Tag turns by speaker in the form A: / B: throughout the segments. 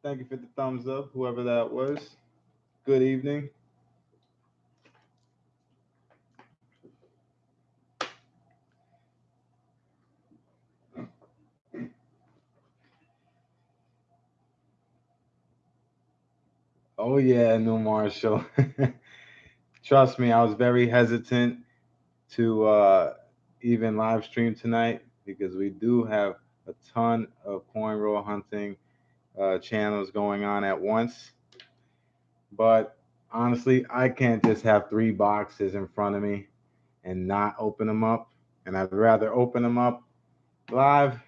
A: Thank you for the thumbs up, whoever that was. Good evening. Oh yeah, new Marshall. Trust me, I was very hesitant to even live stream tonight because we do have a ton of coin roll hunting channels going on at once. But honestly, I can't just have three boxes in front of me and not open them up. And I'd rather open them up live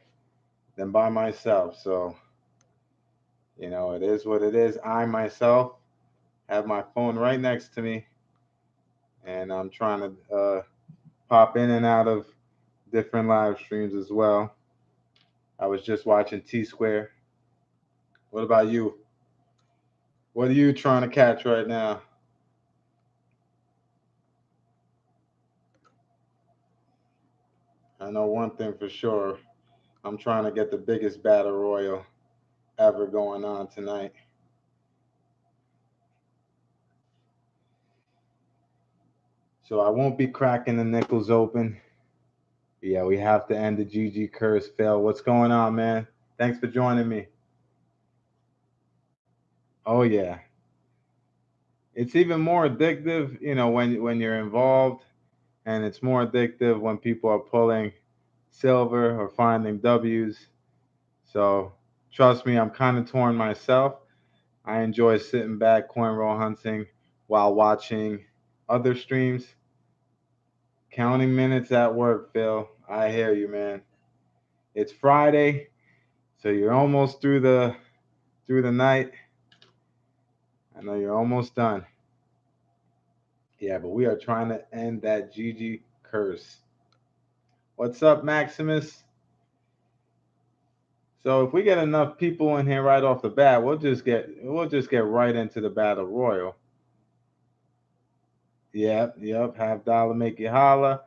A: than by myself. So, it is what it is. I myself have my phone right next to me, and I'm trying to pop in and out of different live streams as well. I was just watching T Square. What about you? What are you trying to catch right now? I know one thing for sure. I'm trying to get the biggest battle royal ever going on tonight. So I won't be cracking the nickels open. Yeah, we have to end the GG curse, Phil. What's going on, man? Thanks for joining me. Oh yeah. It's even more addictive, when you're involved, and it's more addictive when people are pulling silver or finding W's. So trust me, I'm kind of torn myself. I enjoy sitting back coin roll hunting while watching other streams, counting minutes at work. Phil, I hear you, man. It's Friday, so you're almost through the night. I know you're almost done. Yeah, but we are trying to end that GG curse. What's up, Maximus? So if we get enough people in here right off the bat, we'll just get right into the battle royal. Yep. Half dollar make you holla.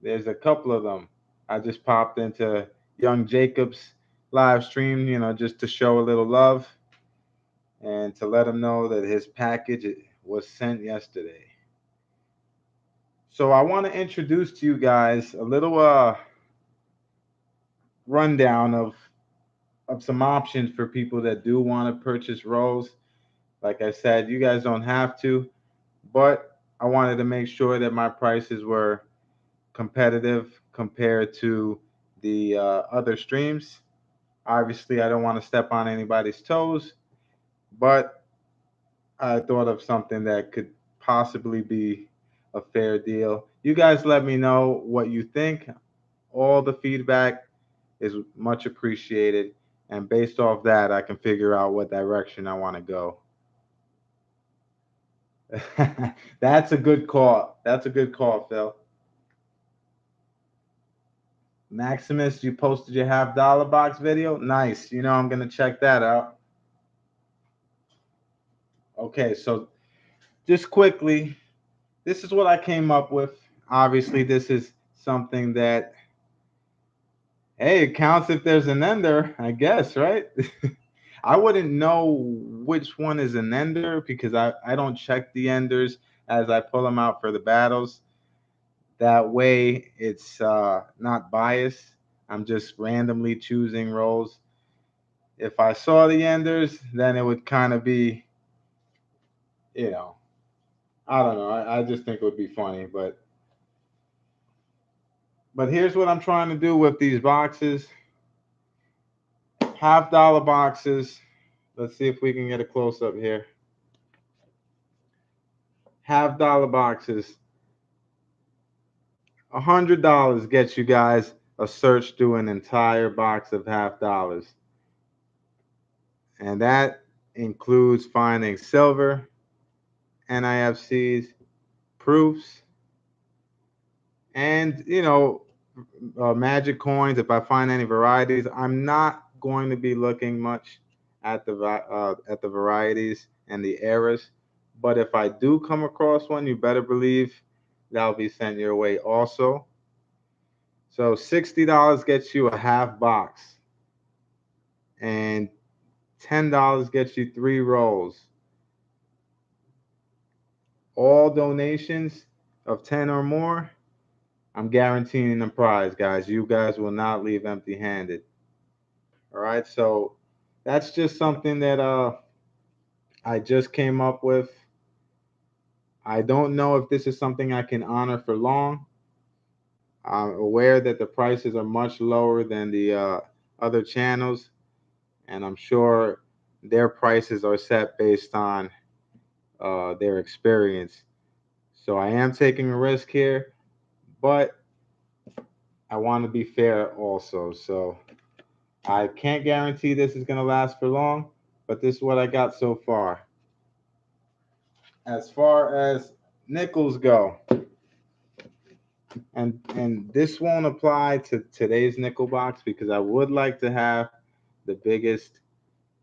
A: There's a couple of them. I just popped into Young Jacob's live stream, just to show a little love and to let him know that his package was sent yesterday. So I want to introduce to you guys a little rundown of some options for people that do want to purchase rolls. Like I said, you guys don't have to, but I wanted to make sure that my prices were competitive compared to the other streams. Obviously, I don't want to step on anybody's toes, but I thought of something that could possibly be a fair deal. You guys let me know what you think. All the feedback is much appreciated. And based off that, I can figure out what direction I want to go. That's a good call. That's a good call, Phil. Maximus, you posted your half dollar box video. Nice. I'm gonna check that out. Okay, so just quickly, this is what I came up with. Obviously, this is something that, hey, it counts if there's an ender, I guess, right? I wouldn't know which one is an ender because I don't check the enders as I pull them out for the battles. That way, it's not biased. I'm just randomly choosing rolls. If I saw the enders, then it would kind of be, you know, I don't know. I just think it would be funny, but here's what I'm trying to do with these boxes. Half dollar boxes. Let's see if we can get a close up here. Half dollar boxes. $100 gets you guys a search through an entire box of half dollars. And that includes finding silver, NIFCs, proofs, and magic coins. If I find any varieties, I'm not going to be looking much at the varieties and the errors. But if I do come across one, you better believe that'll be sent your way also. So $60 gets you a half box, and $10 gets you 3 rolls. All donations of 10 or more, I'm guaranteeing the prize, guys. You guys will not leave empty-handed. All right, so that's just something that I just came up with. I don't know if this is something I can honor for long. I'm aware that the prices are much lower than the other channels, and I'm sure their prices are set based on their experience. So I am taking a risk here, but I want to be fair also. So I can't guarantee this is going to last for long, but this is what I got so far. As far as nickels go, and this won't apply to today's nickel box because I would like to have the biggest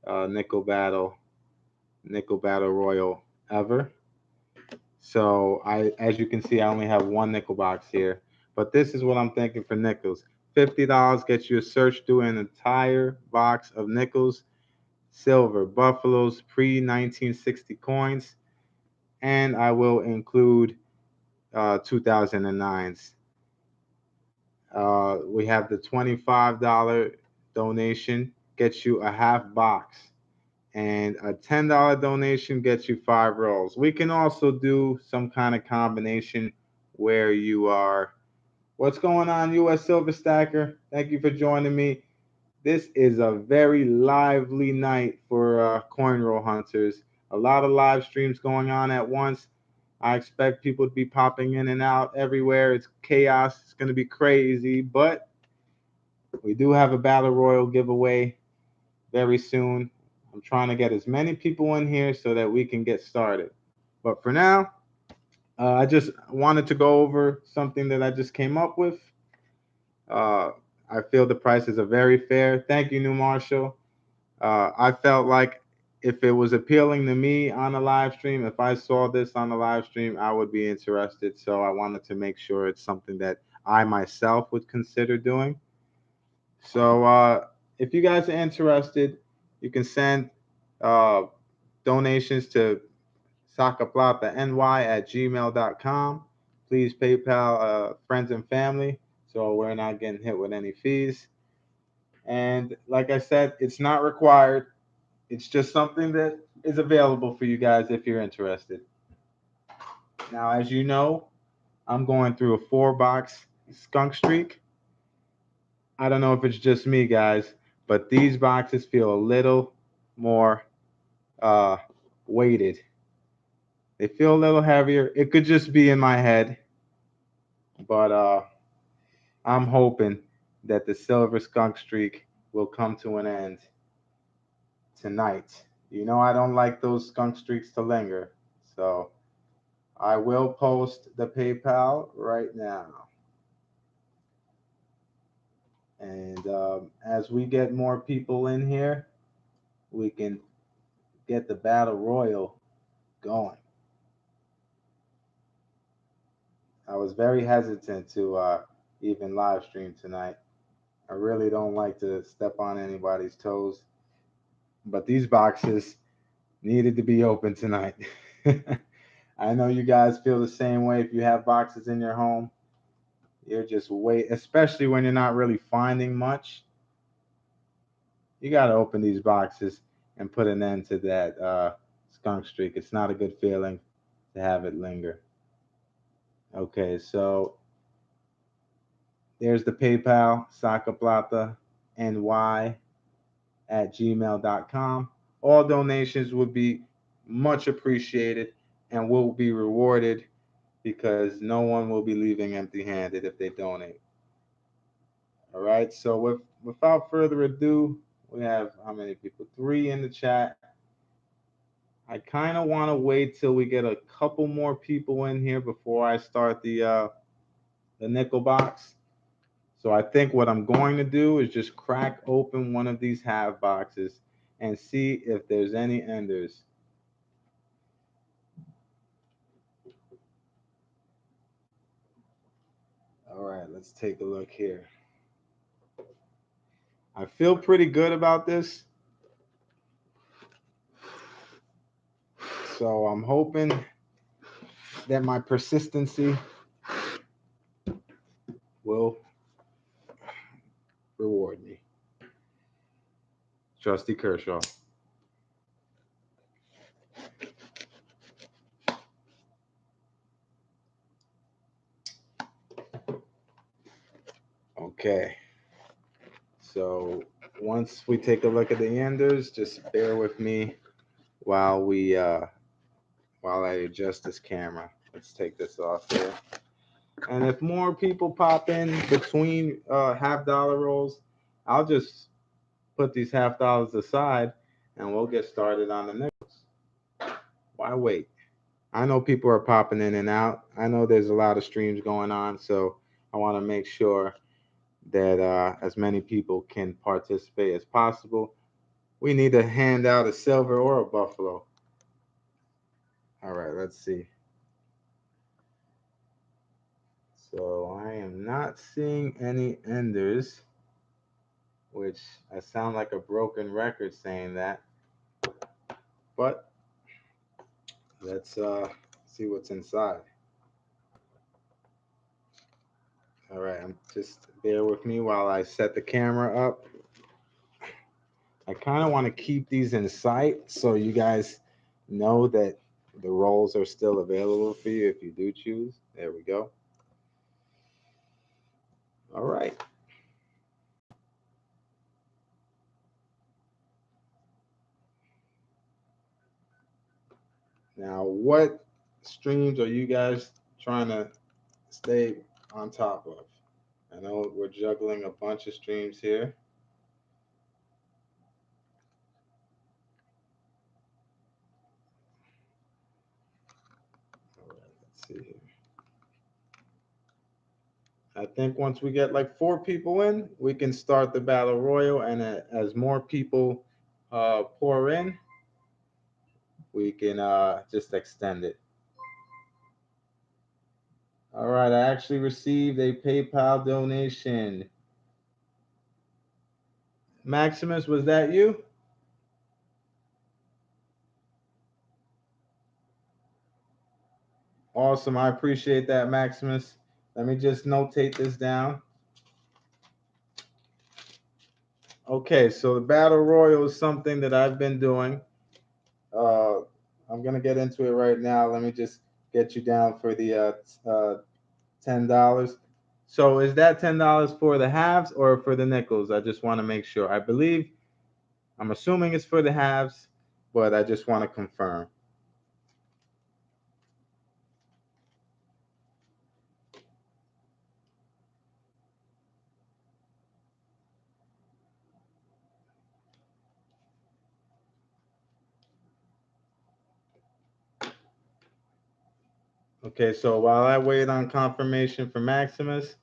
A: nickel battle royal ever. So as you can see, I only have one nickel box here. But this is what I'm thinking for nickels. $50 gets you a search through an entire box of nickels, silver, buffaloes, pre-1960 coins, and I will include 2009s. We have the $25 donation gets you a half box, and a $10 donation gets you 5 rolls. We can also do some kind of combination where you are. What's going on, US Silver Stacker? Thank you for joining me. This is a very lively night for coin roll hunters. A lot of live streams going on at once. I expect people to be popping in and out everywhere. It's chaos. It's going to be crazy, but we do have a battle royal giveaway very soon. I'm trying to get as many people in here so that we can get started. But for now, I just wanted to go over something that I just came up with. Uh, I feel the prices are very fair. Thank you, New Marshall. I felt like if it was appealing to me on a live stream, if I saw this on a live stream, I would be interested. So I wanted to make sure it's something that I myself would consider doing. So if you guys are interested, you can send uh, donations to Saca Plata ny@gmail.com. Please PayPal friends and family so we're not getting hit with any fees. And like I said, it's not required. It's just something that is available for you guys if you're interested. Now, as you know, I'm going through a 4 box skunk streak. I don't know if it's just me, guys, but these boxes feel a little more uh, weighted. They feel a little heavier. It could just be in my head, but I'm hoping that the silver skunk streak will come to an end tonight. You know, I don't like those skunk streaks to linger, so I will post the PayPal right now. And as we get more people in here, we can get the battle royal going. I was very hesitant to even live stream tonight. I really don't like to step on anybody's toes, but these boxes needed to be open tonight. I know you guys feel the same way if you have boxes in your home. You're just wait, especially when you're not really finding much. You got to open these boxes and put an end to that skunk streak. It's not a good feeling to have it linger. Okay, so there's the PayPal, Saca Plata, ny@gmail.com. All donations would be much appreciated and will be rewarded because no one will be leaving empty handed if they donate. All right, so without further ado, we have how many people? 3 in the chat. I kind of want to wait till we get a couple more people in here before I start the nickel box. So I think what I'm going to do is just crack open one of these half boxes and see if there's any enders. All right, let's take a look here. I feel pretty good about this. So I'm hoping that my persistency will reward me. Trusty Kershaw. Okay. So once we take a look at the enders, just bear with me while I adjust this camera. Let's take this off here. And if more people pop in between half-dollar rolls, I'll just put these half-dollars aside and we'll get started on the nickels. Why wait? I know people are popping in and out. I know there's a lot of streams going on, so I want to make sure that as many people can participate as possible. We need to hand out a silver or a buffalo. All right, let's see. So I am not seeing any enders, which I sound like a broken record saying that. But let's see what's inside. All right, I'm just bear with me while I set the camera up. I kind of want to keep these in sight so you guys know that the rolls are still available for you if you do choose. There we go. All right. Now, what streams are you guys trying to stay on top of? I know we're juggling a bunch of streams here. All right, let's see here. I think once we get like 4 people in, we can start the battle royal, and as more people pour in, we can just extend it. All right, I actually received a PayPal donation. Maximus, was that you? Awesome, I appreciate that, Maximus. Let me just notate this down. Okay, so the battle royal is something that I've been doing. Uh, I'm gonna get into it right now. Let me just get you down for the $10. So is that $10 for the halves or for the nickels? I just want to make sure. I'm assuming it's for the halves, but I just want to confirm. Okay, so while I wait on confirmation for Maximus,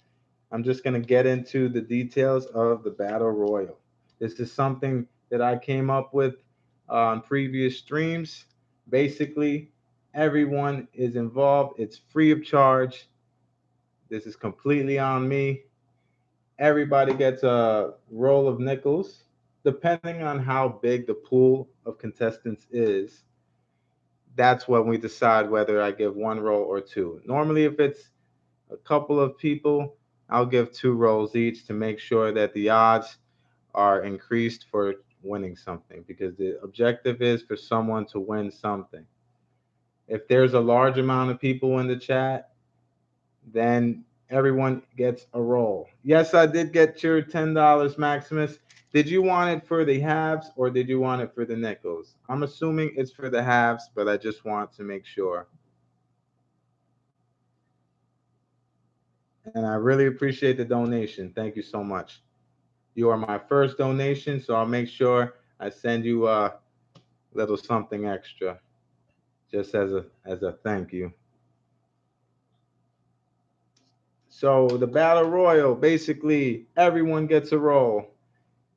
A: I'm just going to get into the details of the Battle Royal. This is something that I came up with on previous streams. Basically, everyone is involved. It's free of charge. This is completely on me. Everybody gets a roll of nickels. Depending on how big the pool of contestants is, that's when we decide whether I give one roll or two. Normally, if it's a couple of people, I'll give 2 rolls each to make sure that the odds are increased for winning something, because the objective is for someone to win something. If there's a large amount of people in the chat, then everyone gets a roll. Yes, I did get your $10, Maximus. Did you want it for the halves or did you want it for the nickels? I'm assuming it's for the halves, but I just want to make sure. And I really appreciate the donation. Thank you so much. You are my first donation, so I'll make sure I send you a little something extra, just as a thank you. So the battle royal, basically everyone gets a roll.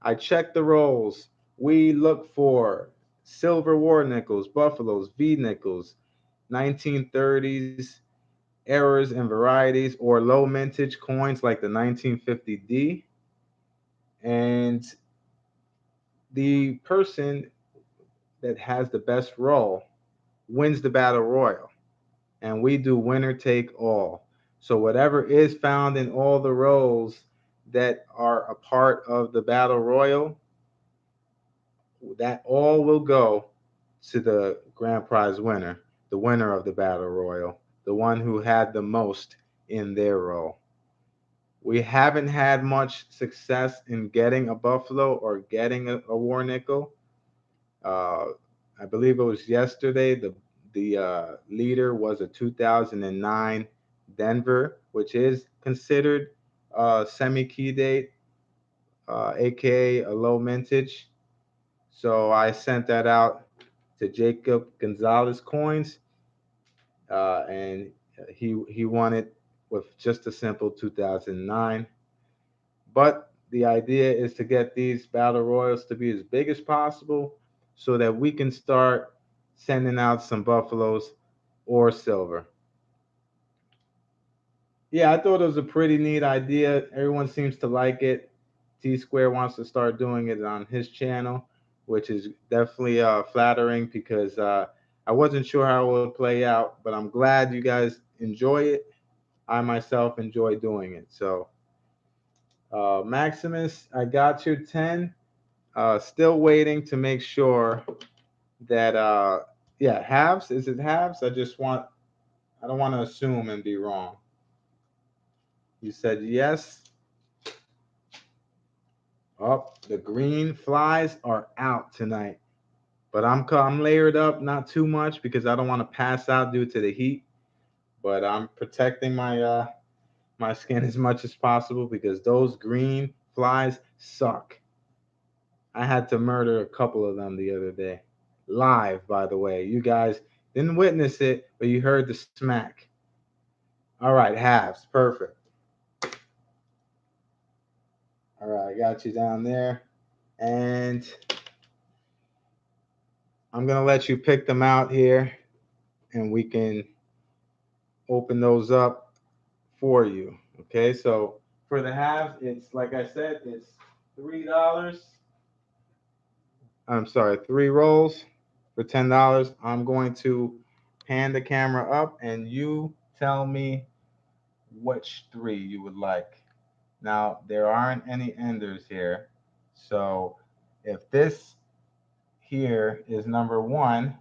A: I check the rolls. We look for silver war nickels, buffaloes, V nickels, 1930s errors and varieties, or low mintage coins like the 1950D. And the person that has the best roll wins the battle royal. And we do winner take all. So whatever is found in all the rows that are a part of the battle royal, that all will go to the grand prize winner, the winner of the battle royal, the one who had the most in their row. We haven't had much success in getting a buffalo or getting a war nickel. Uh, I believe it was yesterday. The leader was a 2009 Denver, which is considered semi key date, aka a low mintage. So I sent that out to Jacob Gonzalez Coins, and he won it with just a simple 2009. But the idea is to get these battle royals to be as big as possible so that we can start sending out some buffaloes or silver. Yeah, I thought it was a pretty neat idea. Everyone seems to like it. T Square wants to start doing it on his channel, which is definitely flattering because I wasn't sure how it would play out, but I'm glad you guys enjoy it. I myself enjoy doing it. So, Maximus, I got your 10. Still waiting to make sure that yeah, halves. Is it halves? I don't want to assume and be wrong. You said yes. Oh, the green flies are out tonight. But I'm layered up, not too much because I don't want to pass out due to the heat. But I'm protecting my skin as much as possible because those green flies suck. I had to murder a couple of them the other day. Live, by the way. You guys didn't witness it, but you heard the smack. All right, halves. Perfect. All right, I got you down there. And I'm going to let you pick them out here and we can open those up for you. Okay, so for the halves, it's like I said, it's $3. I'm sorry, 3 rolls for $10. I'm going to pan the camera up and you tell me which three you would like. Now, there aren't any enders here. So if this here is number one,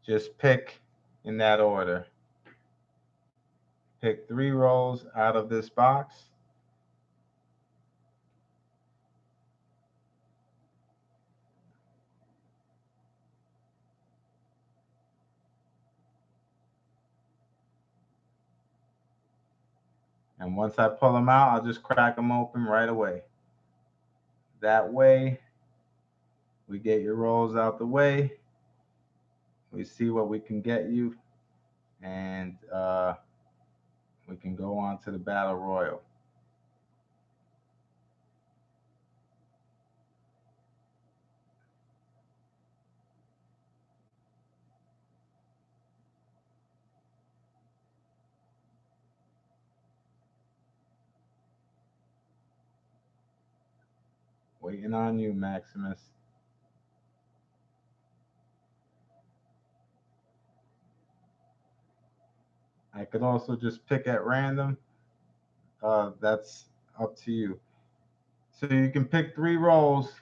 A: just pick in that order. Pick 3 rolls out of this box. And once I pull them out, I'll just crack them open right away. That way, we get your rolls out the way. We see what we can get you, and we can go on to the battle royal. Waiting on you, Maximus. I could also just pick at random. That's up to you. So you can pick 3 rolls.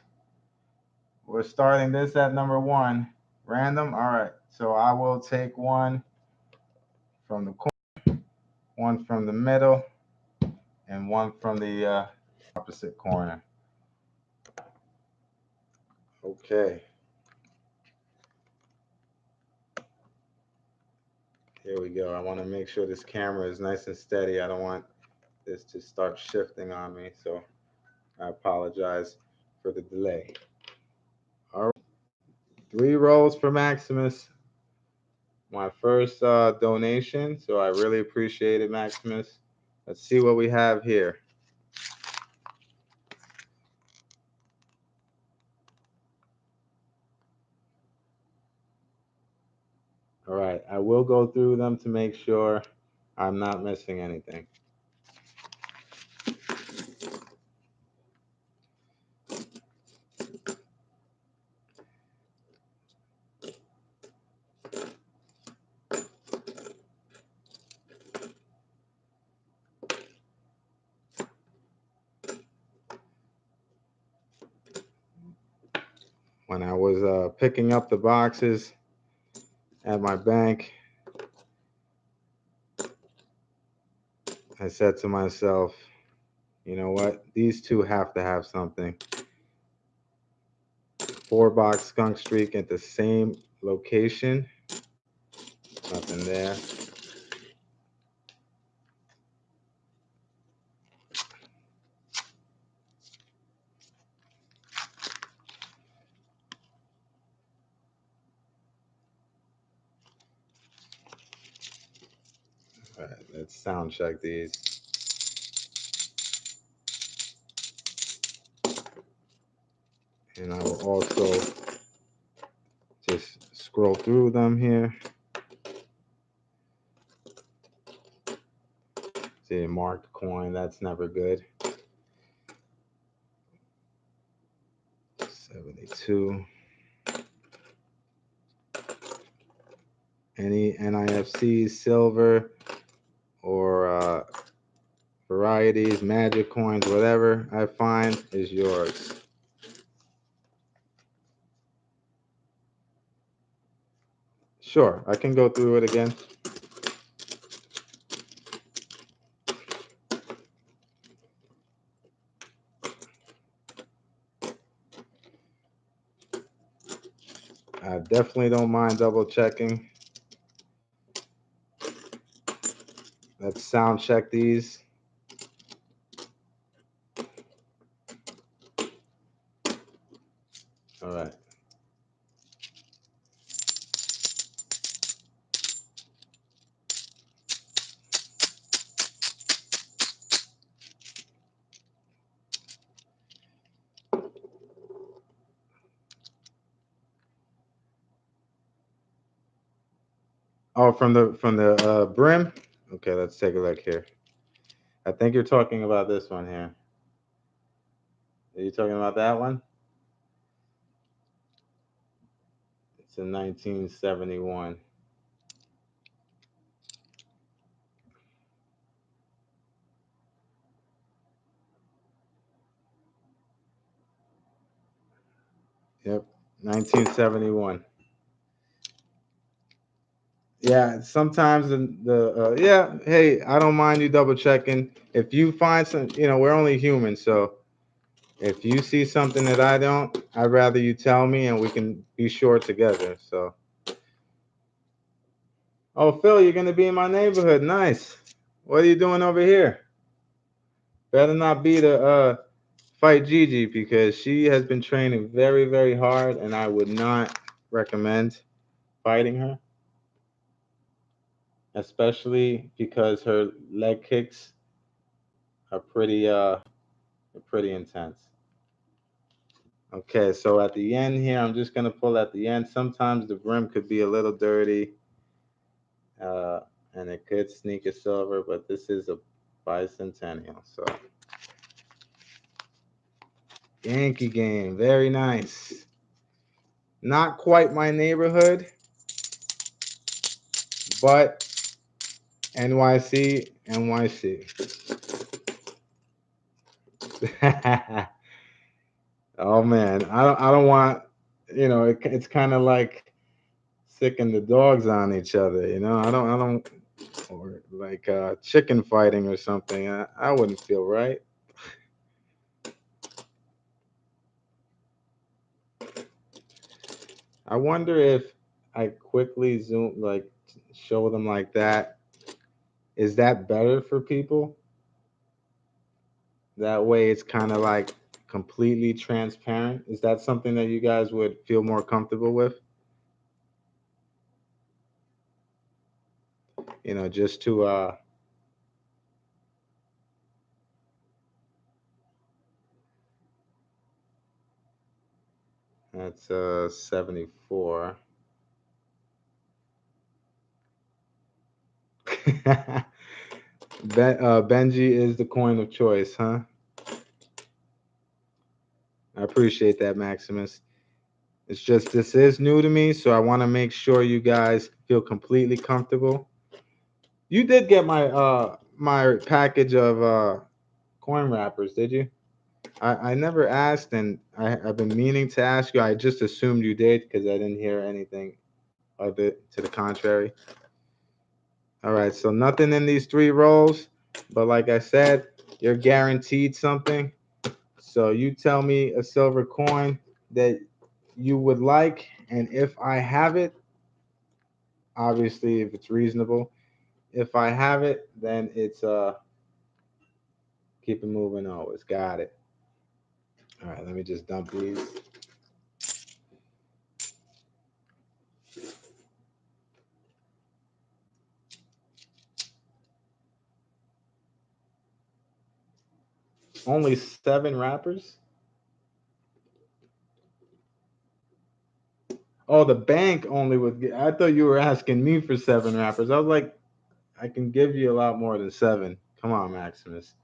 A: We're starting this at number one. Random. All right. So I will take one from the corner, one from the middle, and one from the opposite corner. Okay. Here we go. I want to make sure this camera is nice and steady. I don't want this to start shifting on me. So I apologize for the delay. All right. 3 rolls for Maximus. My first donation. So I really appreciate it, Maximus. Let's see what we have here. All right. I will go through them to make sure I'm not missing anything. when I was picking up the boxes at my bank, I said to myself, you know what? These two have to have something. 4-box skunk streak at the same location. Nothing there. All right, let's sound check these. And I will also just scroll through them here. See, marked coin, that's never good. 72. Any NIFCs, silver, or varieties, magic coins, whatever I find is yours. Sure, I can go through it again. I definitely don't mind double checking. Let's sound check these. All right. Oh, from the brim. Okay, let's take a look here. I think you're talking about this one here. Are you talking about that one? It's in 1971. Yep, 1971. Yeah, sometimes the yeah, hey, I don't mind you double checking. If you find some, we're only human, so if you see something that I don't, I'd rather you tell me and we can be sure together. So, oh, Phil, you're gonna be in my neighborhood. Nice. What are you doing over here? Better not be to fight Gigi because she has been training very, very hard, and I would not recommend fighting her, especially because her leg kicks are pretty intense. Okay, so at the end here, I'm just gonna pull at the end. Sometimes the brim could be a little dirty, uh, and it could sneak a silver, but this is a bicentennial, so Yankee game, very nice. Not quite my neighborhood, but NYC, NYC. Oh man, I don't want, it's kind of like sicking the dogs on each other, I don't, or like chicken fighting or something. I wouldn't feel right. I wonder if I quickly zoom, like show them like that. Is that better for people? That way it's kind of like completely transparent. Is that something that you guys would feel more comfortable with? Just to that's 74. Benji is the coin of choice, huh? I appreciate that, Maximus. It's just this is new to me, so I want to make sure you guys feel completely comfortable. You did get my package of coin wrappers, did you? I never asked, and I've been meaning to ask you. I just assumed you did because I didn't hear anything of it to the contrary. All right, so nothing in these three rolls, but like I said, you're guaranteed something. So you tell me a silver coin that you would like, and if I have it, obviously if it's reasonable, if I have it, then it's keep it moving always. Got it. All right, let me just dump these. Only 7 rappers? Oh, the bank only would get. I thought you were asking me for 7 rappers. I was like, I can give you a lot more than 7. Come on, Maximus.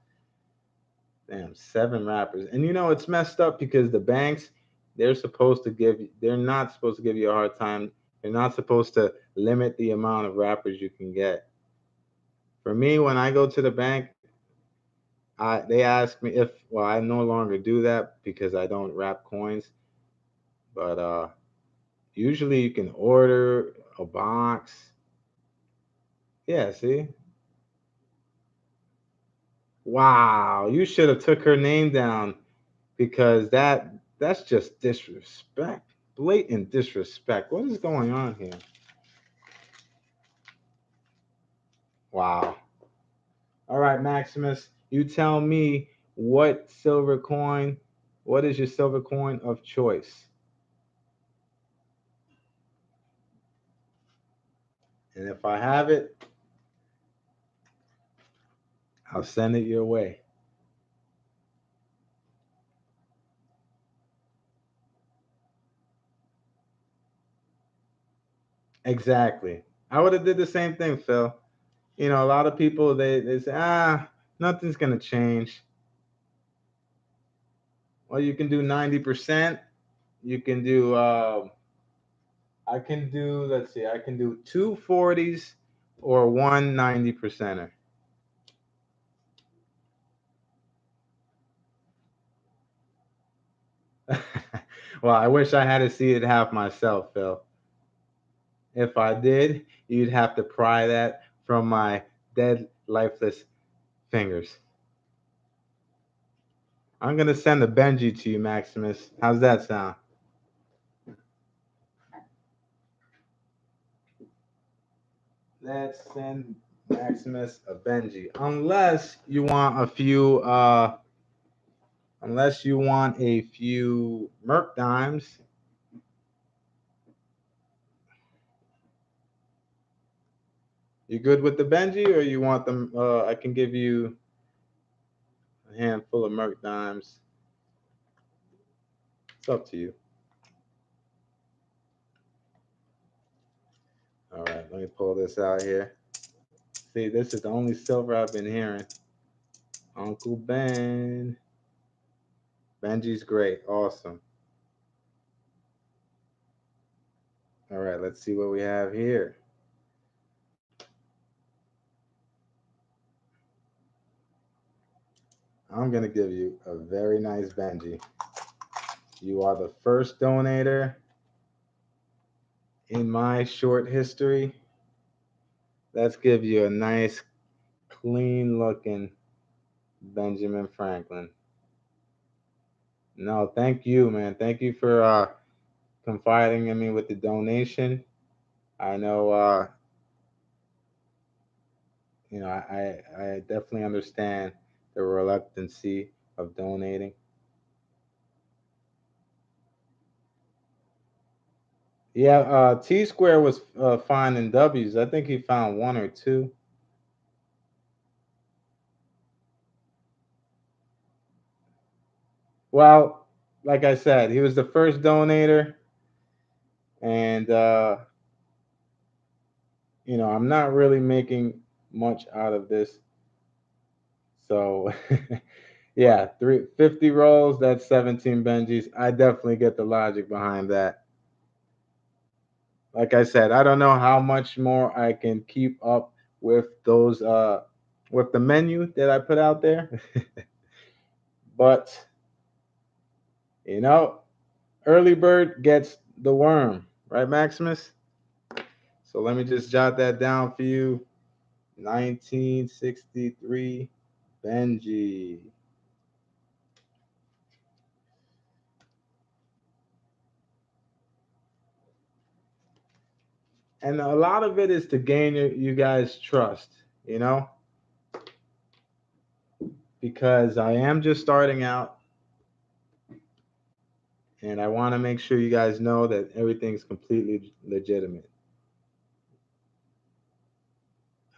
A: Damn, 7 rappers. And you know it's messed up because the banks, they're not supposed to give you a hard time. They're not supposed to limit the amount of rappers you can get. For me, when I go to the bank, they ask me if well, I no longer do that because I don't wrap coins. But usually you can order a box. Yeah, see? Wow, you should have took her name down because that's just disrespect. Blatant disrespect. What is going on here? Wow. All right, Maximus, you tell me what is your silver coin of choice? And if I have it, I'll send it your way. Exactly. I would have did the same thing, Phil. You know, a lot of people they say, nothing's gonna change. Well, you can do 90%. You can do I can do, let's see, I can do 2 40s or 1 90%er. Well, I wish I had to see it half myself, Phil. If I did, you'd have to pry that from my dead, lifeless fingers. I'm gonna send a Benji to you, Maximus. How's that sound? Let's send Maximus a Benji. Unless you want a few Merc dimes. You good with the Benji, or you want them? I can give you a handful of Merc dimes. It's up to you. All right, let me pull this out here. See, this is the only silver I've been hearing. Uncle Ben. Benji's great. Awesome. All right, let's see what we have here. I'm going to give you a very nice Benji. You are the first donator in my short history. Let's give you a nice, clean looking Benjamin Franklin. No, thank you, man. Thank you for confiding in me with the donation. I know, I definitely understand the reluctancy of donating. Yeah, T Square was finding W's. I think he found one or two. Well, like I said, he was the first donator, and I'm not really making much out of this. So, yeah, 350 rolls. That's 17 Benjis. I definitely get the logic behind that. Like I said, I don't know how much more I can keep up with with the menu that I put out there, but You know, early bird gets the worm, right, Maximus? So let me just jot that down for you. 1963 Benji. And a lot of it is to gain you guys' trust, you know, because I am just starting out and I want to make sure you guys know that everything's completely legitimate.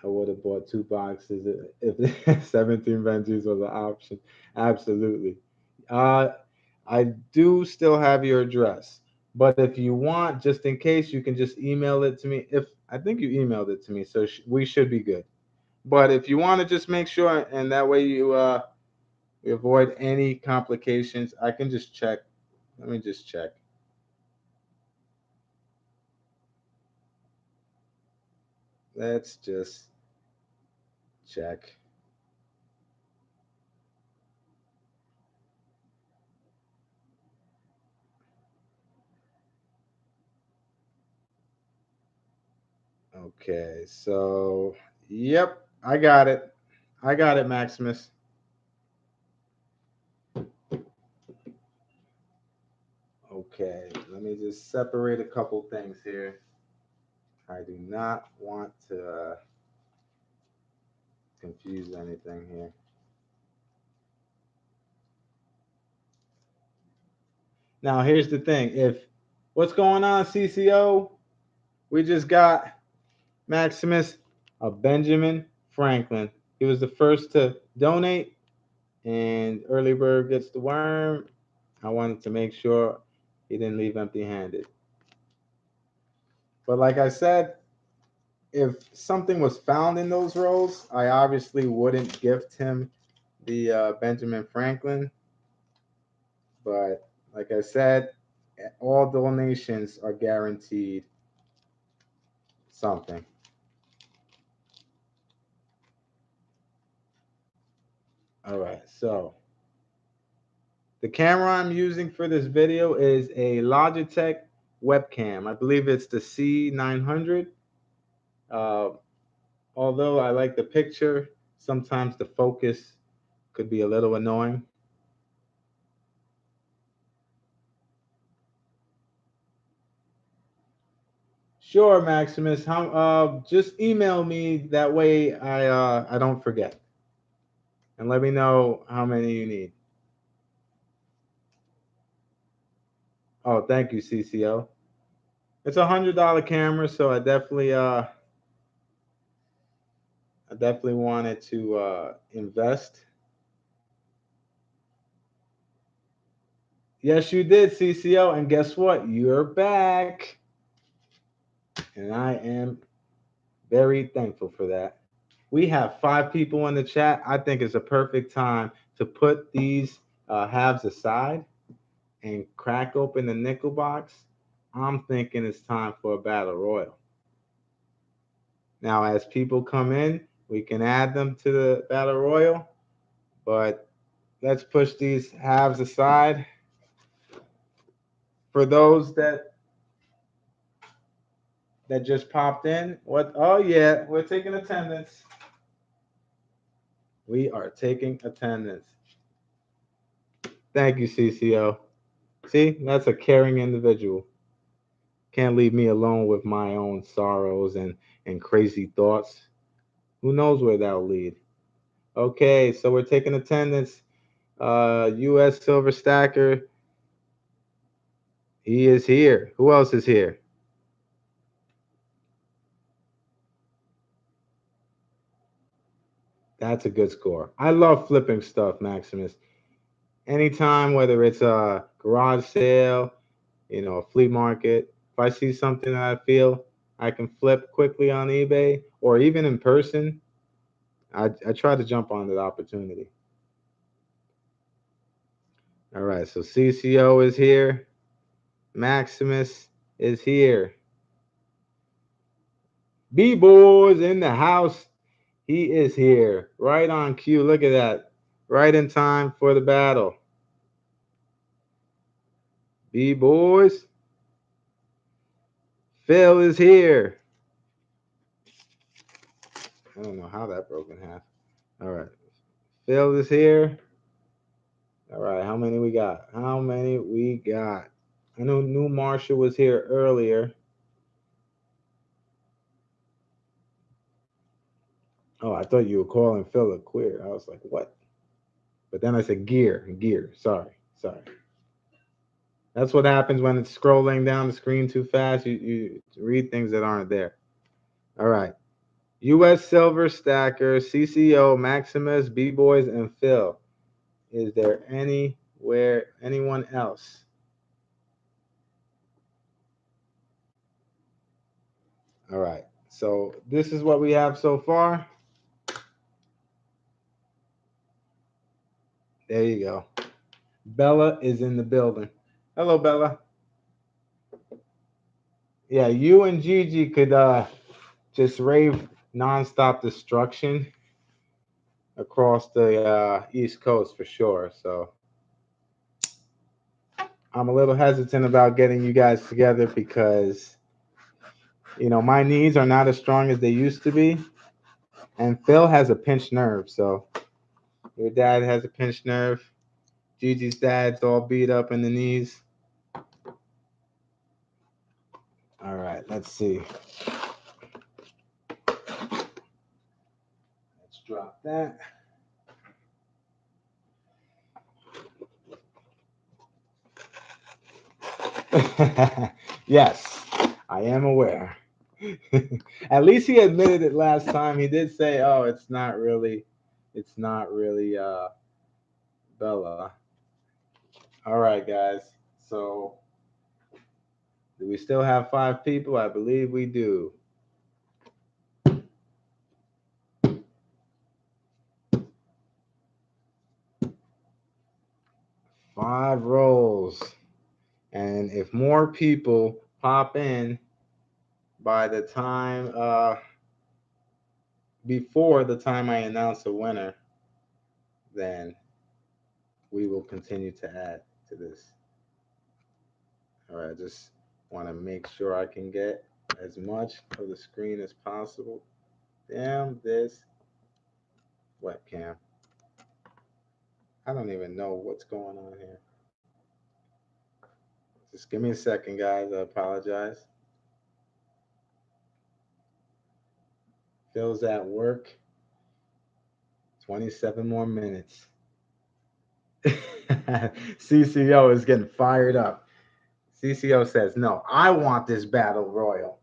A: I would have bought 2 boxes if 17 Benjis was an option. Absolutely. Uh, I do still have your address, but if you want, just in case, you can just email it to me. If I think you emailed it to me, so we should be good. But if you want to just make sure, and that way you avoid any complications, I can just check. Let me just check. Let's just check. Okay, so yep, I got it. I got it, Maximus. Okay, let me just separate a couple things here. I do not want to confuse anything here. Now, here's the thing. If what's going on, CCO? We just got Maximus of Benjamin Franklin. He was the first to donate, and Early Bird gets the worm. I wanted to make sure he didn't leave empty handed. But like I said, if something was found in those rolls, I obviously wouldn't gift him the Benjamin Franklin. But like I said, all donations are guaranteed something. All right, so the camera I'm using for this video is a Logitech webcam. I believe it's the C900. Uh, Although I like the picture, sometimes the focus could be a little annoying. Sure, Maximus. Just email me that way I don't forget, and let me know how many you need. Oh, thank you, CCO. It's $100 camera, so I definitely wanted to invest. Yes, you did, CCO, and guess what? You're back, and I am very thankful for that. We have 5 people in the chat. I think it's a perfect time to put these halves aside and crack open the nickel box. I'm thinking it's time for a battle royal. Now, as people come in, we can add them to the battle royal, but let's push these halves aside. For those that just popped in, what? Oh yeah, we're taking attendance. We are taking attendance. Thank you, CCO. See, that's a caring individual. Can't leave me alone with my own sorrows and crazy thoughts. Who knows where that'll lead? Okay, so we're taking attendance. U.S. Silver Stacker, he is here. Who else is here? That's a good score. I love flipping stuff, Maximus. Anytime, whether it's a garage sale, a flea market, if I see something that I feel I can flip quickly on eBay or even in person, I try to jump on that opportunity. All right, so CCO is here. Maximus is here. B-Boy's in the house. He is here. Right on cue. Look at that. Right in time for the battle. B-boys. Phil is here. I don't know how that broke in half. All right. Phil is here. All right. How many we got? How many we got? I know New Marshall was here earlier. Oh, I thought you were calling Phil a queer. I was like, what? But then I said gear. Sorry. That's what happens when it's scrolling down the screen too fast. You read things that aren't there. All right. U.S. Silver Stacker, CCO, Maximus, B-Boys, and Phil. Is there anyone else? All right. So this is what we have so far. There you go. Bella is in the building. Hello, Bella. Yeah, you and Gigi could just rave nonstop destruction across the East Coast for sure. So I'm a little hesitant about getting you guys together because my knees are not as strong as they used to be, and Phil has a pinched nerve. So your dad has a pinched nerve. Gigi's dad's all beat up in the knees. All right, let's see. Let's drop that. Yes, I am aware. At least he admitted it last time. He did say, "Oh, it's not really Bella." All right, guys. So, do we still have 5 people? I believe we do. 5 rolls. And if more people pop in by the time before the time I announce a winner, then we will continue to add to this. All right, I just want to make sure I can get as much of the screen as possible. Damn this webcam. I don't even know what's going on here. Just give me a second, guys. I apologize. Phil's at work. 27 more minutes. CCO is getting fired up. CCO says, no, I want this battle royal.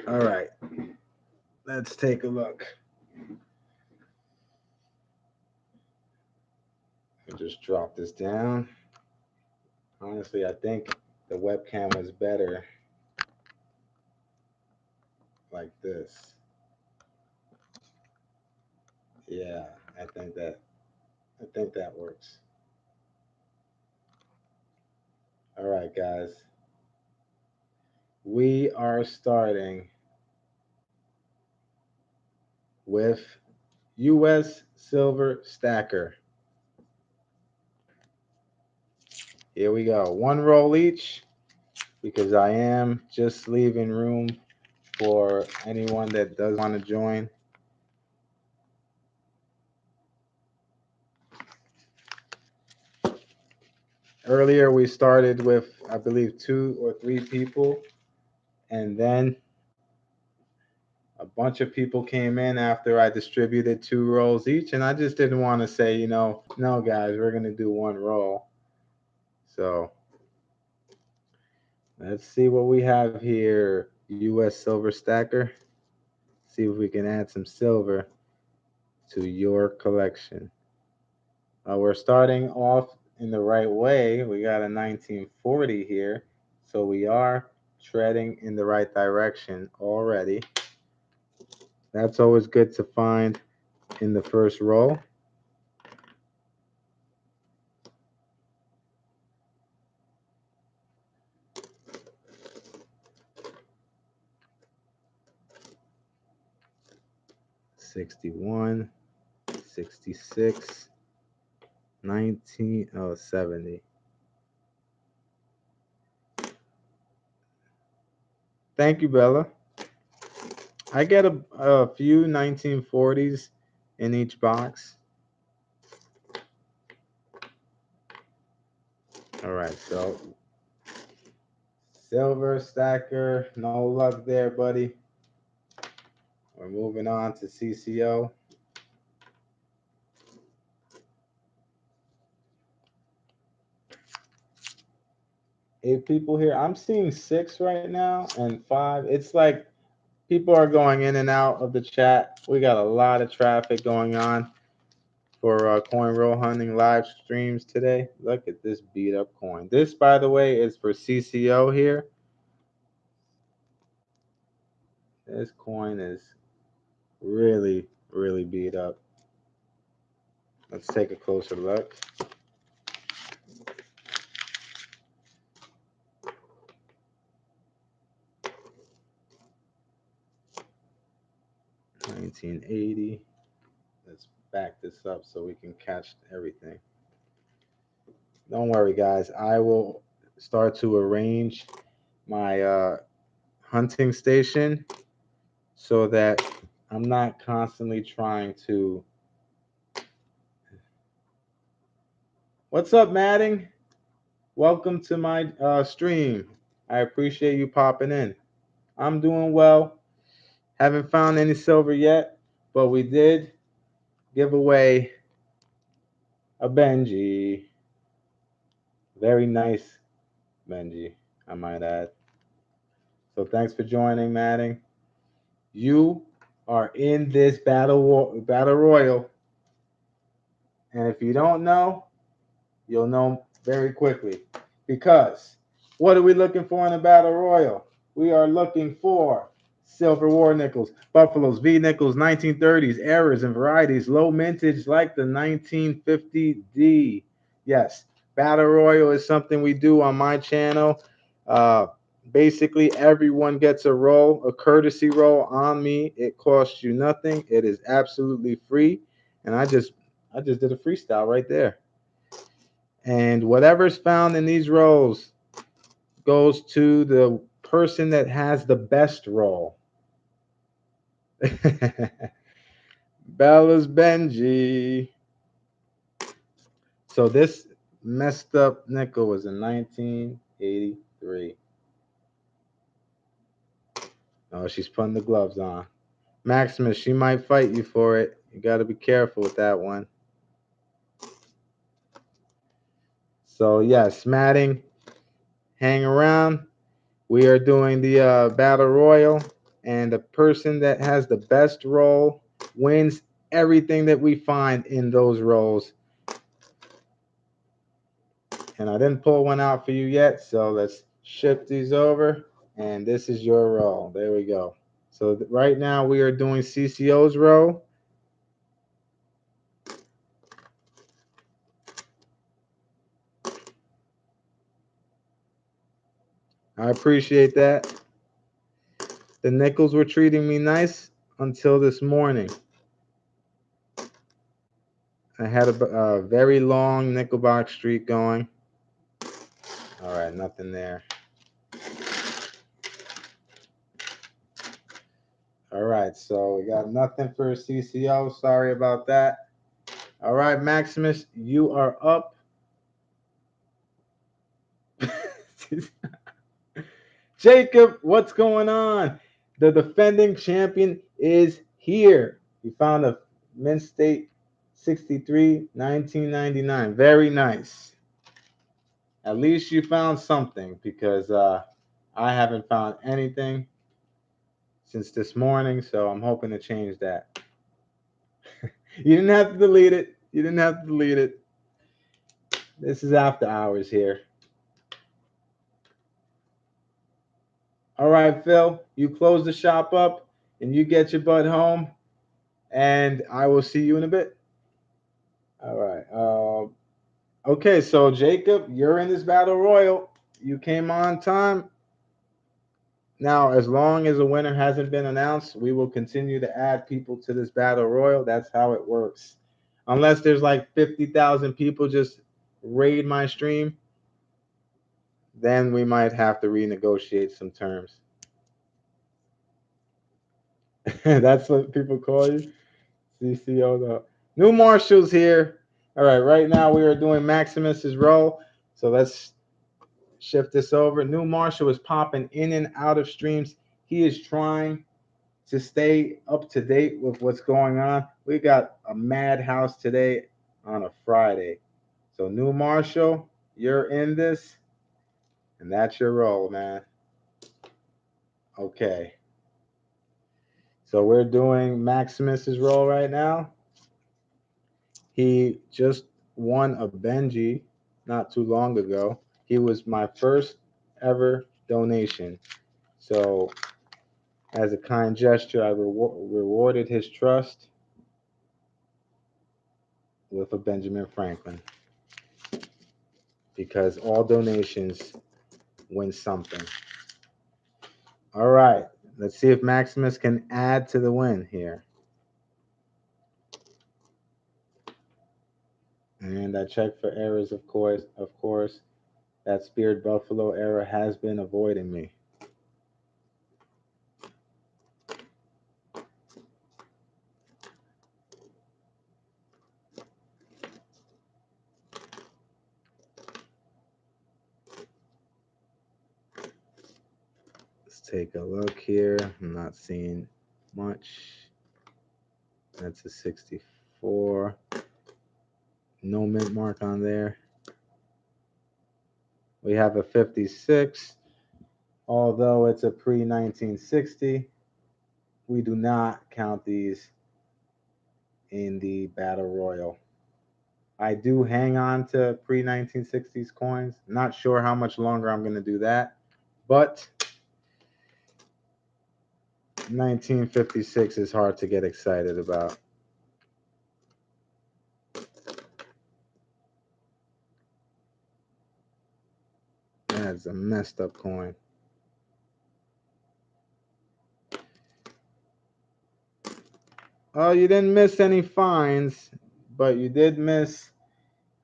A: All right. Let's take a look. I'll just drop this down. Honestly, I think the webcam was better like this. Yeah, I think that works. All right, guys. We are starting with US Silver Stacker. Here we go. 1 roll each because I am just leaving room for anyone that does want to join. Earlier, we started with, I believe, 2 or 3 people, and then a bunch of people came in after I distributed 2 rolls each, and I just didn't want to say, no, guys, we're going to do 1 roll. So let's see what we have here. US Silver Stacker. See if we can add some silver to your collection. We're starting off in the right way. We got a 1940 here, so we are treading in the right direction already. That's always good to find in the first roll. $61. 66, 19, 70. Thank you, Bella. I get a few 1940s in each box. All right, so silver stacker, no luck there, buddy. We're moving on to CCO. 8 people here. I'm seeing 6 right now and 5. It's like people are going in and out of the chat. We got a lot of traffic going on for coin roll hunting live streams today. Look at this beat up coin. This, by the way, is for CCO here. This coin is really, really beat up. Let's take a closer look. $19.80. Let's back this up so we can catch everything. Don't worry, guys. I will start to arrange my hunting station so that I'm not constantly trying to. What's up, Madding? Welcome to my stream. I appreciate you popping in. I'm doing well. Haven't found any silver yet, but we did give away a Benji. Very nice Benji, I might add. So thanks for joining, Madding. You are in this battle royal, and if you don't know, you'll know very quickly. Because what are we looking for in a battle royal? We are looking for silver war nickels, buffaloes, V nickels, 1930s, errors and varieties, low mintage like the 1950D. Yes, battle royal is something we do on my channel. Basically, everyone gets a roll, a courtesy roll on me. It costs you nothing. It is absolutely free, and I just did a freestyle right there. And whatever's found in these rolls goes to the person that has the best roll. Bella's Benji. So this messed up nickel was in 1983. Oh, she's putting the gloves on. Maximus, she might fight you for it. You got to be careful with that one. So, yes, Matting, hang around. We are doing the Battle Royal, and the person that has the best roll wins everything that we find in those rolls. And I didn't pull one out for you yet, so let's shift these over, and this is your roll. There we go. So right now we are doing CCO's roll. I appreciate that. The nickels were treating me nice until this morning. I had a very long nickel box streak going. All right, nothing there. All right, so we got nothing for CCO. Sorry about that. All right, Maximus, you are up. Jacob, what's going on? The defending champion is here. We found a Mint State 63, 1999. Very nice. At least you found something, because I haven't found anything since this morning, so I'm hoping to change that. You didn't have to delete it. You didn't have to delete it. This is after hours here. All right, Phil, you close the shop up and you get your butt home, and I will see you in a bit. All right. Okay, so Jacob, you're in this battle royal. You came on time. Now, as long as a winner hasn't been announced, we will continue to add people to this battle royal. That's how it works. Unless there's like 50,000 people just raid my stream, then we might have to renegotiate some terms. That's what people call you? CCO, though. New Marshall's here. All right, right now we are doing Maximus's role. So let's shift this over. New Marshall is popping in and out of streams. He is trying to stay up to date with what's going on. We got a madhouse today on a Friday. So, New Marshall, you're in this, and that's your role, man. Okay. So, we're doing Maximus's role right now. He just won a Benji not too long ago. He was my first ever donation. So, as a kind gesture, I rewarded his trust with a Benjamin Franklin because all donations win something. All right, let's see if Maximus can add to the win here. And I checked for errors, of course. That Speared Buffalo error has been avoiding me. Let's take a look here. I'm not seeing much. That's a 64. No mint mark on there. We have a 56. Although it's a pre-1960, we do not count these in the Battle Royal. I do hang on to pre-1960s coins. Not sure how much longer I'm going to do that, but 1956 is hard to get excited about. That's a messed up coin. Oh, you didn't miss any fines, but you did miss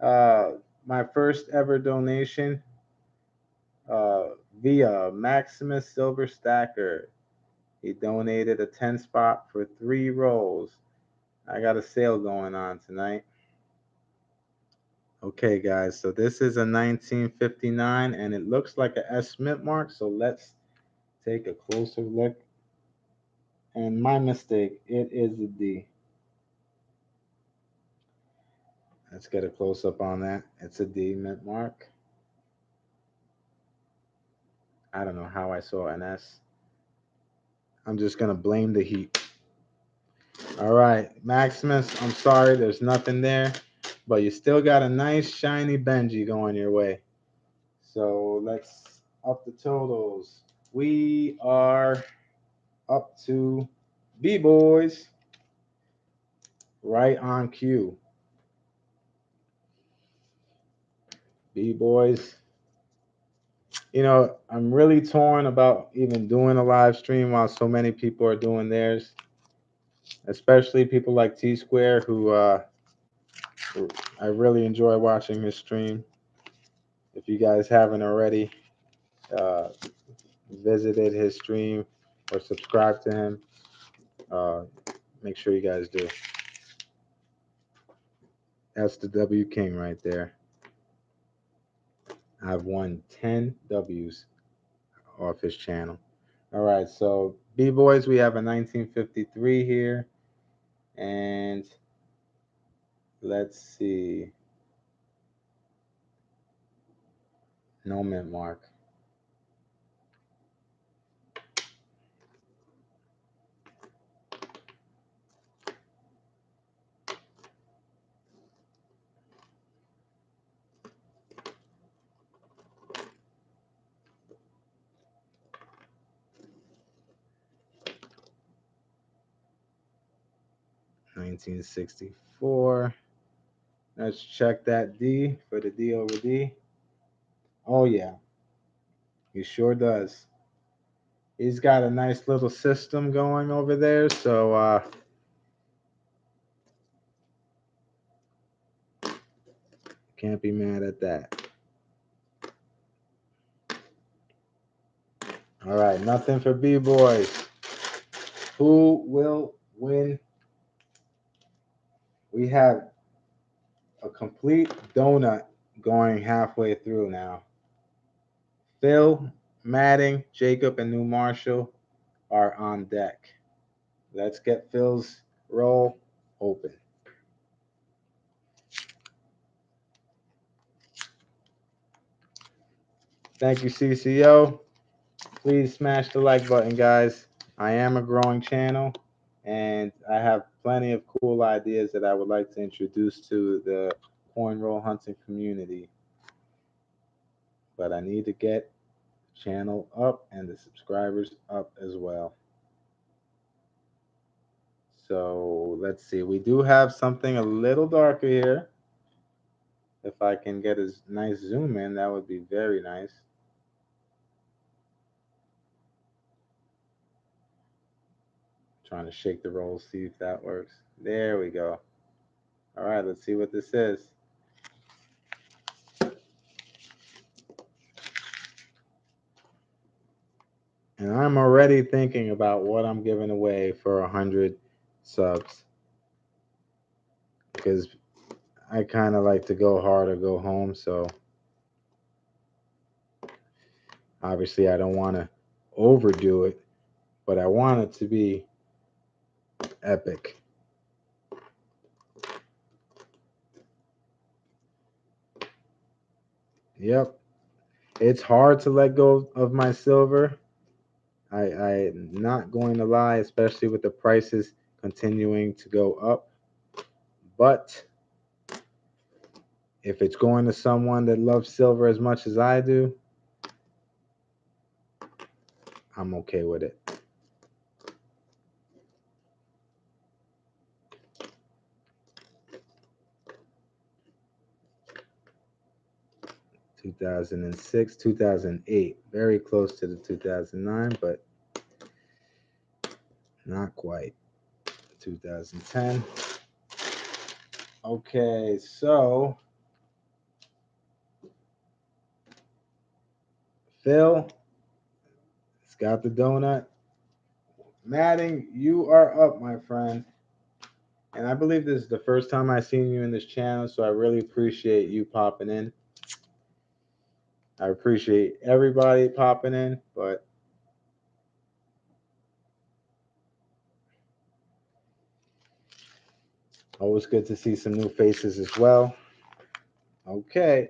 A: my first ever donation via Maximus Silver Stacker. He donated a 10 spot for 3 rolls. I got a sale going on tonight. Okay, guys, so this is a 1959, and it looks like a S Smith mark, so let's take a closer look. And my mistake, it is a D. Let's get a close-up on that. It's a D mint mark. I don't know how I saw an S. I'm just going to blame the heat. All right, Maximus, I'm sorry, there's nothing there, but you still got a nice shiny Benji going your way. So let's up the totals. We are up to B-Boys right on cue. B-Boys. You know, I'm really torn about even doing a live stream while so many people are doing theirs, especially people like T-Square, who I really enjoy watching his stream. If you guys haven't already uh, visited his stream or subscribed to him, uh, make sure you guys do. That's the W King right there. I've won 10 W's off his channel. All right, so B-Boys, we have a 1953 here. And let's see. No mint mark. $1964. Let's check that D for the D over D. Oh, yeah. He sure does. He's got a nice little system going over there. So Can't be mad at that. All right, nothing for B-boys. Who will win? We have a complete donut going halfway through now. Phil, Madding, Jacob, and New Marshall are on deck. Let's get Phil's roll open. Thank you, CCO. Please smash the like button, guys. I am a growing channel, and I have plenty of cool ideas that I would like to introduce to the coin roll hunting community. But I need to get the channel up and the subscribers up as well. So let's see. We do have something a little darker here. If I can get a nice zoom in, that would be very nice. Trying to shake the roll, see if that works. There we go. All right, let's see what this is. And I'm already thinking about what I'm giving away for 100 subs. Because I kind of like to go hard or go home. So obviously I don't want to overdo it, but I want it to be epic. Yep. It's hard to let go of my silver. I'm not going to lie, especially with the prices continuing to go up. But if it's going to someone that loves silver as much as I do, I'm okay with it. (2006), 2008, very close to the 2009, but not quite. 2010. Okay, so Phil, it's got the donut. Madding, you are up, my friend. And I believe this is the first time I've seen you in this channel, so I really appreciate you popping in. I appreciate everybody popping in, but always good to see some new faces as well. Okay,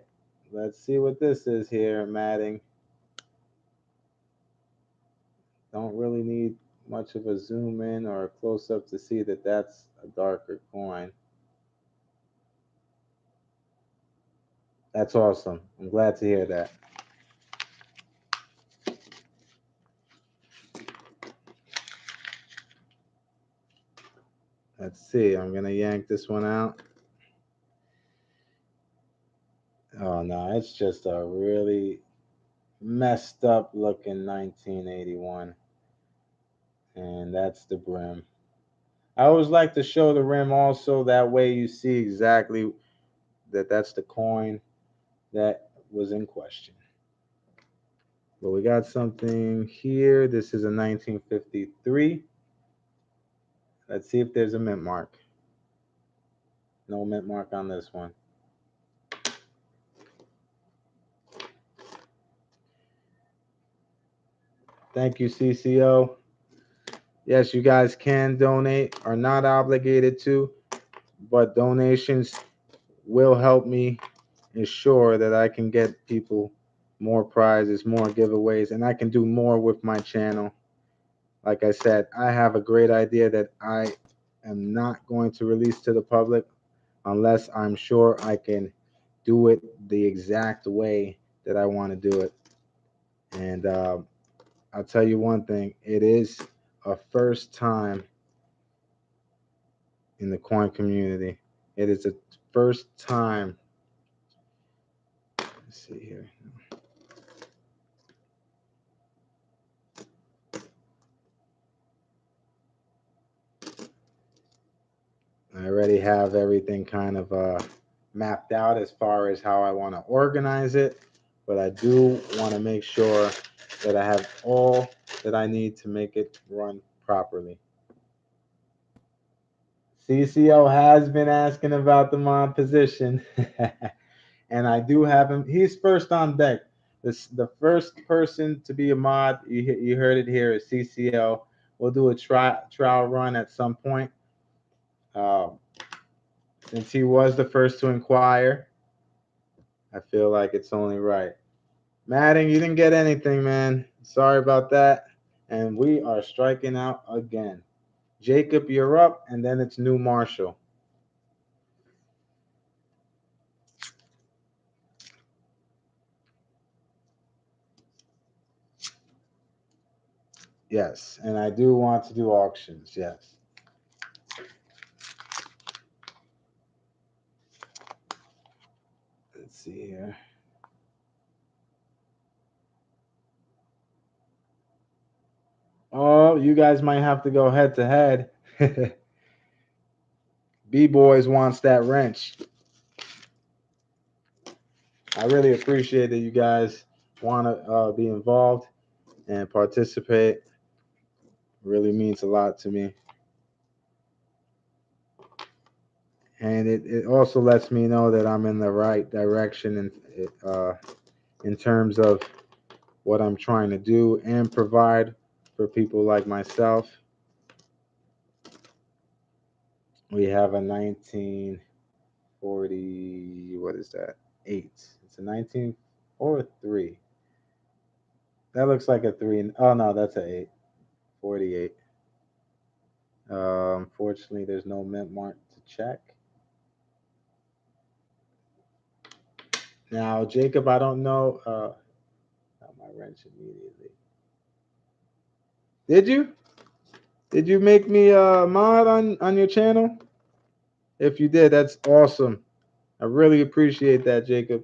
A: let's see what this is here, Madding. Don't really need much of a zoom in or a close up to see that that's a darker coin. That's awesome. I'm glad to hear that. Let's see. I'm going to yank this one out. Oh, no. It's just a really messed up looking 1981. And that's the brim. I always like to show the rim also. That way you see exactly that that's the coin that was in question. But we got something here. This is a 1953. Let's see if there's a mint mark. No mint mark on this one. Thank you, CCO. Yes, you guys can donate, are not obligated to, but donations will help me ensure that I can get people more prizes, more giveaways, and I can do more with my channel. Like I said, I have a great idea that I am not going to release to the public unless I'm sure I can do it the exact way that I want to do it. And I'll tell you one thing, it is a first time in the coin community. It is a first time. Let's see here. I already have everything kind of mapped out as far as how I want to organize it, but I do want to make sure that I have all that I need to make it run properly. CCO has been asking about the mod position, and I do have him. He's first on deck. The first person to be a mod, you heard it here, is CCO. We'll do a trial run at some point. Uh, since he was the first to inquire, I feel like it's only right. Madden, you didn't get anything, man. Sorry about that. And we are striking out again. Jacob, you're up, and then it's New Marshall. Yes, and I do want to do auctions. Yes. Let's see here. Oh, you guys might have to go head to head. B Boys wants that wrench. I really appreciate that you guys want to be involved and participate. It really means a lot to me. And it also lets me know that I'm in the right direction in terms of what I'm trying to do and provide for people like myself. We have a 1940, what is that? 8. It's a 19 or a 3. That looks like a 3. Oh, no, that's a 8. 48. Unfortunately, there's no mint mark to check. Now, Jacob, I don't know. Got my wrench immediately. Did you? Did you make me a mod on your channel? If you did, that's awesome. I really appreciate that, Jacob.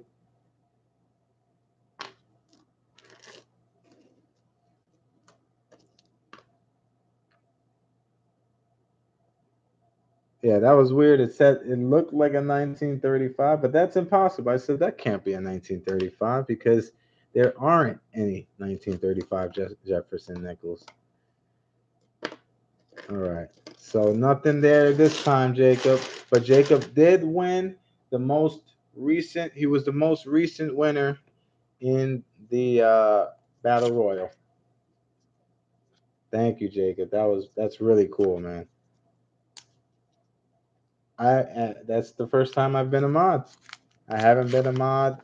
A: Yeah, that was weird. It looked like a 1935, but that's impossible. I said that can't be a 1935 because there aren't any 1935 Jefferson nickels. All right. So nothing there this time, Jacob. But Jacob did win the most recent. He was the most recent winner in the battle royal. Thank you, Jacob. That's really cool, man. That's the first time I've been a mod. I haven't been a mod,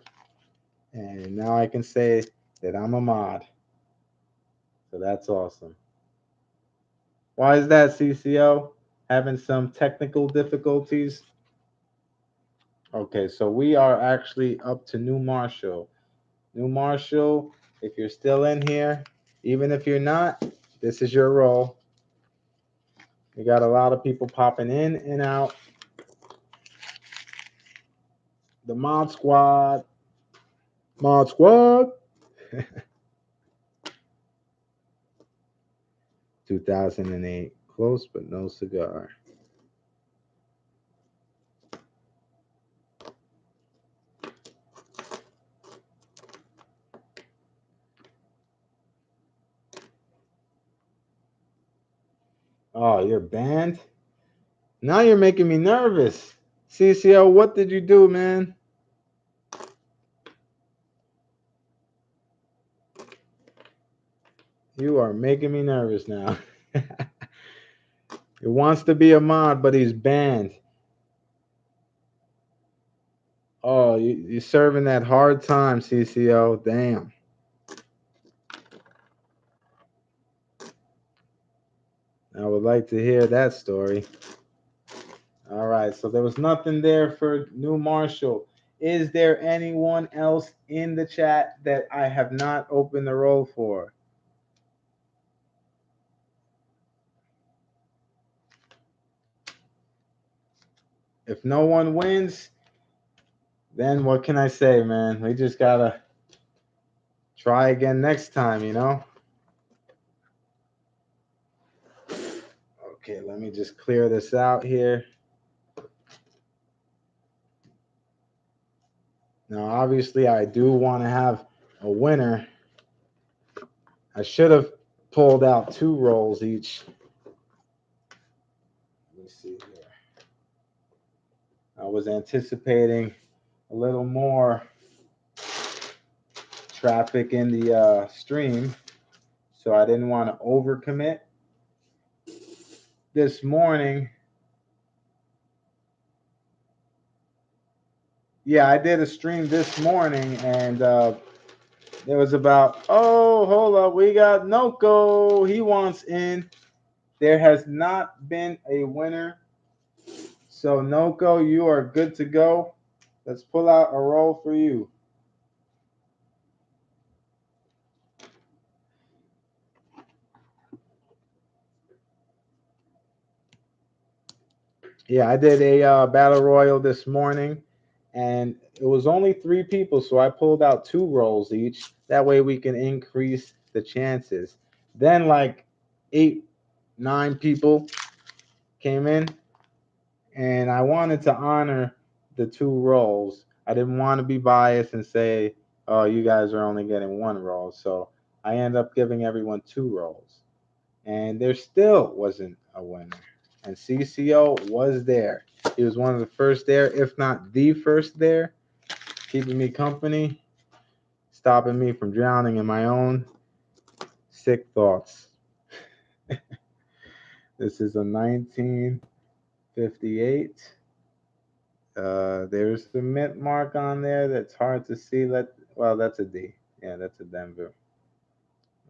A: and now I can say that I'm a mod. So that's awesome. Why is that, CCO? Having some technical difficulties? Okay, so we are actually up to New Marshall. New Marshall, if you're still in here, even if you're not, this is your role. We got a lot of people popping in and out. The Mod Squad. Mod Squad. 2008. Close but no cigar. Oh, you're banned? Now you're making me nervous. CCO, what did you do, man? You are making me nervous now. He wants to be a mod, but he's banned. Oh, you're serving that hard time, CCO. Damn. I would like to hear that story. All right, so there was nothing there for New Marshall. Is there anyone else in the chat that I have not opened the roll for? If no one wins, then what can I say, man? We just gotta try again next time, you know? Okay, let me just clear this out here. Now, obviously, I do want to have a winner. I should have pulled out 2 rolls each. Let me see here. I was anticipating a little more traffic in the stream, so I didn't want to overcommit. This morning, yeah, I did a stream this morning, and it was about, oh, hold up, we got Noko. He wants in. There has not been a winner. So, Noko, you are good to go. Let's pull out a roll for you. Yeah, I did a battle royal this morning, and it was only 3 people, so I pulled out 2 rolls each. That way we can increase the chances. Then, like 8, 9 people came in, and I wanted to honor the 2 rolls. I didn't want to be biased and say, "Oh, you guys are only getting 1 roll." So I ended up giving everyone 2 rolls, and there still wasn't a winner. And CCO was there. He was one of the first there, if not the first there, keeping me company, stopping me from drowning in my own sick thoughts. This is a 1958. There's the mint mark on there that's hard to see. Well, that's a D. Yeah, that's a Denver.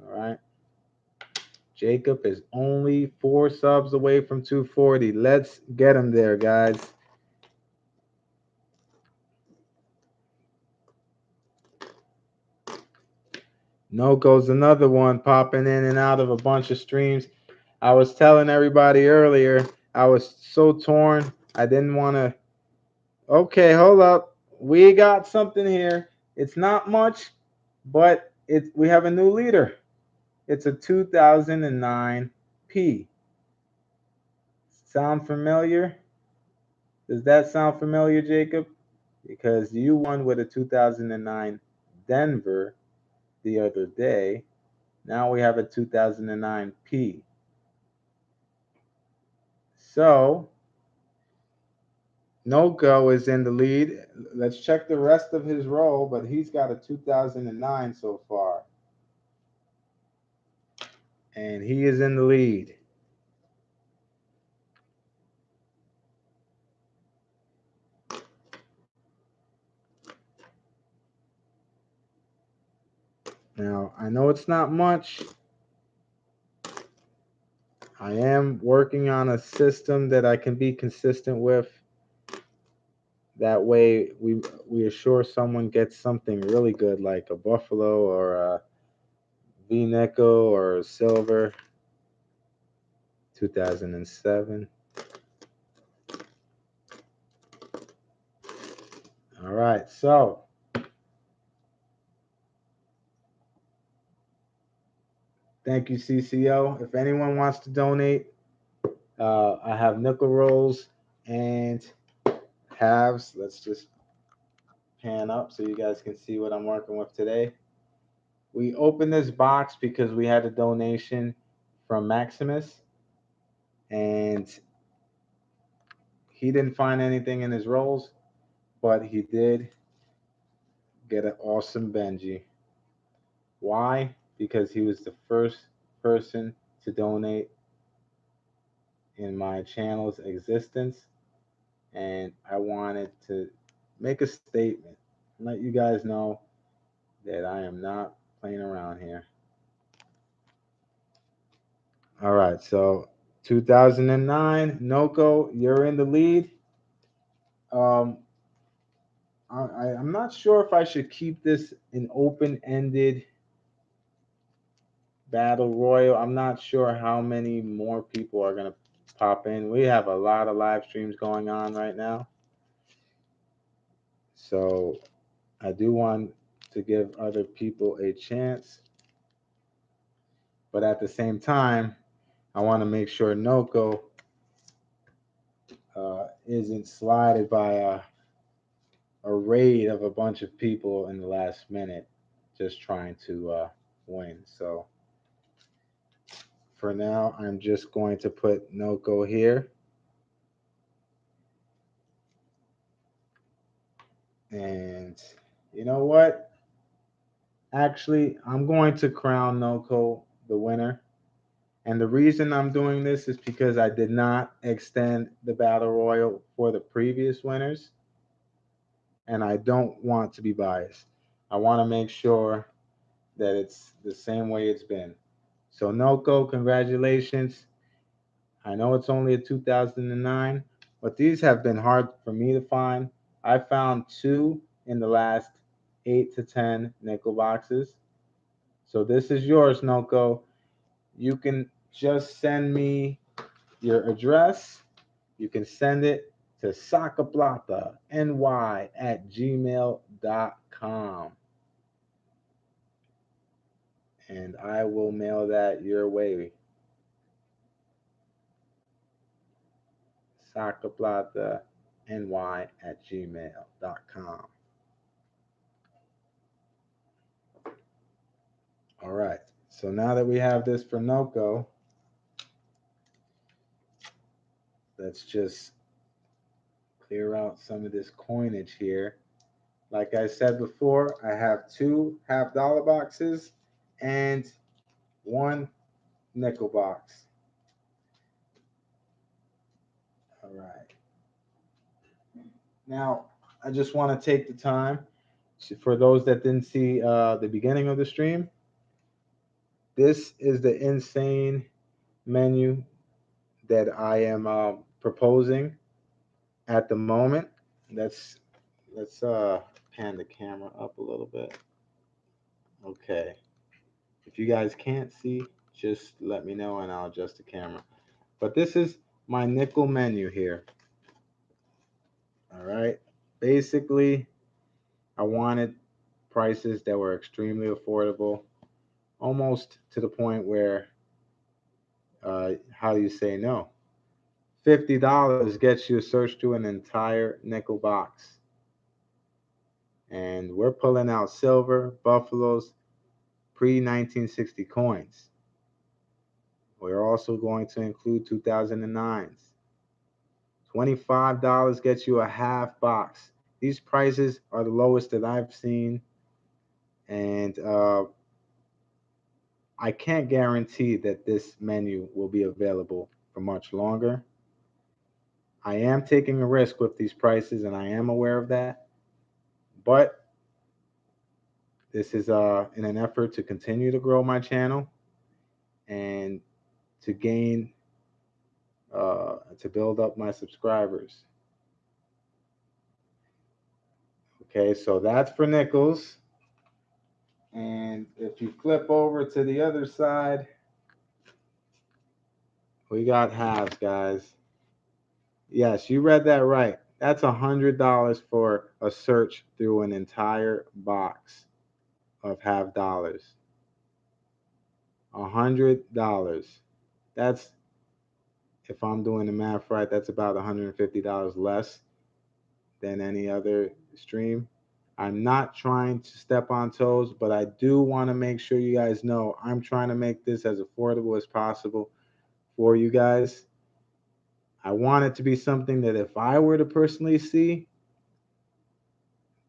A: All right. Jacob is only 4 subs away from 240. Let's get him there, guys. No goes another one popping in and out of a bunch of streams. I was telling everybody earlier, I was so torn. I didn't want to. Okay, hold up. We got something here. It's not much, but we have a new leader. It's a 2009 P. Sound familiar? Does that sound familiar, Jacob? Because you won with a 2009 Denver the other day. Now we have a 2009 P. So, Noko is in the lead. Let's check the rest of his roll, but he's got a 2009 so far. And he is in the lead. Now, I know it's not much. I am working on a system that I can be consistent with. That way, we assure someone gets something really good, like a buffalo or a V-nickel or a silver. 2007. All right, so thank you, CCO. If anyone wants to donate, I have nickel rolls and halves. Let's just pan up so you guys can see what I'm working with today. We opened this box because we had a donation from Maximus, and he didn't find anything in his rolls, but he did get an awesome Benji. Why? Because he was the first person to donate in my channel's existence, and I wanted to make a statement, let you guys know that I am not playing around here. All right, so 2009, Noko, you're in the lead. I'm not sure if I should keep this an open-ended battle royal. I'm not sure how many more people are gonna pop in. We have a lot of live streams going on right now, so I do want to give other people a chance, but at the same time, I want to make sure Noko isn't slided by a raid of a bunch of people in the last minute just trying to win. So for now, I'm just going to put Noko here. And you know what? Actually, I'm going to crown Noko the winner. And the reason I'm doing this is because I did not extend the battle royal for the previous winners. And I don't want to be biased. I want to make sure that it's the same way it's been. So, Noko, congratulations. I know it's only a 2009, but these have been hard for me to find. I found two in the last 8 to 10 nickel boxes. So this is yours, Noko. You can just send me your address. You can send it to Saca Plata, ny@gmail.com. And I will mail that your way. Saca Plata, ny@gmail.com. All right. So now that we have this for Noko, let's just clear out some of this coinage here. Like I said before, I have two half-dollar boxes and one nickel box. All right. Now, I just want to take the time for those that didn't see the beginning of the stream. This is the insane menu that I am proposing at the moment. Let's pan the camera up a little bit. Okay. If you guys can't see, just let me know and I'll adjust the camera. But this is my nickel menu here. All right. Basically, I wanted prices that were extremely affordable, almost to the point where, how do you say no? $50 gets you a search through an entire nickel box. And we're pulling out silver, buffaloes, pre 1960 coins. We're also going to include 2009s. $25 gets you a half box. These prices are the lowest that I've seen, and I can't guarantee that this menu will be available for much longer. I am taking a risk with these prices, and I am aware of that. But this is in an effort to continue to grow my channel and to gain, to build up my subscribers. Okay, so that's for nickels. And if you flip over to the other side, we got halves, guys. Yes, you read that right. That's $100 for a search through an entire box of half dollars. $100. That's, if I'm doing the math right, that's about $150 less than any other stream. I'm not trying to step on toes, but I do want to make sure you guys know I'm trying to make this as affordable as possible for you guys. I want it to be something that if I were to personally see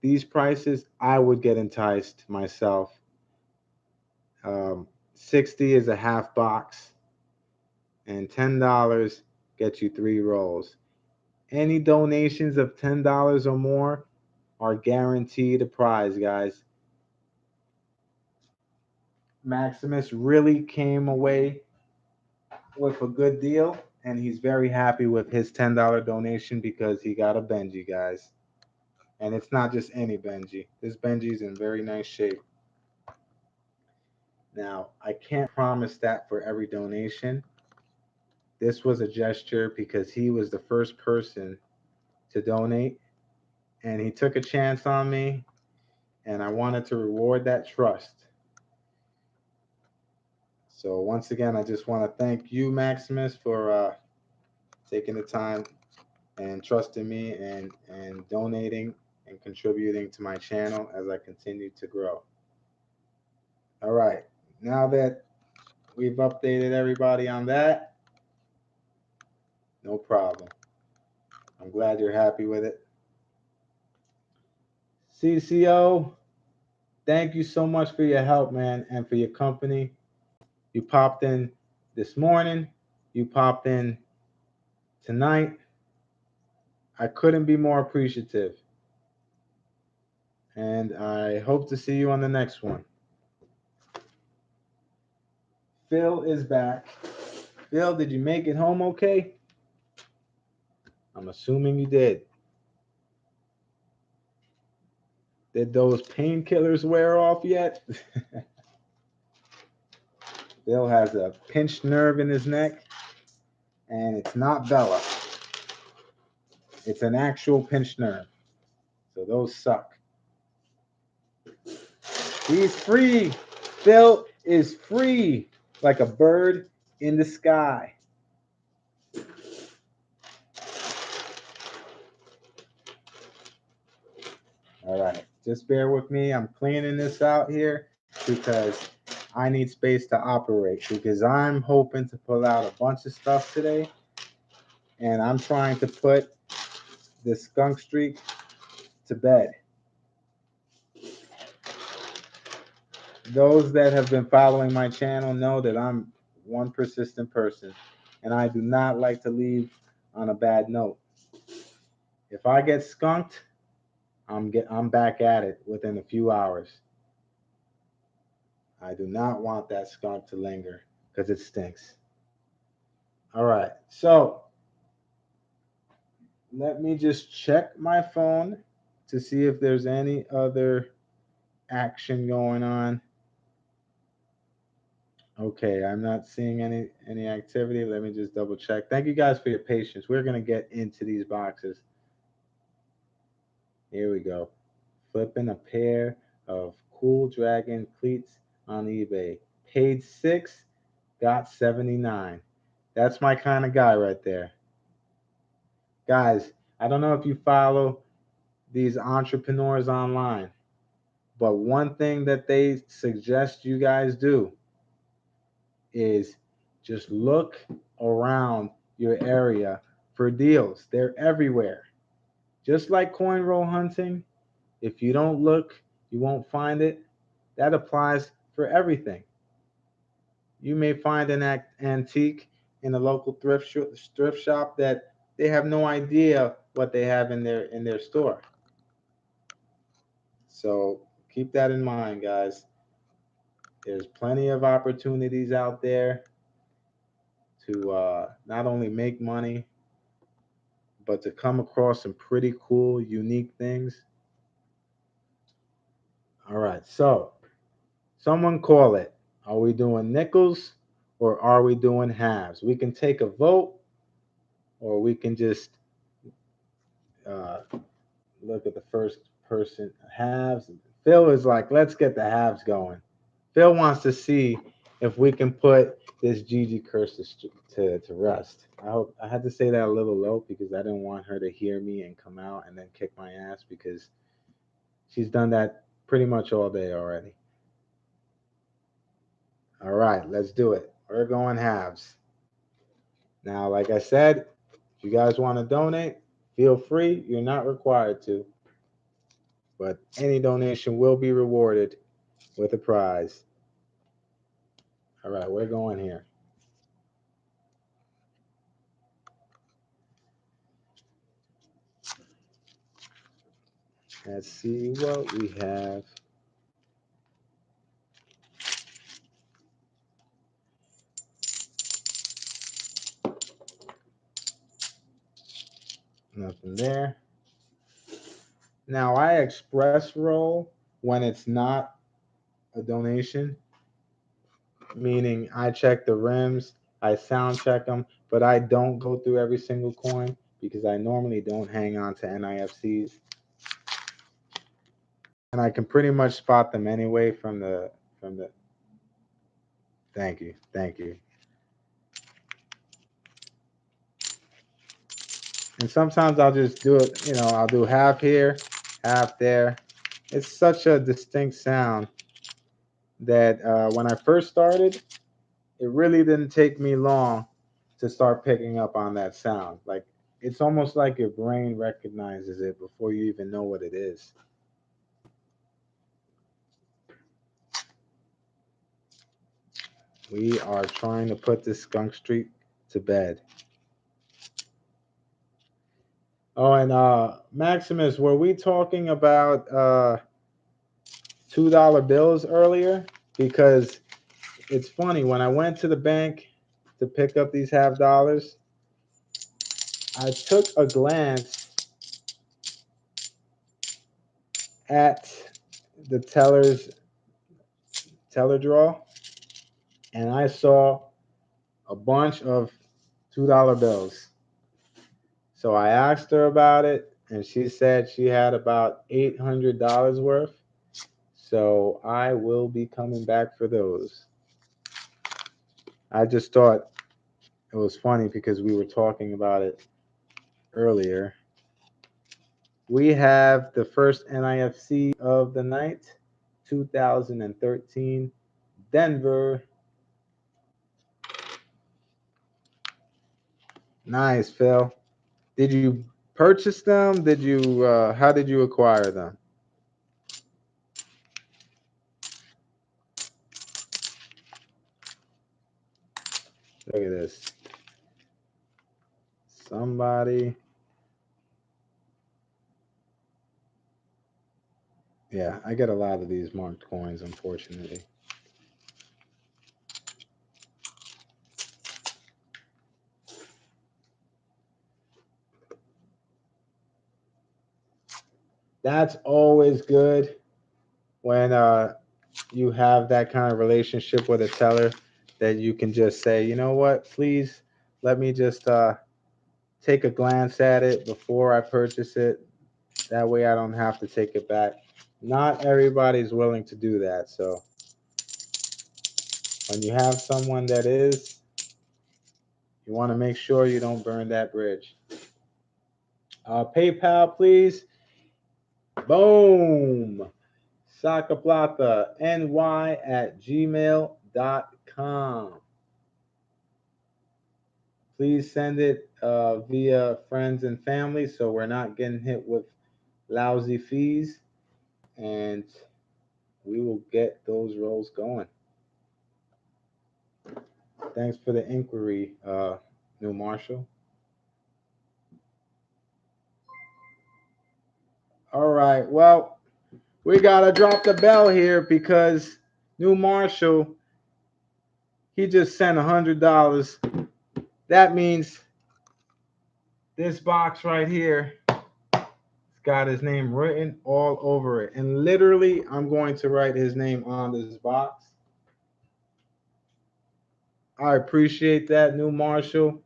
A: these prices, I would get enticed myself. 60 is a half box, and $10 gets you 3 rolls. Any donations of $10 or more are guaranteed a prize, guys. Maximus really came away with a good deal, and he's very happy with his $10 donation because he got a Benji, guys. And it's not just any Benji. This Benji's in very nice shape. Now, I can't promise that for every donation. This was a gesture because he was the first person to donate, and he took a chance on me, and I wanted to reward that trust. So once again, I just want to thank you, Maximus, for taking the time and trusting me and donating and contributing to my channel as I continue to grow. All right, now that we've updated everybody on that, no problem. I'm glad you're happy with it. CCO, thank you so much for your help, man, and for your company. You popped in this morning. You popped in tonight. I couldn't be more appreciative. And I hope to see you on the next one. Phil is back. Phil, did you make it home okay? I'm assuming you did. Did those painkillers wear off yet? Phil has a pinched nerve in his neck, and it's not Bella. It's an actual pinched nerve. So those suck. He's free. Phil is free like a bird in the sky. All right, just bear with me. I'm cleaning this out here because I need space to operate because I'm hoping to pull out a bunch of stuff today, and I'm trying to put this skunk streak to bed. Those that have been following my channel know that I'm one persistent person, and I do not like to leave on a bad note. If I get skunked, I'm back at it within a few hours. I do not want that skunk to linger because it stinks. All right, so let me just check my phone to see if there's any other action going on. Okay, I'm not seeing any activity. Let me just double check. Thank you guys for your patience. We're gonna get into these boxes. Here we go. Flipping a pair of Cool Dragon cleats on eBay. Paid 6, got 79. That's my kind of guy right there. Guys, I don't know if you follow these entrepreneurs online, but one thing that they suggest you guys do is just look around your area for deals. They're everywhere. Just like coin roll hunting, if you don't look, you won't find it. That applies for everything. You may find an antique in a local thrift shop that they have no idea what they have in their store. So keep that in mind, guys. There's plenty of opportunities out there to not only make money, but to come across some pretty cool, unique things. All right, so someone call it. Are we doing nickels or are we doing halves? We can take a vote or we can just uh, look at the first person. Halves. Phil is like, let's get the halves going. Phil wants to see if we can put this Gigi curse to rest. I had to say that a little low because I didn't want her to hear me and come out and then kick my ass because she's done that pretty much all day already. All right, let's do it. We're going halves. Now, like I said, if you guys want to donate, feel free. You're not required to, but any donation will be rewarded with a prize. All right, we're going here. Let's see what we have. Nothing there. Now, I express roll when it's not a donation, meaning I check the rims, I sound check them, but I don't go through every single coin because I normally don't hang on to NIFCs. And I can pretty much spot them anyway from the thank you. Thank you. And sometimes I'll just do it, I'll do half here half there. It's such a distinct sound that when I first started, it really didn't take me long to start picking up on that sound. Like it's almost like your brain recognizes it before you even know what it is. We are trying to put this skunk streak to bed. Oh, and Maximus, were we talking about $2 bills earlier? Because it's funny, when I went to the bank to pick up these half dollars, I took a glance at the teller draw, and I saw a bunch of $2 bills. So I asked her about it, and she said she had about $800 worth. So I will be coming back for those. I just thought it was funny because we were talking about it earlier. We have the first NIFC of the night, 2013, Denver. Nice, Phil. Did you purchase them? Did you? How did you acquire them? Look at this. Somebody. Yeah, I get a lot of these marked coins, unfortunately. That's always good when you have that kind of relationship with a teller that you can just say, you know what, please let me just take a glance at it before I purchase it. That way I don't have to take it back. Not everybody's willing to do that. So when you have someone that is, you want to make sure you don't burn that bridge. PayPal, please. Boom. Saca Plata, ny@gmail.com. Please send it via friends and family so we're not getting hit with lousy fees, and we will get those rolls going. Thanks for the inquiry, New Marshall. All right, well, we gotta drop the bell here because New Marshall, he just sent $100. That means this box right here got his name written all over it. And literally, I'm going to write his name on this box. I appreciate that, New Marshall.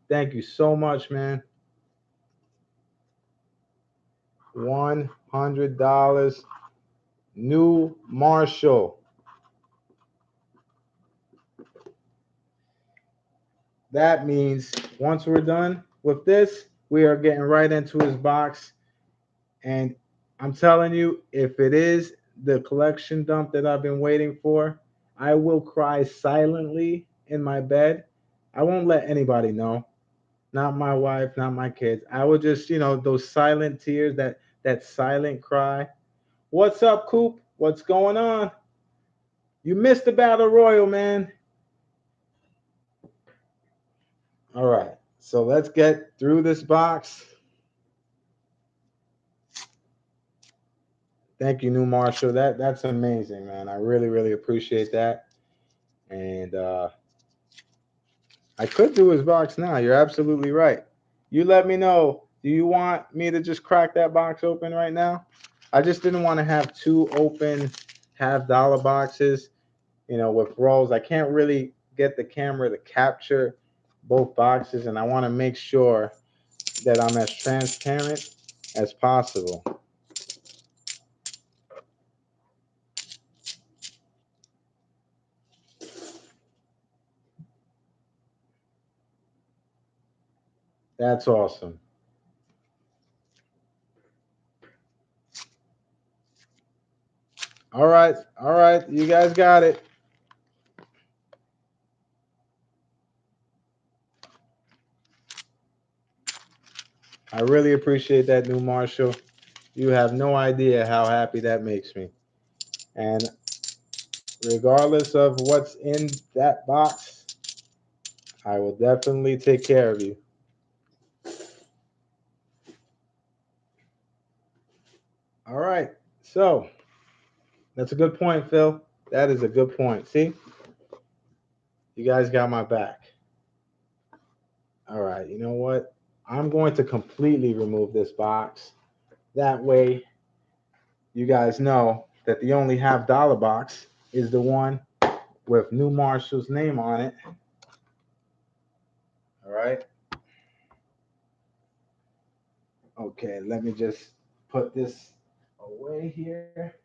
A: Thank you so much, man. $100, New Marshall. That means once we're done with this, we are getting right into his box. And I'm telling you, if it is the collection dump that I've been waiting for, I will cry silently in my bed. I won't let anybody know. Not my wife, not my kids. I will just, those silent tears, that silent cry. What's up, Coop? What's going on? You missed the Battle Royal, man. All right. So let's get through this box. Thank you, New Marshall. That's amazing, man. I really, really appreciate that. And I could do his box now. You're absolutely right. You let me know. Do you want me to just crack that box open right now? I just didn't want to have two open half-dollar boxes, with rolls. I can't really get the camera to capture both boxes, and I want to make sure that I'm as transparent as possible. That's awesome. All right. All right. You guys got it. I really appreciate that, new Marshall. You have no idea how happy that makes me. And regardless of what's in that box, I will definitely take care of you. All right. So that's a good point, Phil. That is a good point. See, you guys got my back. All right. You know what? I'm going to completely remove this box. That way, you guys know that the only $half box is the one with New Marshall's name on it. All right. Okay, let me just put this away here.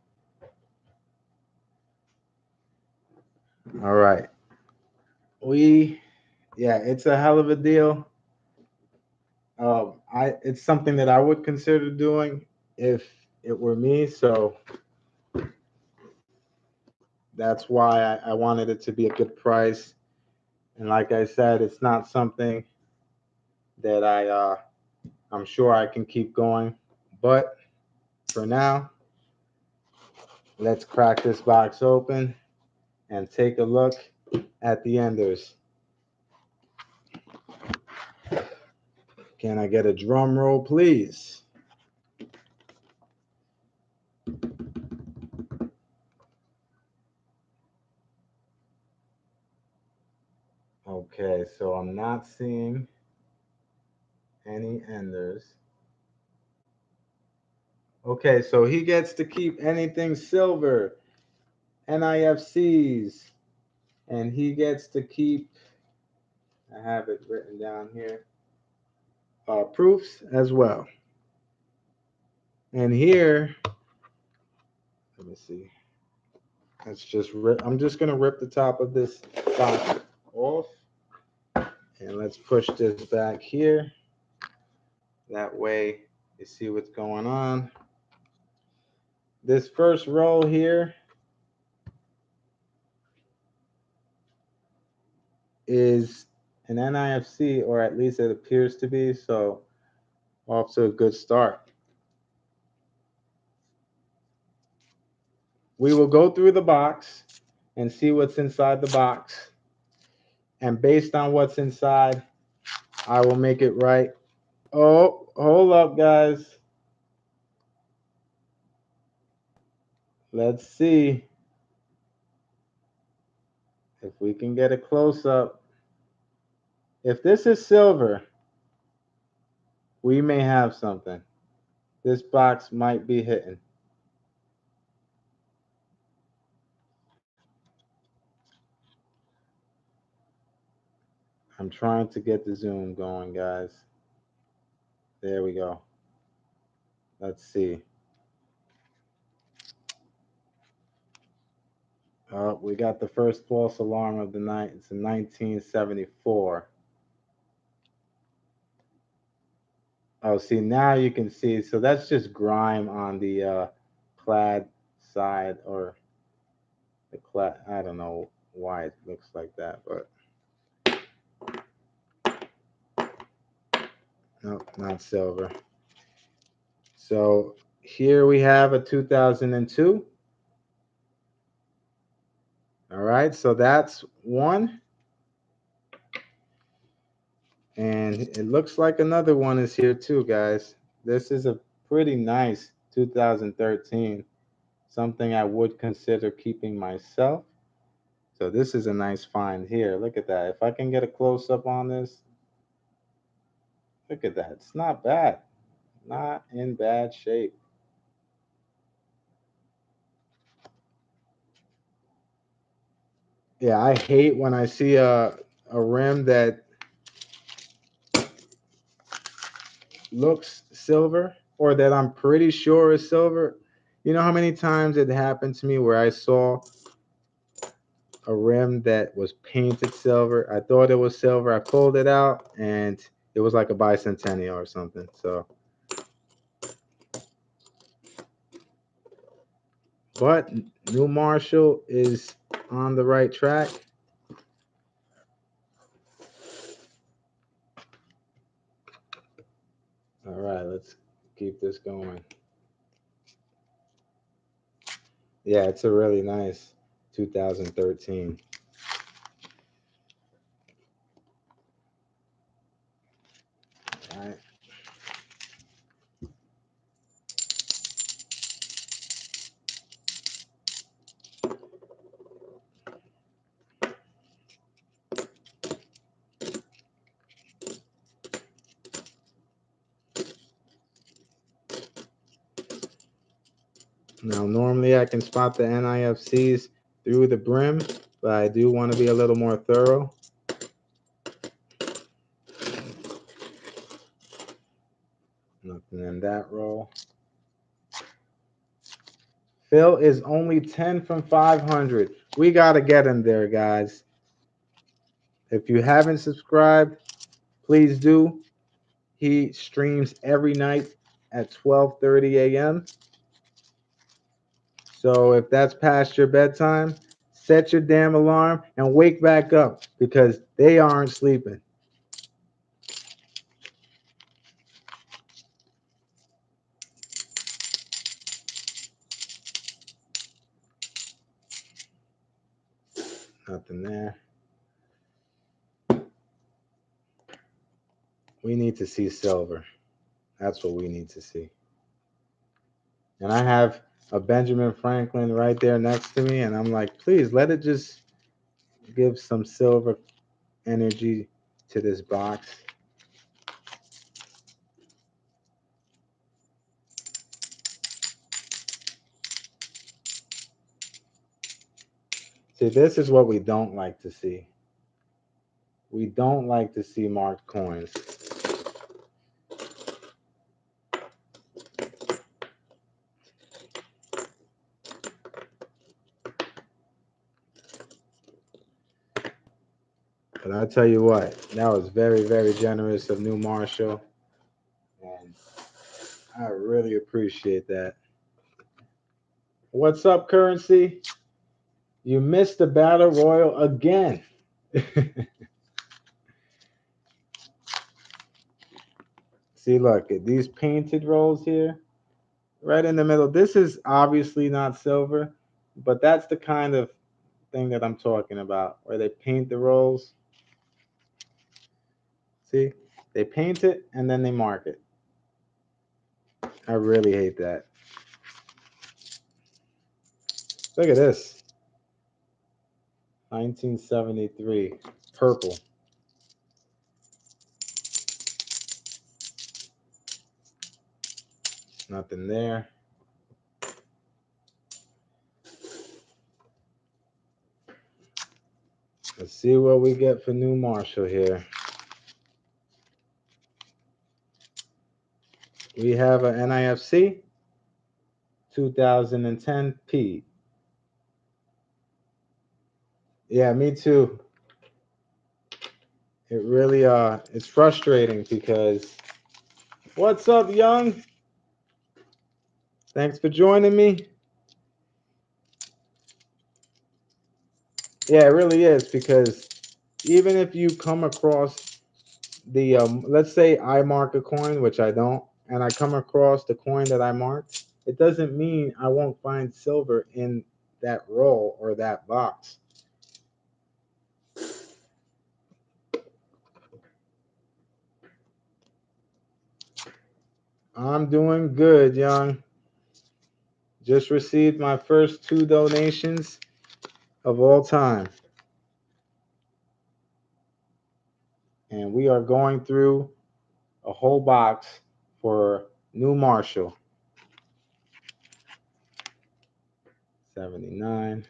A: All right. Yeah, it's a hell of a deal. It's something that I would consider doing if it were me. So that's why I wanted it to be a good price. And like I said, it's not something that I'm sure I can keep going. But for now, let's crack this box open and take a look at the enders. Can I get a drum roll, please? Okay, so I'm not seeing any enders. Okay, so he gets to keep anything silver, NIFCs, and he gets to keep, I have it written down here, proofs as well. And here, let me see. I'm just gonna rip the top of this box off, and let's push this back here. That way, you see what's going on. This first row here is an NIFC, or at least it appears to be. So off to a good start. We will go through the box and see what's inside the box. And based on what's inside, I will make it right. Oh, hold up, guys. Let's see if we can get a close up. If this is silver, we may have something. This box might be hitting. I'm trying to get the zoom going, guys. There we go. Let's see. Oh, we got the first false alarm of the night. It's in 1974. Oh, see, now you can see. So that's just grime on the clad side, or the clad. I don't know why it looks like that, but no, not silver. So here we have a 2002. All right, so that's one. And it looks like another one is here too, guys. This is a pretty nice 2013. Something I would consider keeping myself. So this is a nice find here. Look at that. If I can get a close up on this, look at that. It's not bad. Not in bad shape. Yeah, I hate when I see a rim that looks silver, or that I'm pretty sure is silver. You know how many times it happened to me where I saw a rim that was painted silver. I thought it was silver. I pulled it out and it was like a bicentennial or something. So But New Marshall is on the right track. All right, let's keep this going. Yeah, it's a really nice 2013. All right. Now, normally I can spot the NIFCs through the brim, but I do want to be a little more thorough. Nothing in that roll. Phil is only 10 from 500. We got to get him there, guys. If you haven't subscribed, please do. He streams every night at 12:30 a.m. So if that's past your bedtime, set your damn alarm and wake back up because they aren't sleeping. Nothing there. We need to see silver. That's what we need to see. And I have a Benjamin Franklin right there next to me, and I'm like, please let it just give some silver energy to this box. See, this is what we don't like to see. We don't like to see marked coins. But I tell you what, that was very, very generous of New Marshall. And I really appreciate that. What's up, Currency? You missed the Battle Royal again. See, look, at these painted rolls here, right in the middle. This is obviously not silver, but that's the kind of thing that I'm talking about, where they paint the rolls. See, they paint it and then they mark it. I really hate that. Look at this. 1973, purple. Nothing there. Let's see what we get for New Marshall here. We have a NIFC 2010 P. Yeah, me too. It really it's frustrating because what's up, Young? Thanks for joining me. Yeah, it really is because even if you come across the let's say I mark a coin, which I don't, and I come across the coin that I marked, it doesn't mean I won't find silver in that roll or that box. I'm doing good, Young. Just received my first 2 donations of all time. And we are going through a whole box for New Marshall. 79.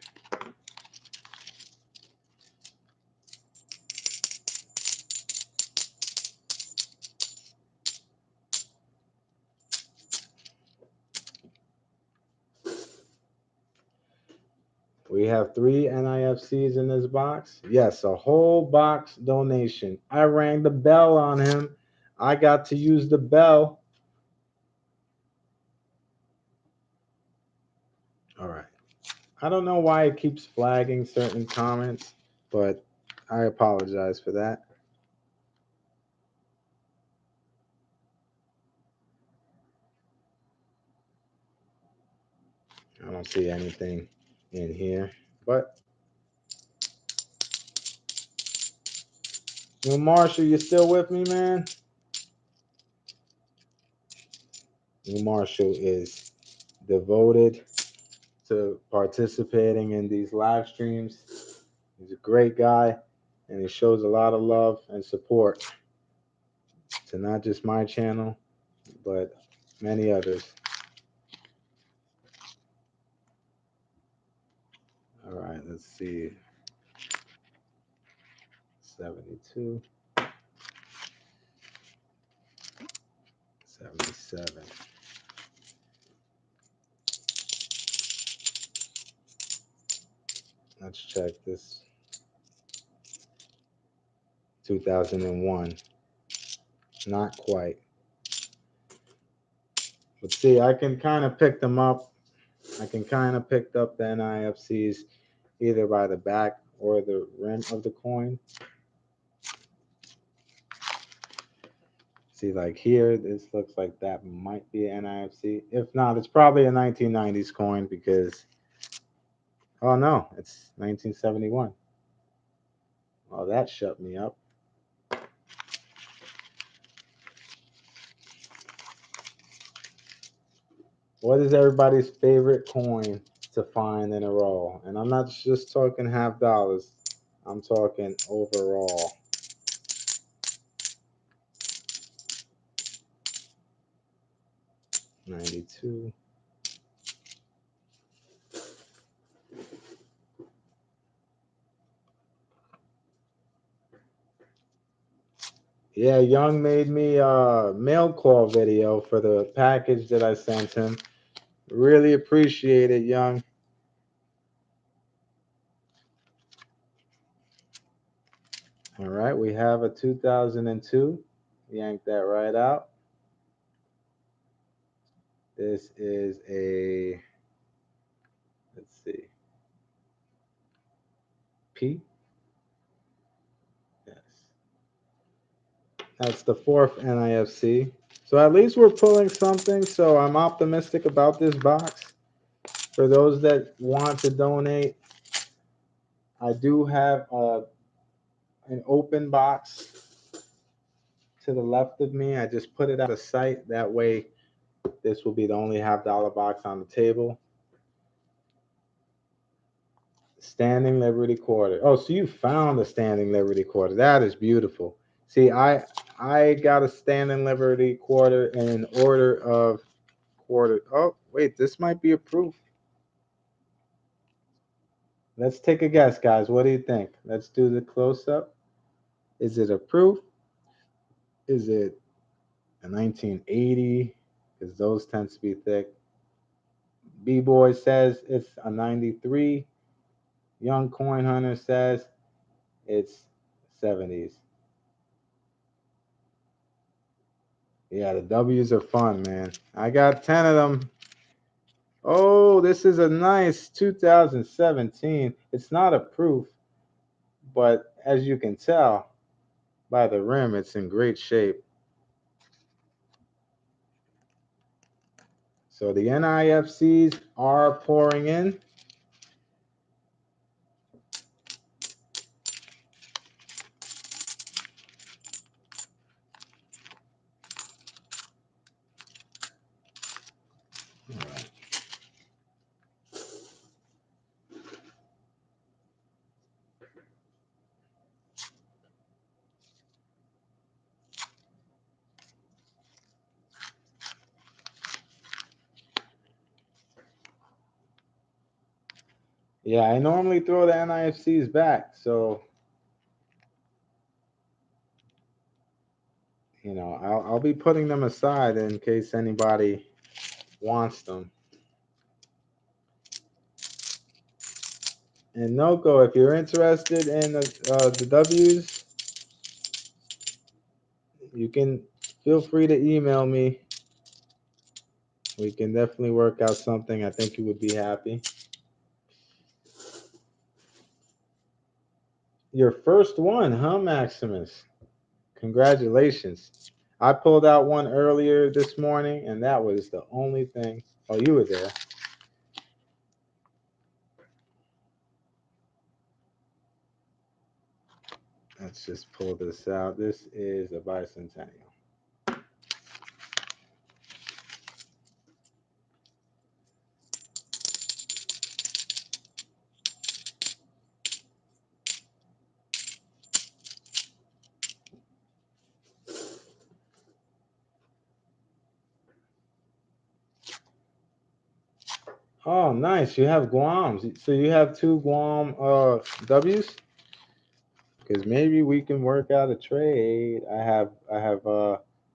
A: We have 3 NIFCs in this box. Yes, a whole box donation. I rang the bell on him. I got to use the bell. All right. I don't know why it keeps flagging certain comments, but I apologize for that. I don't see anything in here, but New Marshall, you still with me, man? New Marshall is devoted to participating in these live streams. He's a great guy, and he shows a lot of love and support to not just my channel, but many others. All right, let's see. 72, 77. Let's check this. 2001. Not quite. But see, I can kind of pick them up. I can kind of pick up the NIFCs either by the back or the rim of the coin. See, like here, this looks like that might be an NIFC. If not, it's probably a 1990s coin because, oh no, it's 1971. Well, that shut me up. What is everybody's favorite coin to find in a roll? And I'm not just talking half dollars. I'm talking overall. '92. Yeah, Young made me a mail call video for the package that I sent him. Really appreciate it, Young. All right, we have a 2002. Yank that right out. This is a, let's see, P. Yes. That's the fourth NIFC. So at least we're pulling something. So I'm optimistic about this box. For those that want to donate, I do have an open box to the left of me. I just put it out of sight. That way, this will be the only $50 box on the table. Standing Liberty quarter. Oh, so you found a Standing Liberty quarter. That is beautiful. See, I got a Standing Liberty quarter in order of quarter. Oh, wait, this might be a proof. Let's take a guess, guys. What do you think? Let's do the close-up. Is it a proof? Is it a 1980? Because those tend to be thick. B-Boy says it's a 93. Young Coin Hunter says it's 70s. Yeah, the W's are fun, man. I got 10 of them. Oh, this is a nice 2017. It's not a proof, but as you can tell by the rim, it's in great shape. So the NIFCs are pouring in. All right. Yeah, I normally throw the NIFCs back, so I'll be putting them aside in case anybody wants them. And Noko, if you're interested in the W's, you can feel free to email me. We can definitely work out something. I think you would be happy. Your first one, huh, Maximus? Congratulations. I pulled out one earlier this morning, and that was the only thing. Oh, you were there. Let's just pull this out. This is a bicentennial. Oh, nice. You have Guams. So you have two Guam W's? Because maybe we can work out a trade. I have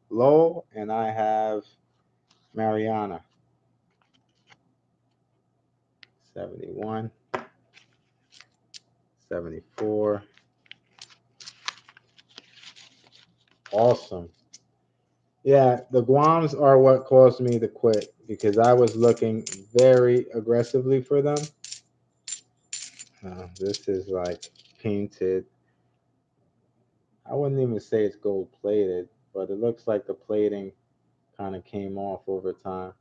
A: Lowell and I have Mariana. 71, 74. Awesome. Yeah, the Guams are what caused me to quit because I was looking very aggressively for them. This is like painted. I wouldn't even say it's gold plated, but it looks like the plating kind of came off over time.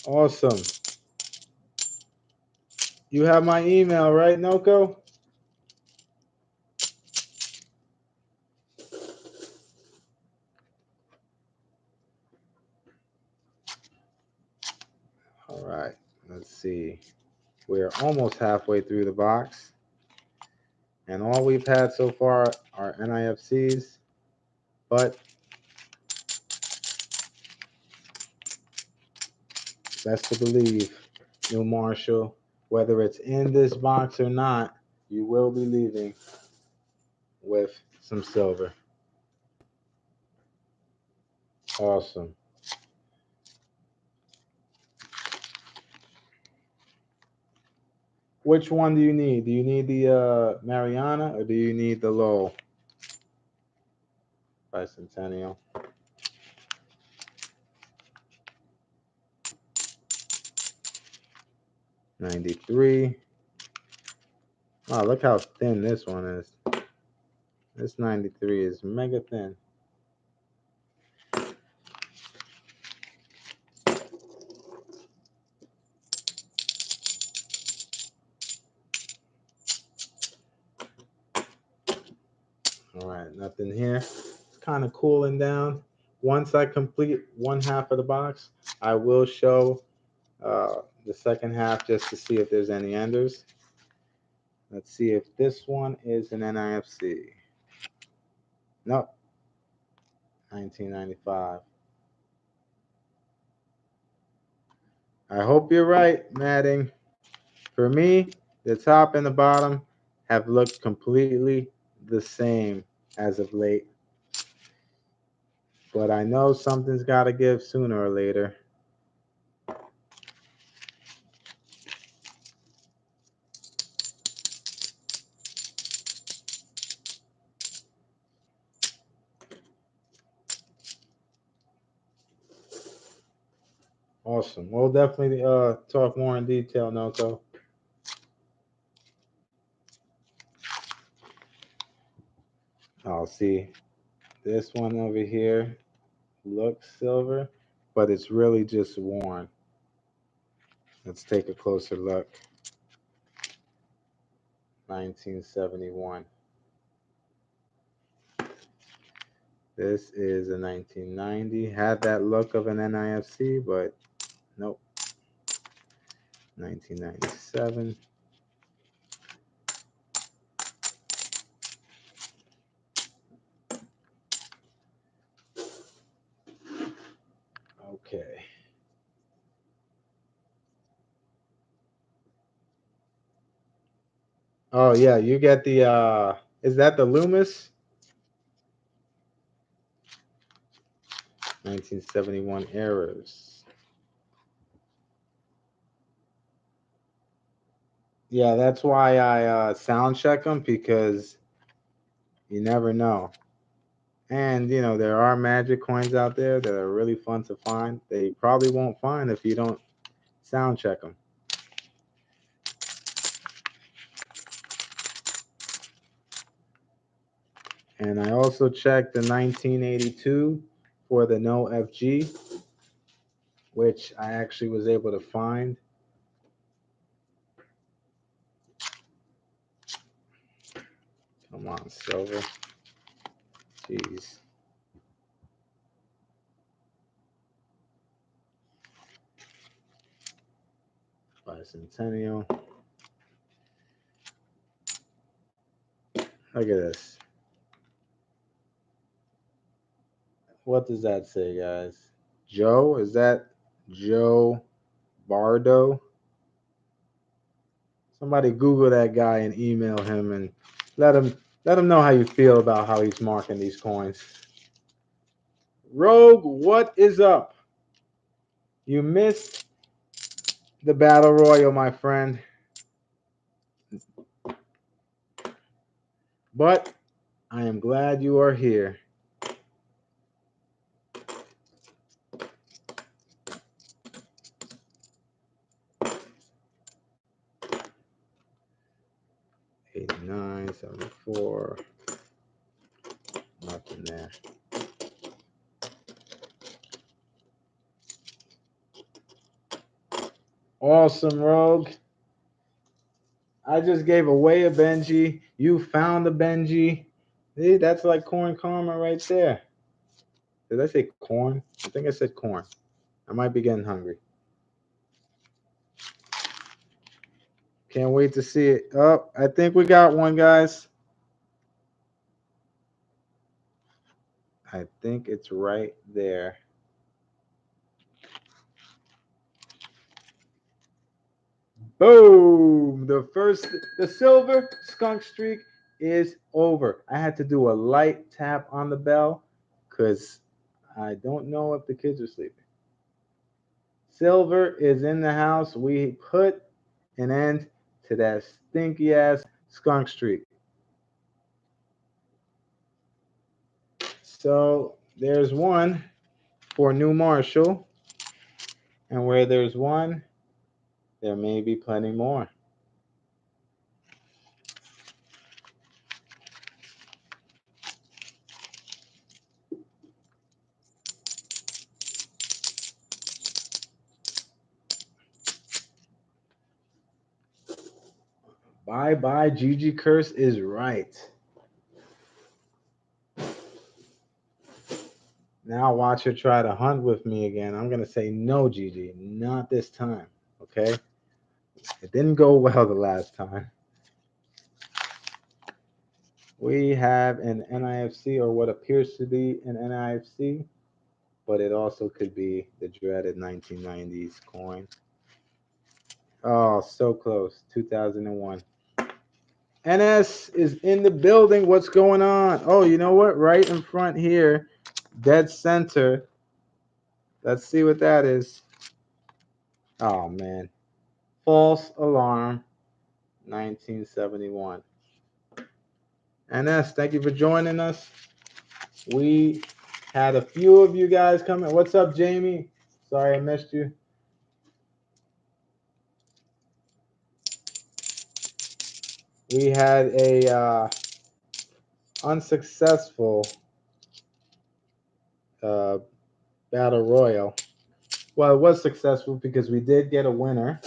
A: Awesome. You have my email, right, Noko? All right. Let's see. We're almost halfway through the box. And all we've had so far are NIFCs, but best to believe, New Marshall, whether it's in this box or not, you will be leaving with some silver. Awesome. Which one do you need? Do you need the Mariana or do you need the Lowell bicentennial? '93. Oh, look how thin this one is. This 93 is mega thin. All right, nothing here. It's kind of cooling down. Once I complete one half of the box, I will show the second half just to see if there's any enders. Let's see if this one is an NIFC. Nope, 1995. I hope you're right, Madding. For me, the top and the bottom have looked completely the same as of late. But I know something's got to give sooner or later. Awesome. We'll definitely talk more in detail, Noko. I'll see. This one over here looks silver, but it's really just worn. Let's take a closer look. 1971. This is a 1990. Had that look of an NIFC, but nope. 1997. Okay. Oh yeah, you get the is that the Loomis? 1971 errors. Yeah, that's why I sound check them because you never know. And you know there are magic coins out there that are really fun to find. They probably won't find if you don't sound check them. And I also checked the 1982 for the no FG, which I actually was able to find. Come on, silver. Jeez. Bicentennial. Look at this. What does that say, guys? Joe? Is that Joe Bardo? Somebody Google that guy and email him and let him know how you feel about how he's marking these coins. Rogue, what is up? You missed the battle royal, my friend. But I am glad you are here. $89, $74. Nothing there. Awesome, Rogue. I just gave away a Benji. You found a Benji. See, that's like corn karma right there. Did I say corn? I think I said corn. I might be getting hungry. Can't wait to see it. Oh, I think we got one, guys. I think it's right there. Boom! The silver skunk streak is over. I had to do a light tap on the bell because I don't know if the kids are sleeping. Silver is in the house. We put an end to that stinky ass skunk streak. So there's one for New Marshall. And where there's one, there may be plenty more. Bye bye, Gigi Curse is right. Now watch her try to hunt with me again. I'm going to say no, Gigi, not this time. Okay? It didn't go well the last time. We have an NIFC, or what appears to be an NIFC, but it also could be the dreaded 1990s coin. Oh, so close. 2001. NS is in the building. What's going on? Oh, you know what? Right in front here, dead center. Let's see what that is. Oh, man. False alarm, 1971. NS, thank you for joining us. We had a few of you guys coming. What's up, Jamie? Sorry I missed you. We had a unsuccessful battle royal. Well, it was successful because we did get a winner.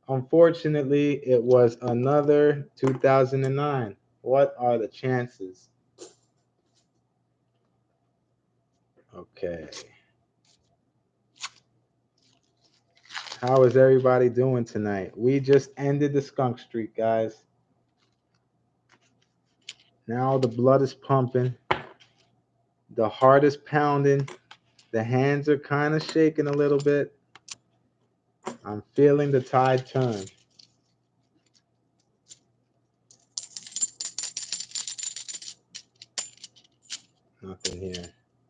A: Unfortunately, it was another 2009. What are the chances? Okay. How is everybody doing tonight? We just ended the skunk streak, guys. Now the blood is pumping. The heart is pounding. The hands are kind of shaking a little bit. I'm feeling the tide turn. Nothing here.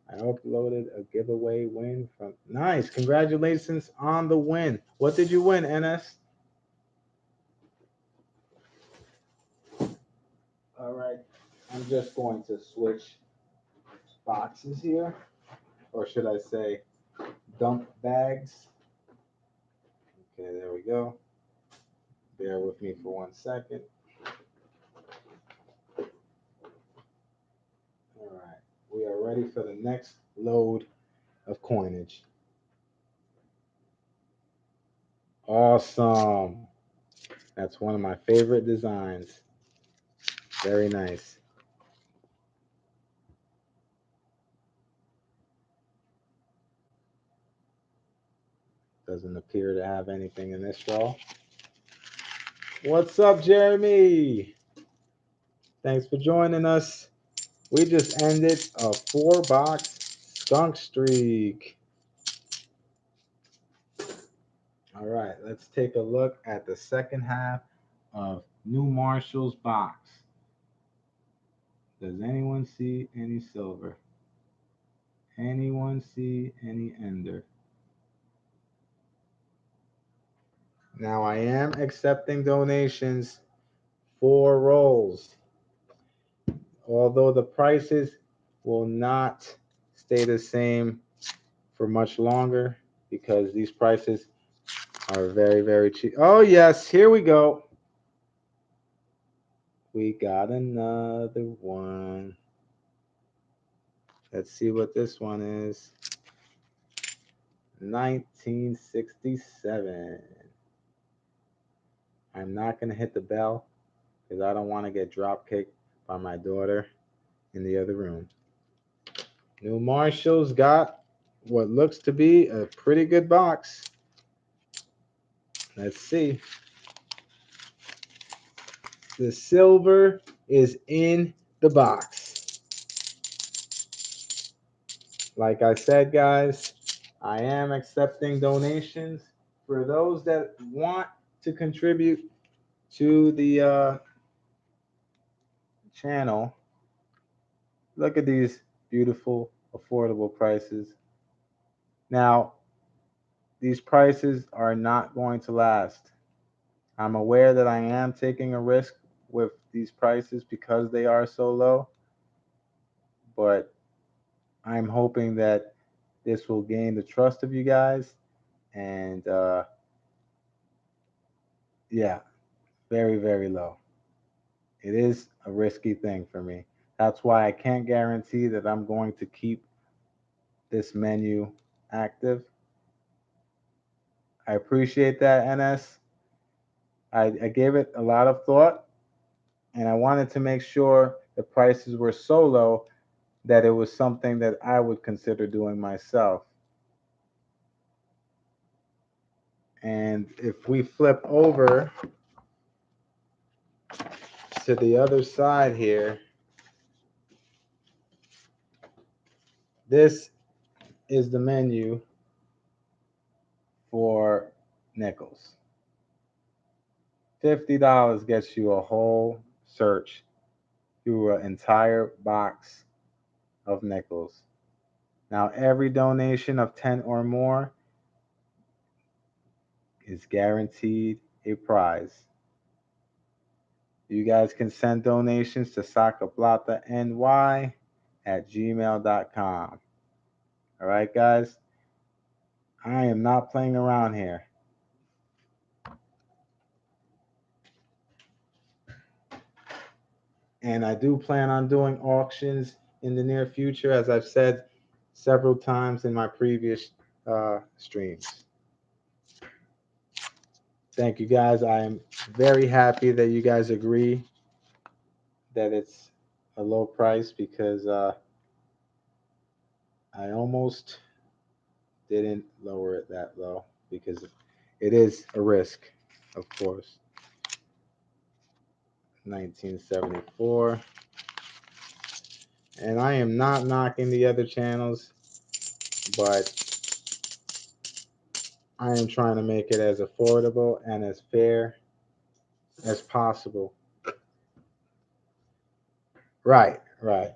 A: I uploaded a giveaway win from. Nice. Congratulations on the win. What did you win, NS? All right. I'm just going to switch boxes here. Or should I say dump bags? Okay, there we go. Bear with me for 1 second. We are ready for the next load of coinage. Awesome. That's one of my favorite designs. Very nice. Doesn't appear to have anything in this row. What's up, Jeremy? Thanks for joining us. We just ended a 4-box skunk streak. All right, let's take a look at the second half of New Marshall's box. Does anyone see any silver? Anyone see any ender? Now I am accepting donations for rolls. Although the prices will not stay the same for much longer because these prices are very, very cheap. Oh, yes, here we go. We got another one. Let's see what this one is. 1967. I'm not going to hit the bell because I don't want to get drop kicked by my daughter in the other room. New Marshall's got what looks to be a pretty good box. Let's see. The silver is in the box. Like I said, guys, I am accepting donations for those that want to contribute to the channel. Look at these beautiful, affordable prices. Now, these prices are not going to last. I'm aware that I am taking a risk with these prices because they are so low, but I'm hoping that this will gain the trust of you guys. And yeah, very, very low. It is a risky thing for me. That's why I can't guarantee that I'm going to keep this menu active. I appreciate that, NS. I gave it a lot of thought, and I wanted to make sure the prices were so low that it was something that I would consider doing myself. And if we flip over to the other side here, this is the menu for nickels. $50 gets you a whole search through an entire box of nickels. Now, every donation of 10 or more is guaranteed a prize. You guys can send donations to Saca Plata NY at gmail.com. All right, guys? I am not playing around here. And I do plan on doing auctions in the near future, as I've said several times in my previous streams. Thank you, guys. I am very happy that you guys agree that it's a low price because I almost didn't lower it that low because it is a risk, of course. 1974. And I am not knocking the other channels, but I am trying to make it as affordable and as fair as possible. Right, right.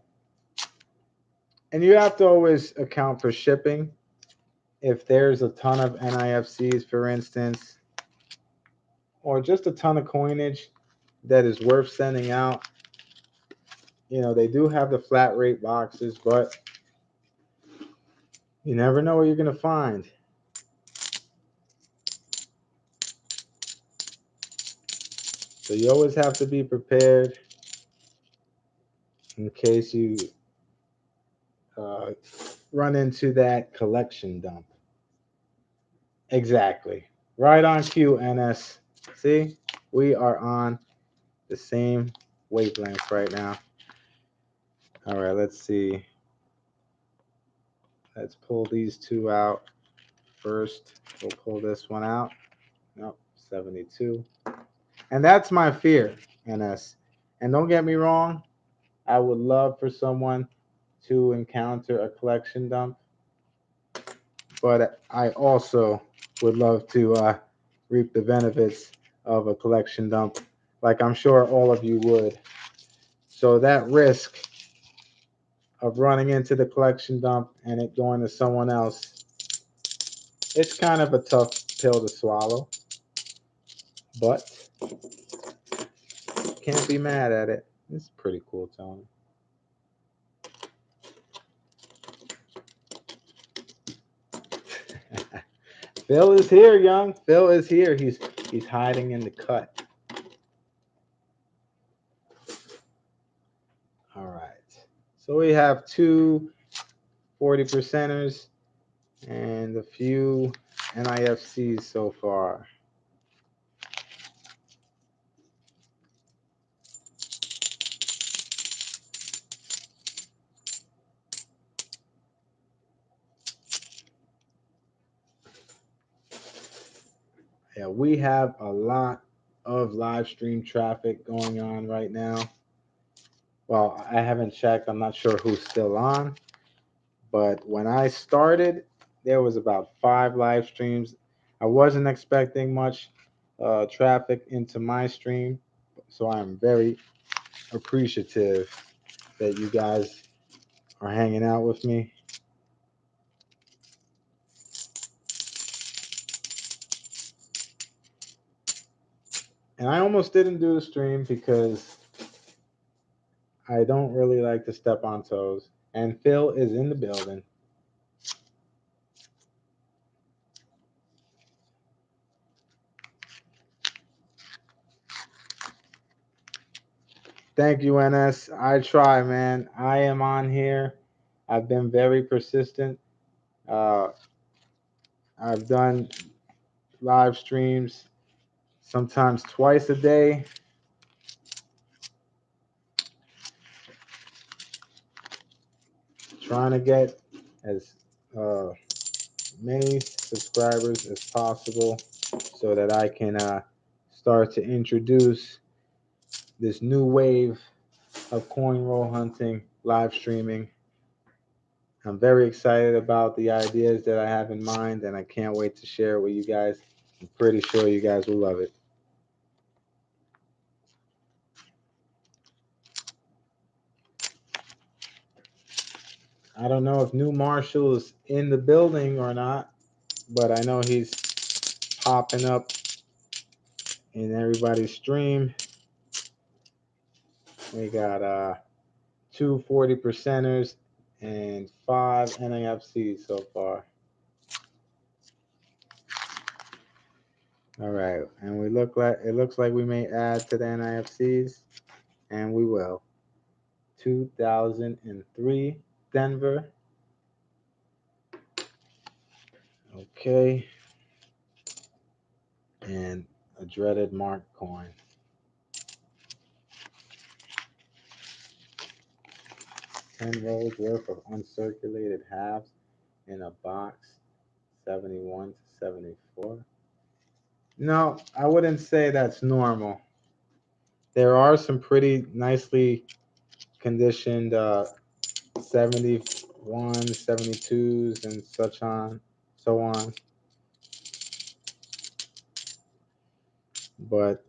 A: And you have to always account for shipping. If there's a ton of NIFCs, for instance, or just a ton of coinage that is worth sending out, they do have the flat rate boxes, but you never know what you're going to find. So you always have to be prepared in case you run into that collection dump. Exactly. Right on cue, NS. See, we are on the same wavelength right now. All right, let's see. Let's pull these two out first. We'll pull this one out. Nope, 72. And that's my fear, NS. And don't get me wrong, I would love for someone to encounter a collection dump, but I also would love to reap the benefits of a collection dump, like I'm sure all of you would. So that risk of running into the collection dump and it going to someone else, it's kind of a tough pill to swallow, but can't be mad at it. It's pretty cool, Tony. Phil is here, young. Phil is here. He's hiding in the cut. All right. So we have two 40%ers and a few NIFCs so far. Yeah, we have a lot of live stream traffic going on right now. Well, I haven't checked. I'm not sure who's still on. But when I started, there was about 5 live streams. I wasn't expecting much traffic into my stream. So I'm very appreciative that you guys are hanging out with me. And I almost didn't do the stream because I don't really like to step on toes. And Phil is in the building. Thank you, NS. I try, man. I am on here. I've been very persistent. Uh, I've done live streams sometimes twice a day. Trying to get as many subscribers as possible so that I can start to introduce this new wave of coin roll hunting live streaming. I'm very excited about the ideas that I have in mind, and I can't wait to share it with you guys. I'm pretty sure you guys will love it. I don't know if New Marshall is in the building or not, but I know he's popping up in everybody's stream. We got 2 40%ers and 5 NAFCs so far. All right, and it looks like we may add to the NIFCs, and we will. 2003 Denver. Okay, and a dreaded mark coin. $10 worth of uncirculated halves in a box, 71 to 74. No, I wouldn't say that's normal. There are some pretty nicely conditioned 71, 72s, and such on, so on. But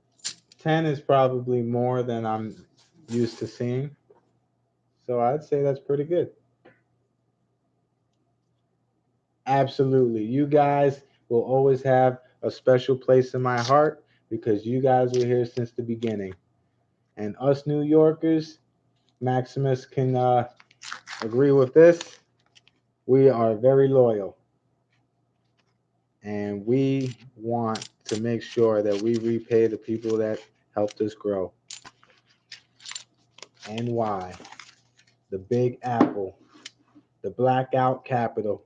A: 10 is probably more than I'm used to seeing. So I'd say that's pretty good. Absolutely. You guys will always have a special place in my heart because you guys were here since the beginning. And us New Yorkers, Maximus can agree with this. We are very loyal. And we want to make sure that we repay the people that helped us grow. And why? The Big Apple. The blackout capital.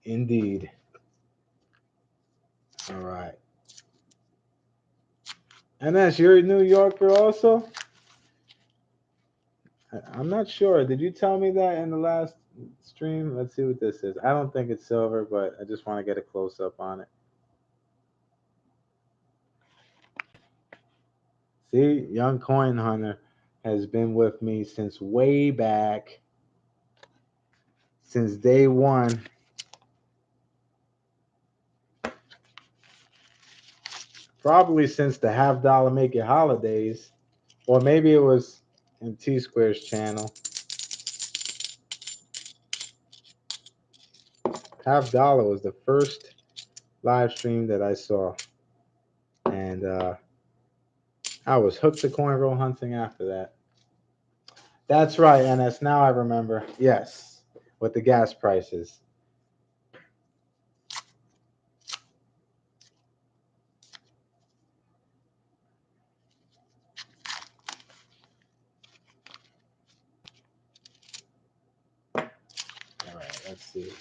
A: Indeed. All right. And that's you're a New Yorker also? I'm not sure. Did you tell me that in the last stream? Let's see what this is. I don't think it's silver, but I just want to get a close up on it. See, Young Coin Hunter has been with me since way back, since day one. Probably since the $half Make It holidays, or maybe it was in T Square's channel. $half was the first live stream that I saw, and I was hooked to coin roll hunting after that. That's right, NS. Now I remember. Yes, with the gas prices. All right, let's see.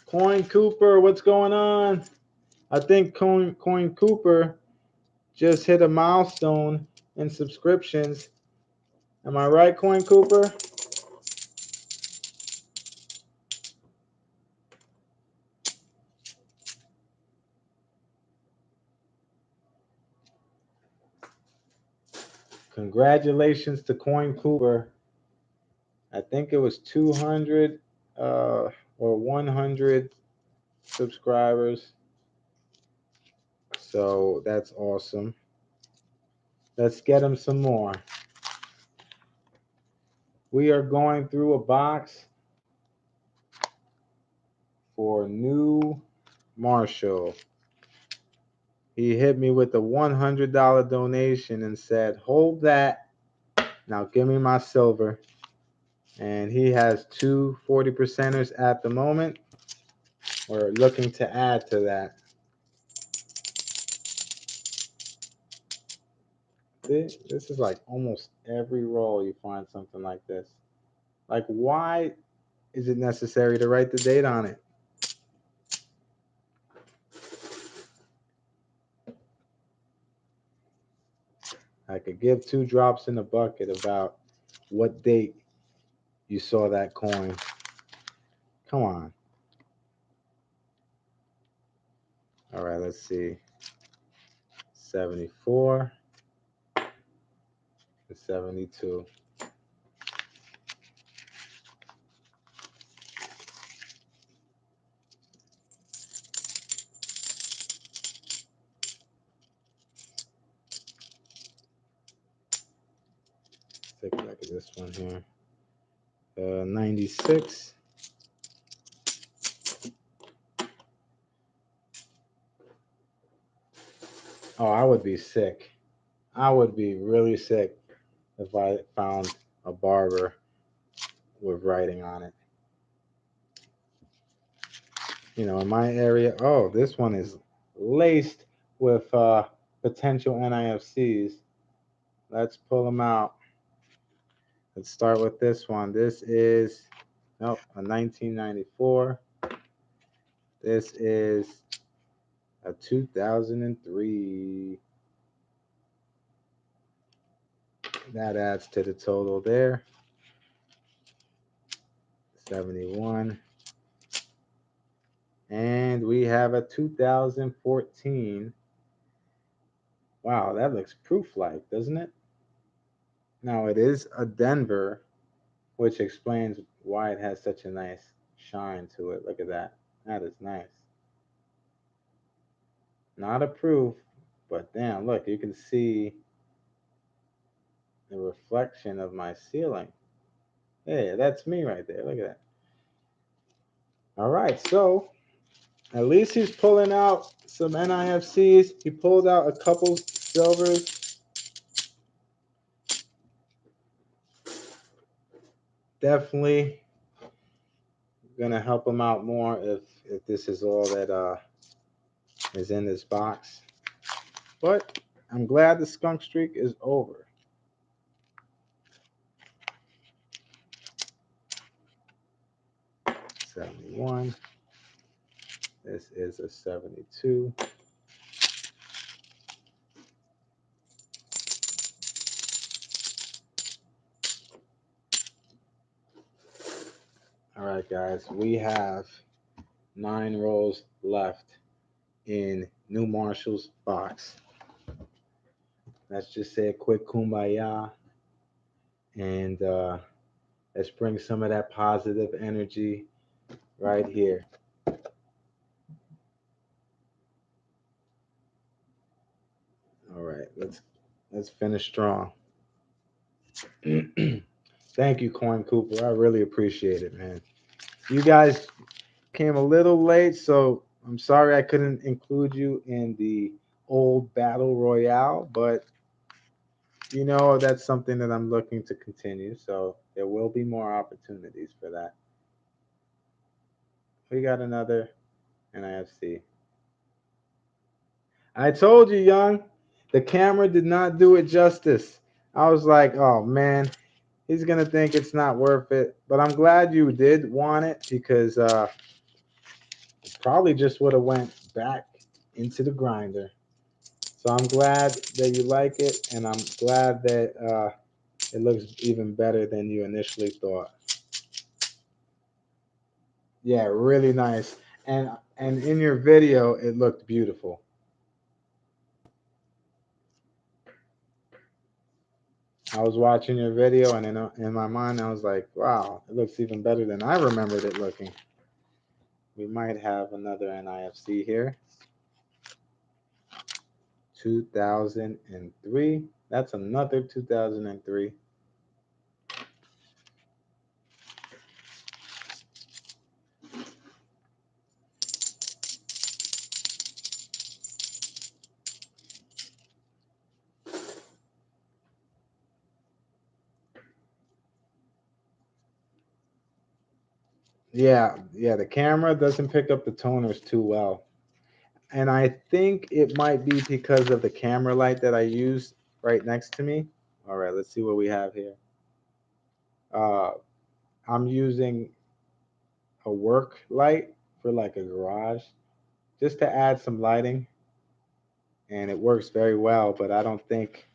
A: Coin Cooper, what's going on? I think Coin Cooper just hit a milestone in subscriptions. Am I right, Coin Cooper? Congratulations to Coin Cooper. I think it was 200 or 100 subscribers. So that's awesome. Let's get him some more. We are going through a box for New Marshall. He hit me with a $100 donation and said, hold that. Now give me my silver. And he has two 40%ers at the moment. We're looking to add to that. This is like almost every roll you find something like this. Like, why is it necessary to write the date on it? I could give two drops in a bucket about what date you saw that coin. Come on. All right, let's see. 74 to 72. Take a look at this one here. 96. Oh, I would be sick. I would be really sick if I found a barber with writing on it. You know, in my area, oh, this one is laced with potential NIFCs. Let's pull them out. Let's start with this one. This is, nope, a 1994. This is a 2003. That adds to the total there. 71. And we have a 2014. Wow, that looks proof-like, doesn't it? Now, it is a Denver, which explains why it has such a nice shine to it. Look at that. That is nice. Not a proof, but damn, look, you can see the reflection of my ceiling. Hey, that's me right there. Look at that. All right, so at least he's pulling out some NIFCs. He pulled out a couple silvers. Definitely gonna help him out more if if this is all that is in this box. But I'm glad the skunk streak is over. $71. This is a $72. All right, guys, we have 9 rolls left in New Marshall's box. Let's just say a quick kumbaya, and let's bring some of that positive energy right here. All right, let's finish strong. Thank you, Coin Cooper. I really appreciate it, man. You guys came a little late, so I'm sorry I couldn't include you in the old battle royale, but you know that's something that I'm looking to continue, so there will be more opportunities for that. We got another NIFC. I told you, Young, the camera did not do it justice. I was like, oh man, he's gonna think it's not worth it. But I'm glad you did want it, because it probably just would have went back into the grinder. So I'm glad that you like it, and I'm glad that it looks even better than you initially thought. Yeah, really nice. And in your video, it looked beautiful. I was watching your video, and in my mind, I was like, wow, it looks even better than I remembered it looking. We might have another NIFC here. 2003. That's another 2003. Yeah, the camera doesn't pick up the toners too well. And I think it might be because of the camera light that I use right next to me. All right, let's see what we have here. I'm using a work light for like a garage just to add some lighting, and it works very well, but I don't think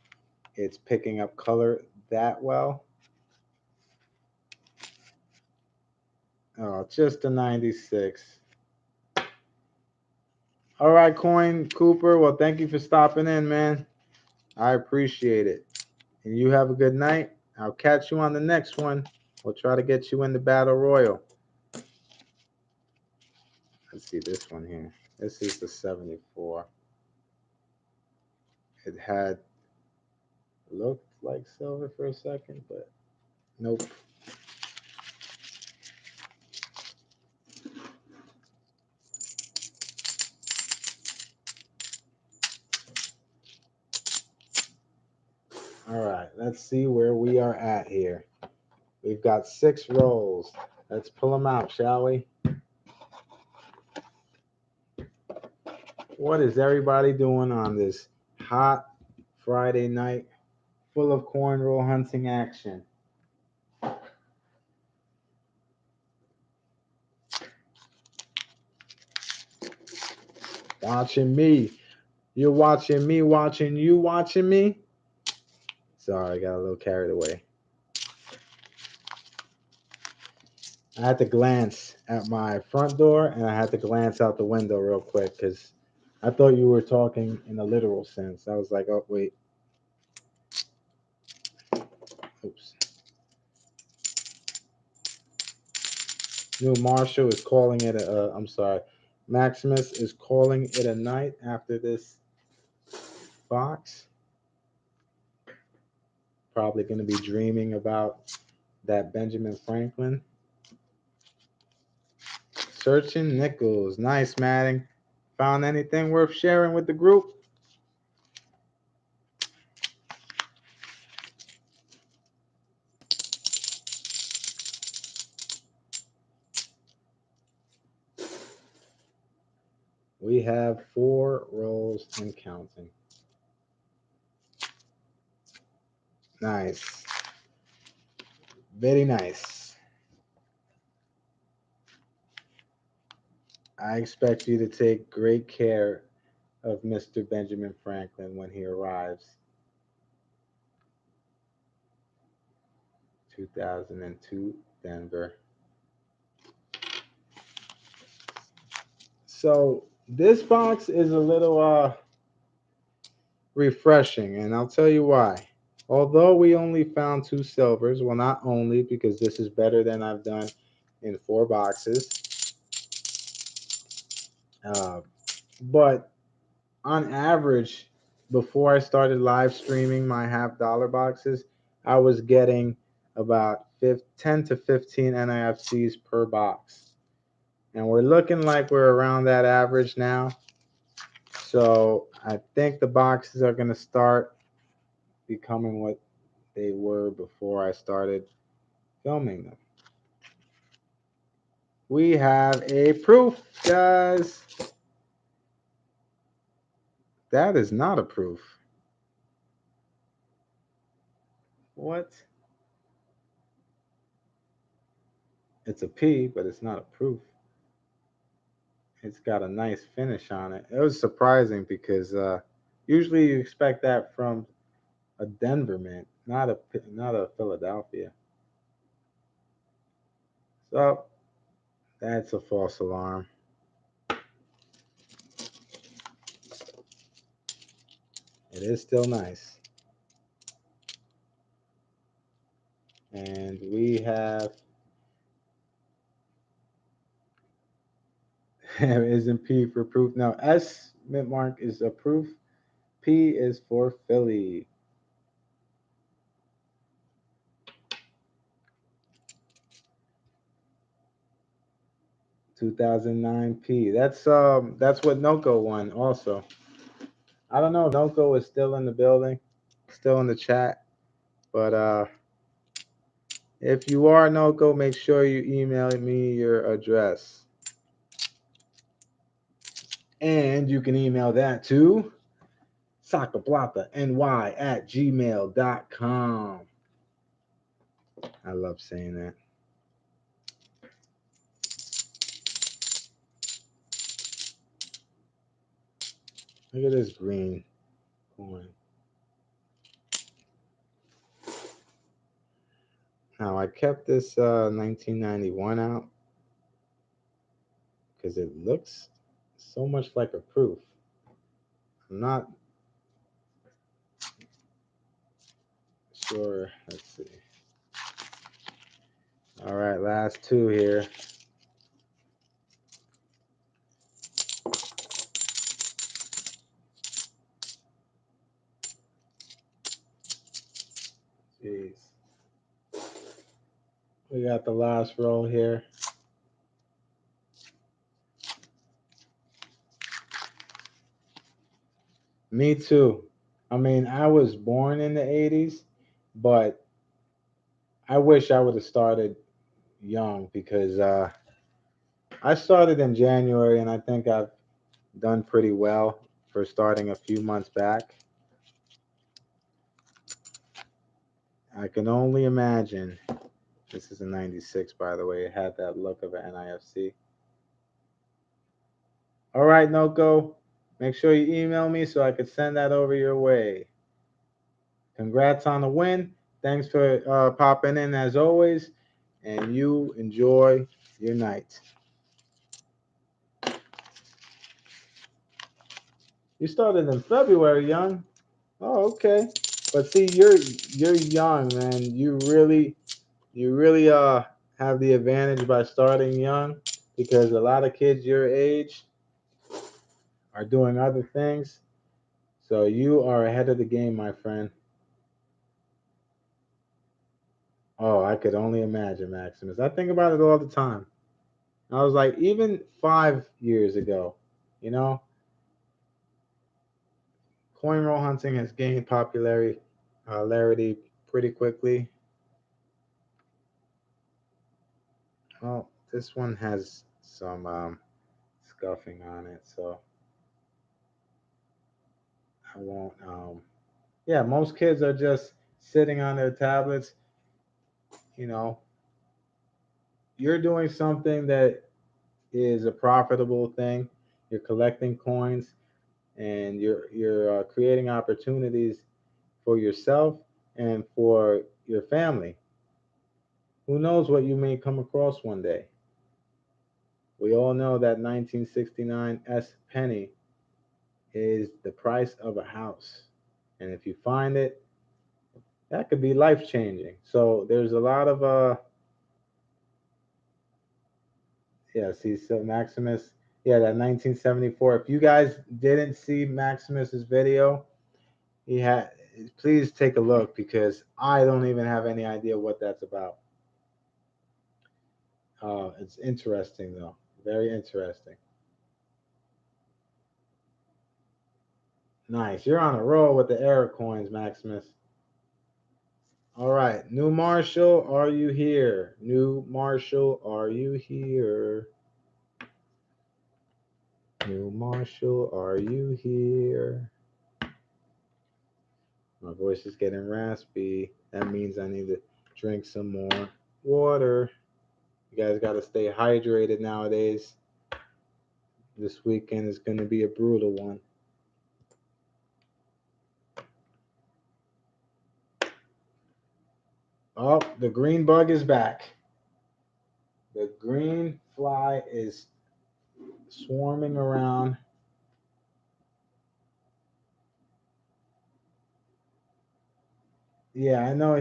A: it's picking up color that well. Oh, just a 96. All right, Coin Cooper. Well, thank you for stopping in, man. I appreciate it. And you have a good night. I'll catch you on the next one. We'll try to get you in the Battle Royal. Let's see this one here. This is the 74. It had looked like silver for a second, but nope. All right, let's see where we are at here. We've got 6 rolls. Let's pull them out, shall we? What is everybody doing on this hot Friday night full of corn roll hunting action? Watching me. You're watching me, watching you, watching me. Sorry, I got a little carried away. I had to glance at my front door, and I had to glance out the window real quick because I thought you were talking in a literal sense. I was like, oh, wait. Oops. New Marshall is calling it I'm sorry. Maximus is calling it a night after this box. Probably going to be dreaming about that Benjamin Franklin. Searching nickels. Nice, Matting. Found anything worth sharing with the group? We have 4 rolls and counting. Nice. Very nice. I expect you to take great care of Mr. Benjamin Franklin when he arrives. 2002 Denver. So this box is a little refreshing, and I'll tell you why. Although we only found 2 silvers, well, not only because this is better than I've done in 4 boxes, uh, but on average, before I started live streaming my half-dollar boxes, I was getting about 10 to 15 NIFCs per box. And we're looking like we're around that average now. So I think the boxes are going to start becoming what they were before I started filming them. We have a proof, guys. That is not a proof. What? It's a P, but it's not a proof. It's got a nice finish on it. It was surprising because usually you expect that from a Denver mint, not a Philadelphia. So that's a false alarm. It is still nice. And we have isn't P for proof. No, S mint mark is a proof. P is for Philly. $2009 P. That's what Noko won also. I don't know if Noko is still in the building, still in the chat, but if you are Noko, make sure you email me your address. And you can email that to sacaplatany@gmail.com. I love saying that. Look at this green coin. Now I kept this 1991 out because it looks so much like a proof. I'm not sure. Let's see. All right, last 2 here. Jeez. We got the last roll here. Me too. I mean, I was born in the 80s, but I wish I would have started young because I started in January and I think I've done pretty well for starting a few months back. I can only imagine. This is a 96, by the way. It had that look of an NIFC. All right, Noko. Make sure you email me so I could send that over your way. Congrats on the win. Thanks for popping in as always. And you enjoy your night. You started in February, young. Oh, okay. But see, you're young, man. You really have the advantage by starting young because a lot of kids your age are doing other things. So you are ahead of the game, my friend. Oh, I could only imagine, Maximus. I think about it all the time. I was like, even 5 years ago, you know, coin roll hunting has gained popularity pretty quickly. Well, this one has some scuffing on it, so I won't. Yeah, most kids are just sitting on their tablets. You know, you're doing something that is a profitable thing. You're collecting coins, and you're creating opportunities for yourself and for your family. Who knows what you may come across one day? We all know that 1969 S penny is the price of a house. And if you find it, that could be life changing. So there's a lot of yeah, see, so Maximus, yeah, that 1974. If you guys didn't see Maximus's video, he had, please take a look because I don't even have any idea what that's about. It's interesting though, very interesting. Nice, you're on a roll with the error coins, Maximus. All right, New Marshall, are you here? New Marshall, are you here? New Marshall, are you here? My voice is getting raspy. That means I need to drink some more water. You guys got to stay hydrated nowadays. This weekend is going to be a brutal one. Oh, the green bug is back. The green fly is swarming around. Yeah, I know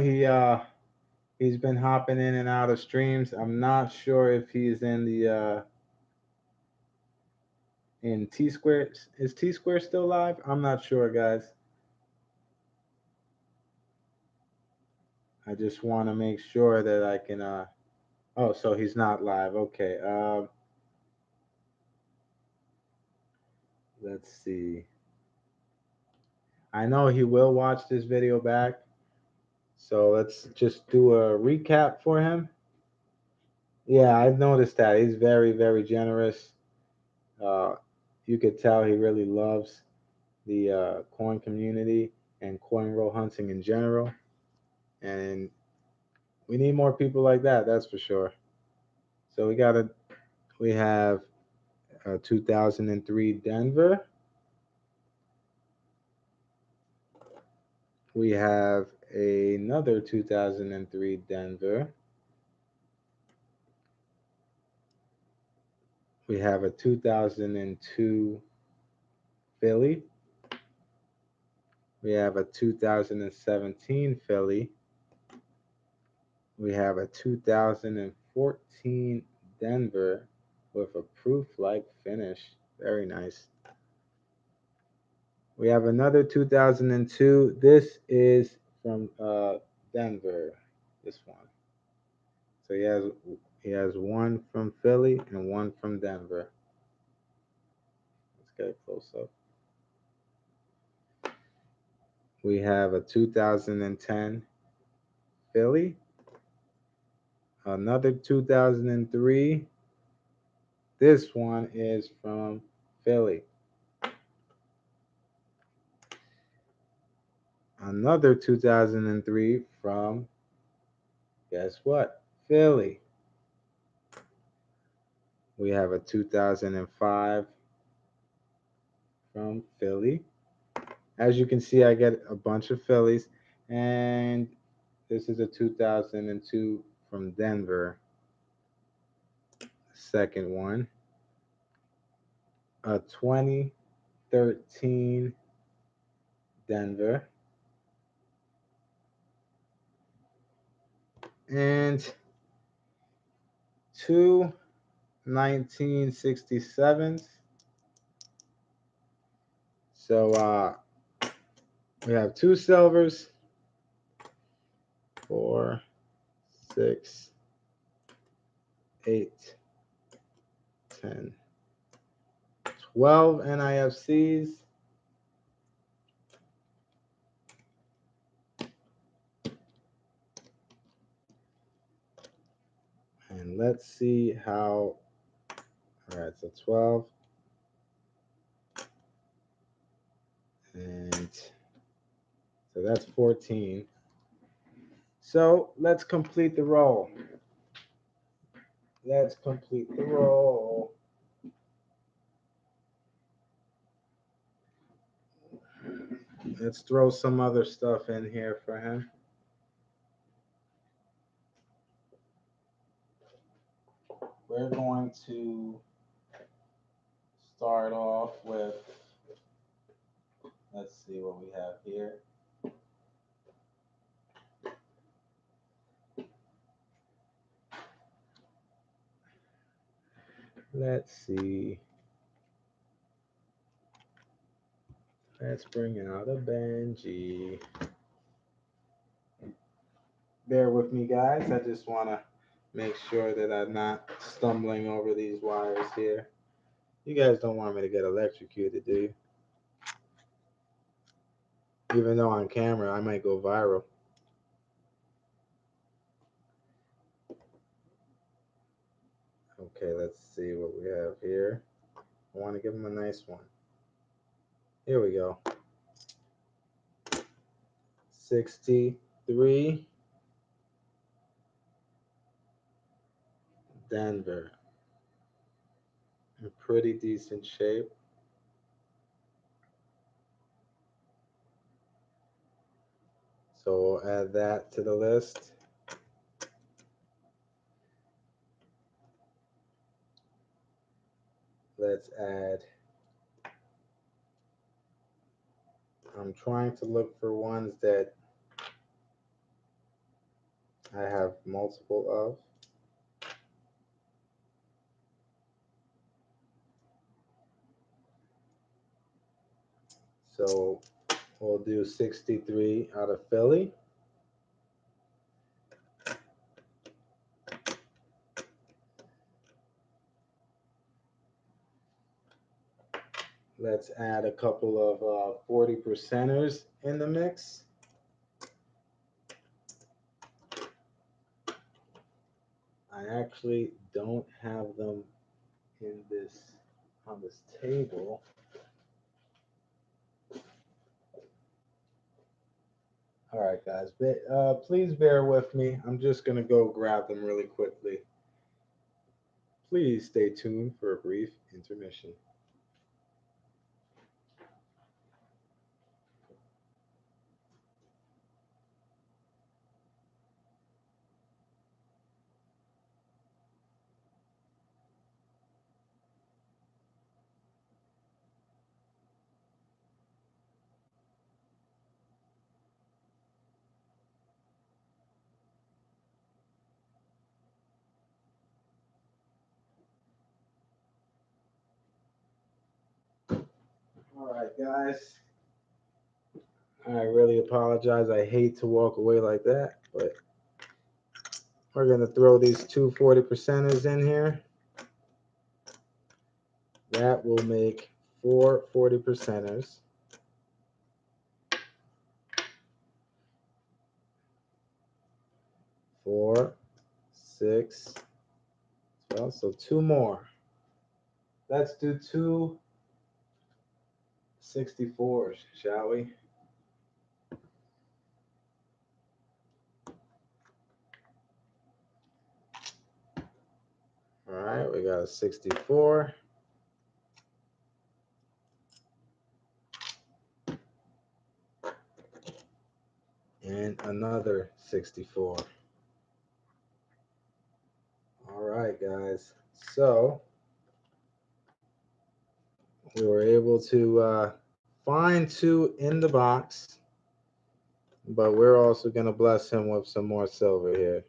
A: he's been hopping in and out of streams. I'm not sure if he's in the in T Square. Is T Square still live? I'm not sure, guys. I just want to make sure that I can oh, so he's not live. Okay. Let's see. I know he will watch this video back. So let's just do a recap for him. Yeah, I've noticed that. He's very, very generous. Uh, you could tell he really loves the coin community and coin roll hunting in general. And we need more people like that, that's for sure. So we have 2003 Denver. We have another 2003 Denver. We have a 2002 Philly. We have a 2017 Philly. We have a 2014 Denver with a proof-like finish. Very nice. We have another 2002. This is from Denver. This one. So he has one from Philly and one from Denver. Let's get a close up. We have a 2010 Philly, another 2003. This one is from Philly. Another 2003 from, guess what? Philly. We have a 2005 from Philly. As you can see, I get a bunch of Phillies. And this is a 2002 from Denver. Second one. A 2013 Denver. And two 1967s. So we have two silvers, 4, 6, 8, 10, 12 NIFCs. And let's see how, all right, so 12 and So that's 14. So let's complete the roll. Let's complete the roll. Let's throw some other stuff in here for him. We're going to start off with, let's see what we have here. Let's see. Let's bring out a Benji. Bear with me, guys. I just want to make sure that I'm not stumbling over these wires here. You guys don't want me to get electrocuted, do you? Even though on camera I might go viral. Okay, let's see what we have here. I want to give him a nice one. Here we go. 63. Denver. In pretty decent shape. So we'll add that to the list. Let's add, I'm trying to look for ones that I have multiple of. So we'll do 63 out of Philly. Let's add a couple of 40 percenters in the mix. I actually don't have them in this, on this table. All right, guys, please bear with me. I'm just going to go grab them really quickly. Please stay tuned for a brief intermission. All right, guys. I really apologize. I hate to walk away like that, but we're going to throw these two 40 percenters in here. That will make 4 40 percenters. 4, 6, 12. So 2 more. Let's do 2 64s, shall we? All right, we got a 64. And another 64. All right, guys. So we were able to find 2 in the box, but we're also going to bless him with some more silver here.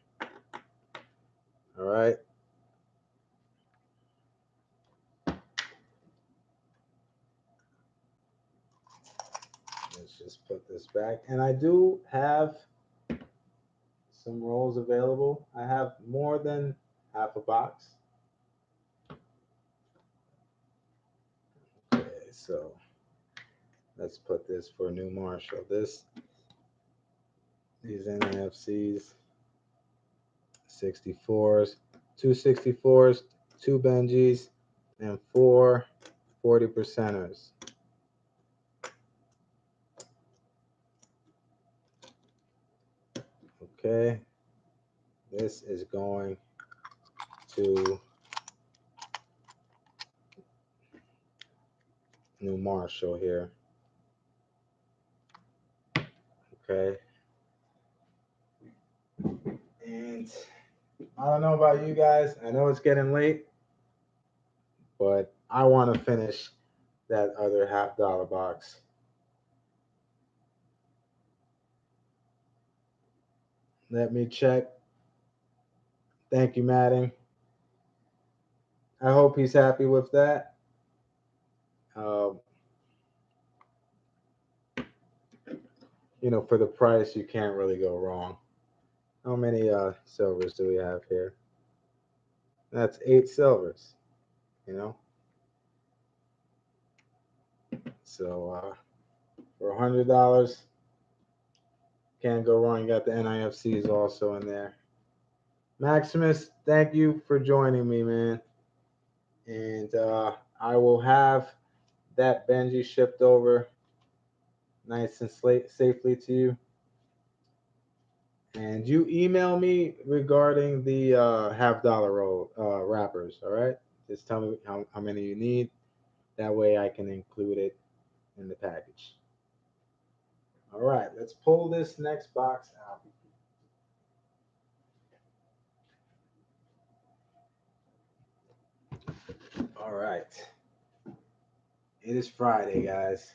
A: All right. Let's just put this back. And I do have some rolls available. I have more than half a box. Okay, so let's put this for New Marshall. These NIFCs, 64s, 2 64s, 2 Benjis, and 4 40 percenters. Okay. This is going to New Marshall here. Okay. And I don't know about you guys. I know it's getting late, but I want to finish that other $50 box. Let me check. Thank you, Madden. I hope he's happy with that. Um, for the price, you can't really go wrong. How many silvers do we have here? That's 8 silvers, you know? So for $100, can't go wrong. You got the NIFCs also in there. Maximus, thank you for joining me, man. And I will have that Benji shipped over nice and safely to you. And you email me regarding the $50 roll wrappers, all right? Just tell me how many you need. That way I can include it in the package. All right, let's pull this next box out. All right. It is Friday, guys.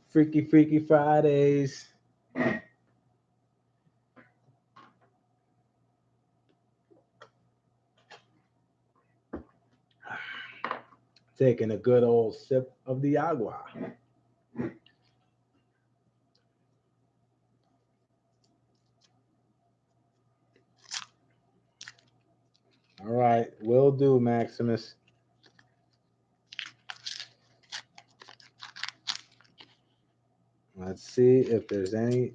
A: Freaky, Freaky Fridays. Taking a good old sip of the agua. All right, will do, Maximus. Let's see if there's any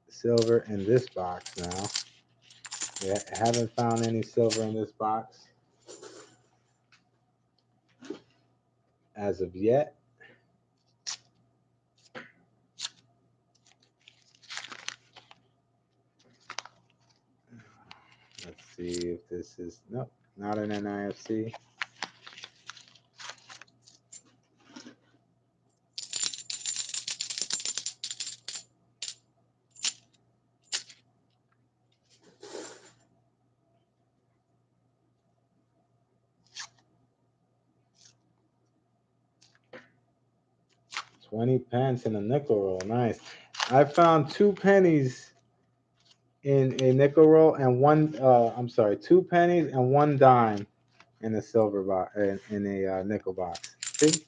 A: silver in this box now. We haven't found any silver in this box as of yet. Let's see if this is, nope, not an NIFC. $20 in a nickel roll. Nice. I found 2 pennies in a nickel roll and one. I'm sorry, 2 pennies and 1 dime in a silver box in a nickel box. See,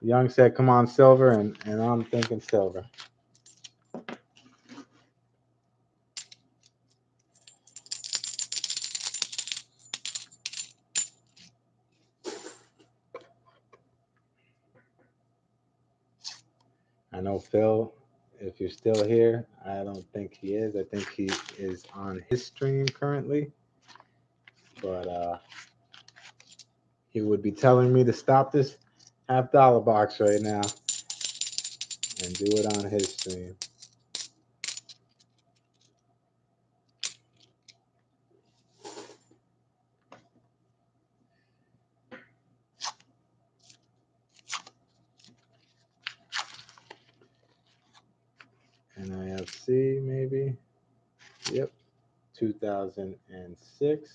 A: Young said, "Come on, silver," and I'm thinking silver. I know Phil. If you're still here, I don't think he is. I think he is on his stream currently. But he would be telling me to stop this $50 box right now and do it on his stream. NIFC maybe. Yep. 2006.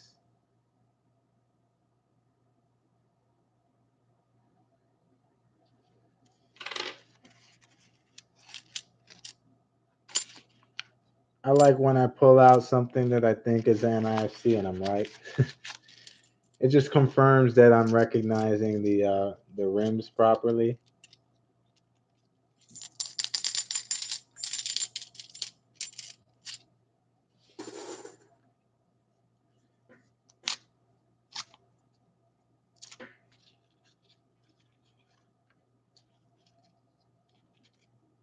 A: I like when I pull out something that I think is NIFC and I'm right. It just confirms that I'm recognizing the rims properly.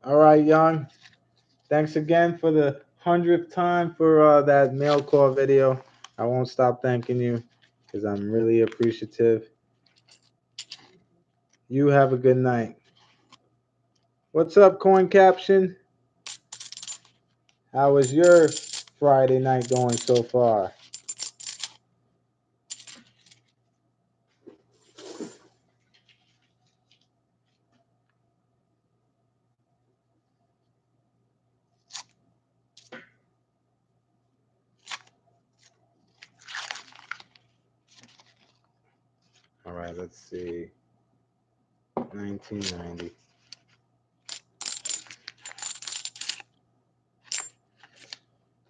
A: All right, Young. Thanks again for the 100th time for that mail call video. I won't stop thanking you because I'm really appreciative. You have a good night. What's up, Coin Caption? How is your Friday night going so far? All right, let's see. 1990.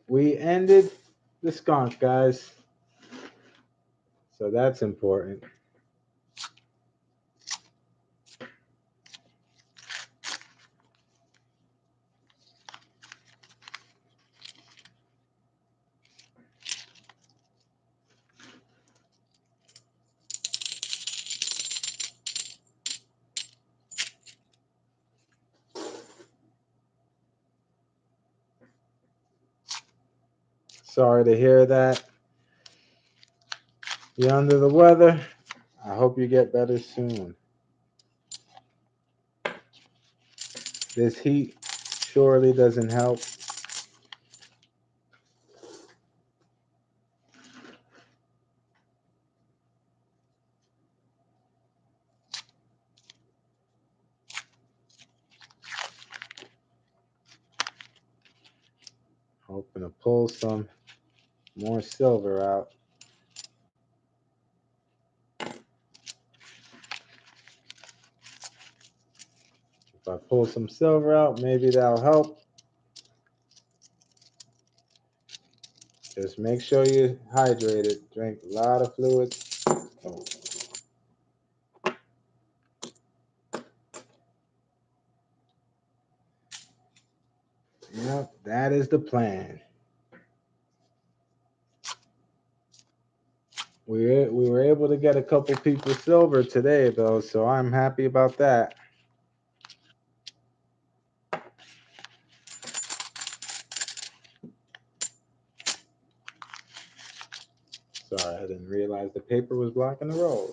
A: We ended the skunk, guys. So that's important. Sorry to hear that. You're under the weather. I hope you get better soon. This heat surely doesn't help. Hoping to pull some more silver out. If I pull some silver out, maybe that'll help. Just make sure you're hydrated. Drink a lot of fluids. Oh. Yep, that is the plan. We were able to get a couple people silver today, though, so I'm happy about that. Sorry, I didn't realize the paper was blocking the road.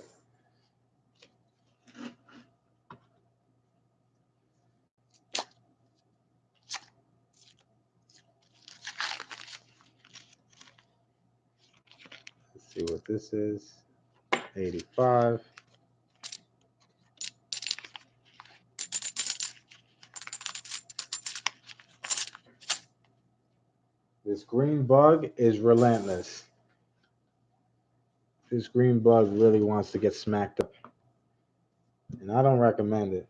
A: Let's see what this is. 85. This green bug is relentless. This green bug really wants to get smacked up. And I don't recommend it.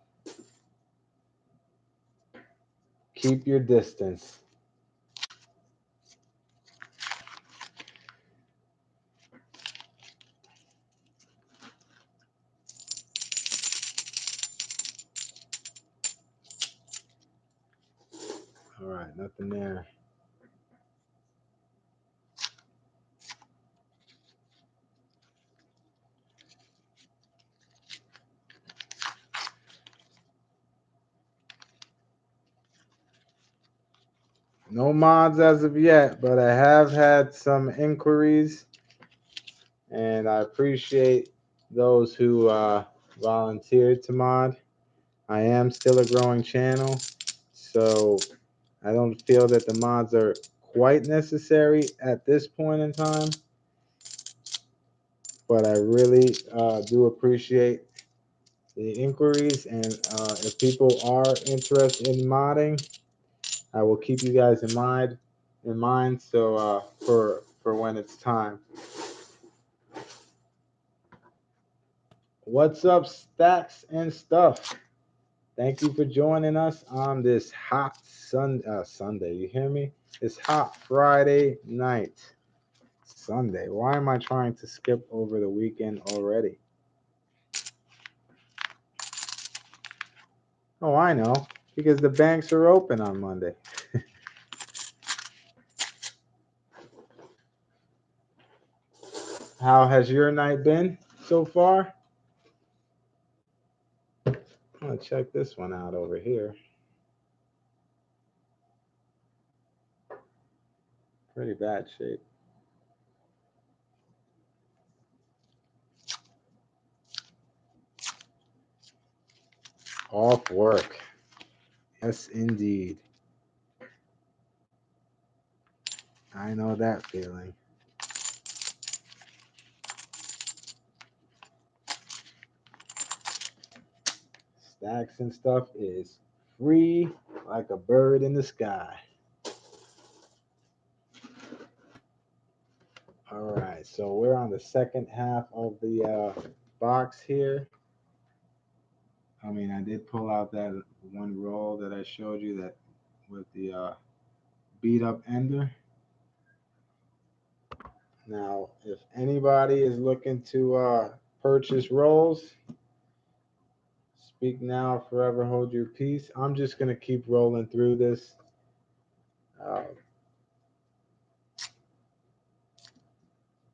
A: Keep your distance. All right, nothing there. No mods as of yet, but I have had some inquiries, and I appreciate those who volunteered to mod. I am still a growing channel, so I don't feel that the mods are quite necessary at this point in time, but I really do appreciate the inquiries, and if people are interested in modding, I will keep you guys in mind. So for when it's time. What's up, Stacks and Stuff? Thank you for joining us on this hot Sunday. You hear me? It's hot Friday night. Sunday. Why am I trying to skip over the weekend already? Oh, I know. Because the banks are open on Monday. How has your night been so far? I'm gonna check this one out over here. Pretty bad shape. Off work. Yes, indeed. I know that feeling. Stacks and stuff is free like a bird in the sky. All right, so we're on the second half of the box here. I mean, I did pull out that one roll that I showed you that with the beat up ender. Now, if anybody is looking to purchase rolls, speak now, forever hold your peace. I'm just gonna keep rolling through this. Uh,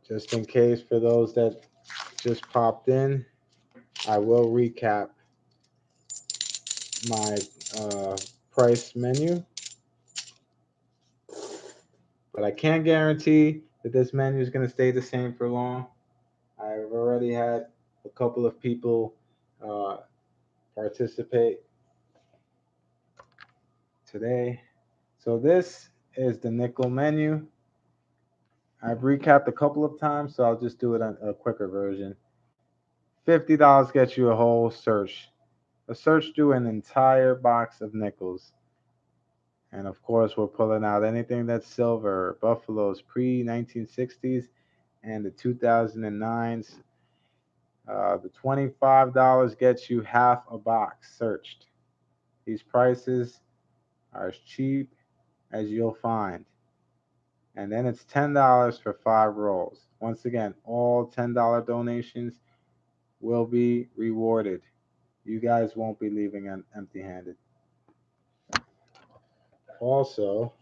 A: just in case for those that just popped in, I will recap my price menu, but I can't guarantee that this menu is going to stay the same for long. I've already had a couple of people uh, participate today. So this is the nickel menu. I've recapped a couple of times, so I'll just do it on a quicker version. $50 gets you a whole search. A search through an entire box of nickels. And of course, we're pulling out anything that's silver, Buffalo's pre-1960s and the 2009s. The $25 gets you half a box searched. These prices are as cheap as you'll find. And then it's $10 for 5 rolls. Once again, all $10 donations will be rewarded. You guys won't be leaving empty handed. Also,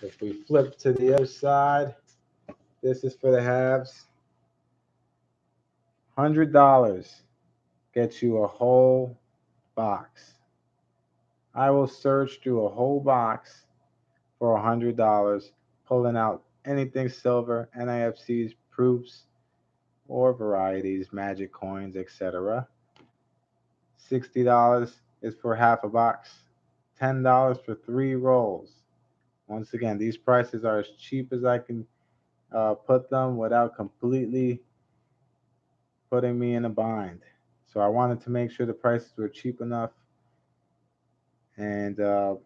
A: if we flip to the other side, this is for the halves. $100 gets you a whole box. I will search through a whole box for $100, pulling out anything silver, NIFCs, proofs, or varieties, magic coins, etc. $60 is for half a box. $10 for 3 rolls. Once again, these prices are as cheap as I can put them without completely putting me in a bind. So I wanted to make sure the prices were cheap enough, and the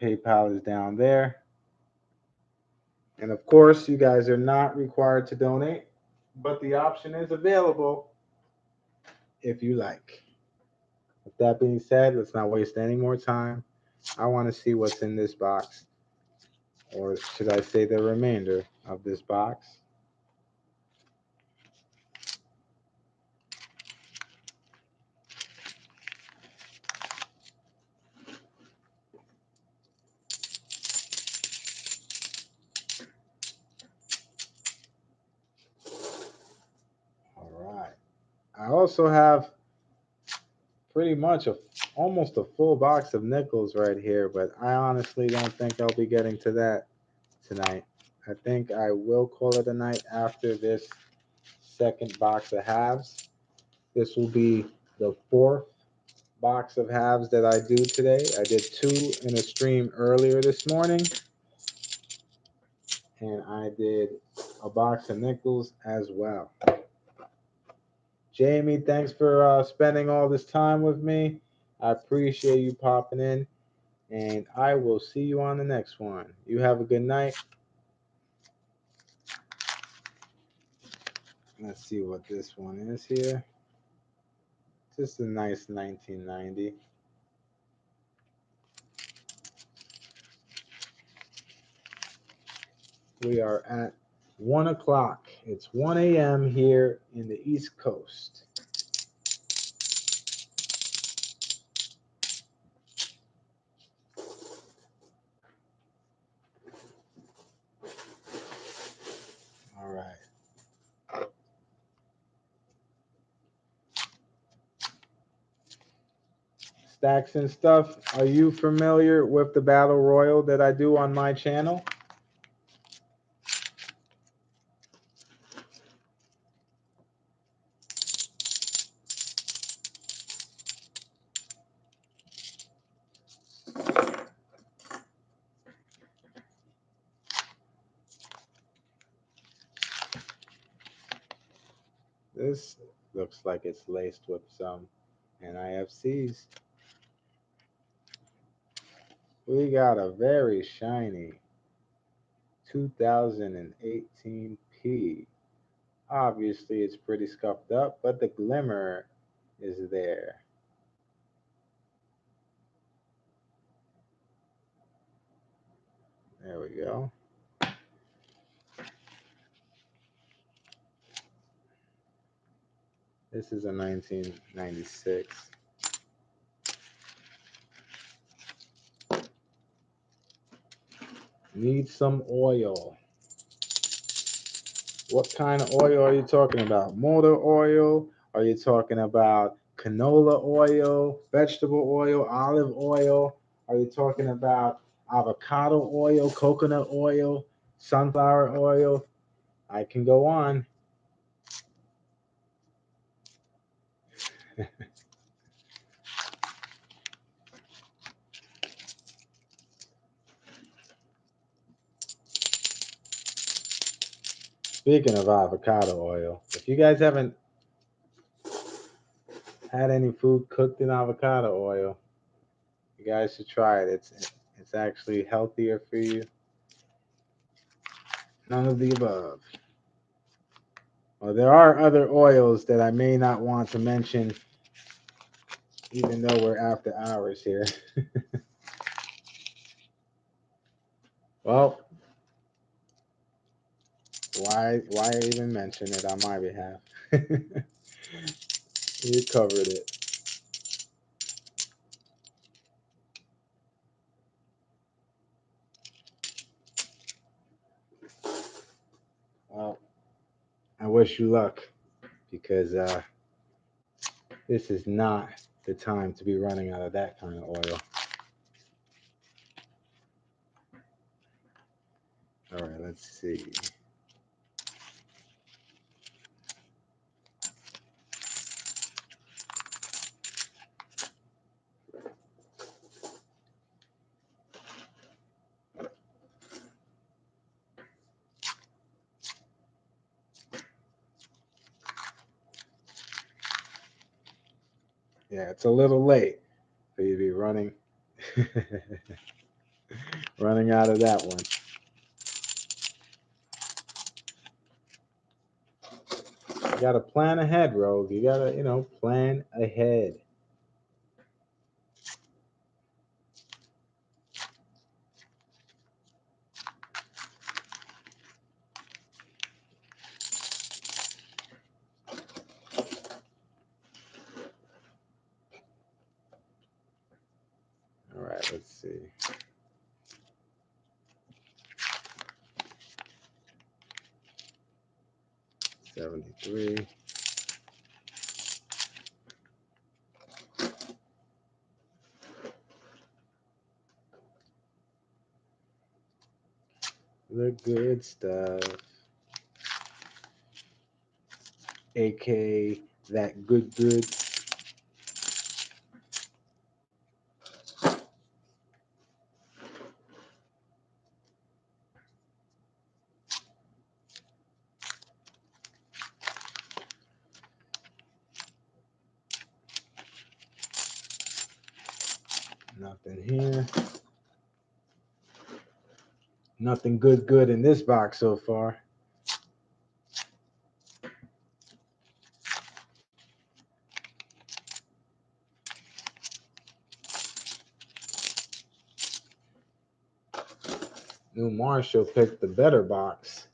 A: PayPal is down there. And of course, you guys are not required to donate, but the option is available if you like. With that being said, let's not waste any more time. I want to see what's in this box, or should I say the remainder of this box. All right. I also have pretty much almost a full box of nickels right here, but I honestly don't think I'll be getting to that tonight. I think I will call it a night after this second box of halves. This will be the fourth box of halves that I do today. I did 2 in a stream earlier this morning, and I did a box of nickels as well. Jamie, thanks for spending all this time with me. I appreciate you popping in, and I will see you on the next one. You have a good night. Let's see what this one is here. Just a nice 1990. We are at 1 o'clock. It's 1 a.m. here in the East Coast. All right. Stacks and stuff. Are you familiar with the Battle Royal that I do on my channel? this looks like it's laced with some NIFCs. We got a very shiny 2018P. Obviously, it's pretty scuffed up, but the glimmer is there. There we go. This is a 1996. Need some oil. What kind of oil are you talking about? Motor oil? Are you talking about canola oil, vegetable oil, olive oil? Are you talking about avocado oil, coconut oil, sunflower oil? I can go on. Speaking of avocado oil, if you guys haven't had any food cooked in avocado oil, you guys should try it. It's actually healthier for you. None of the above. Well, there are other oils that I may not want to mention, even though we're after hours here. Well, why even mention it on my behalf? You covered it. Well, I wish you luck because this is not the time to be running out of that kind of oil. All right, let's see. Yeah, it's a little late for you to be running running out of that one. You gotta plan ahead, Rogue. You gotta, plan ahead. All right, let's see. $73. The good stuff. AK that good. Nothing here. Nothing good in this box so far. New Marshall picked the better box.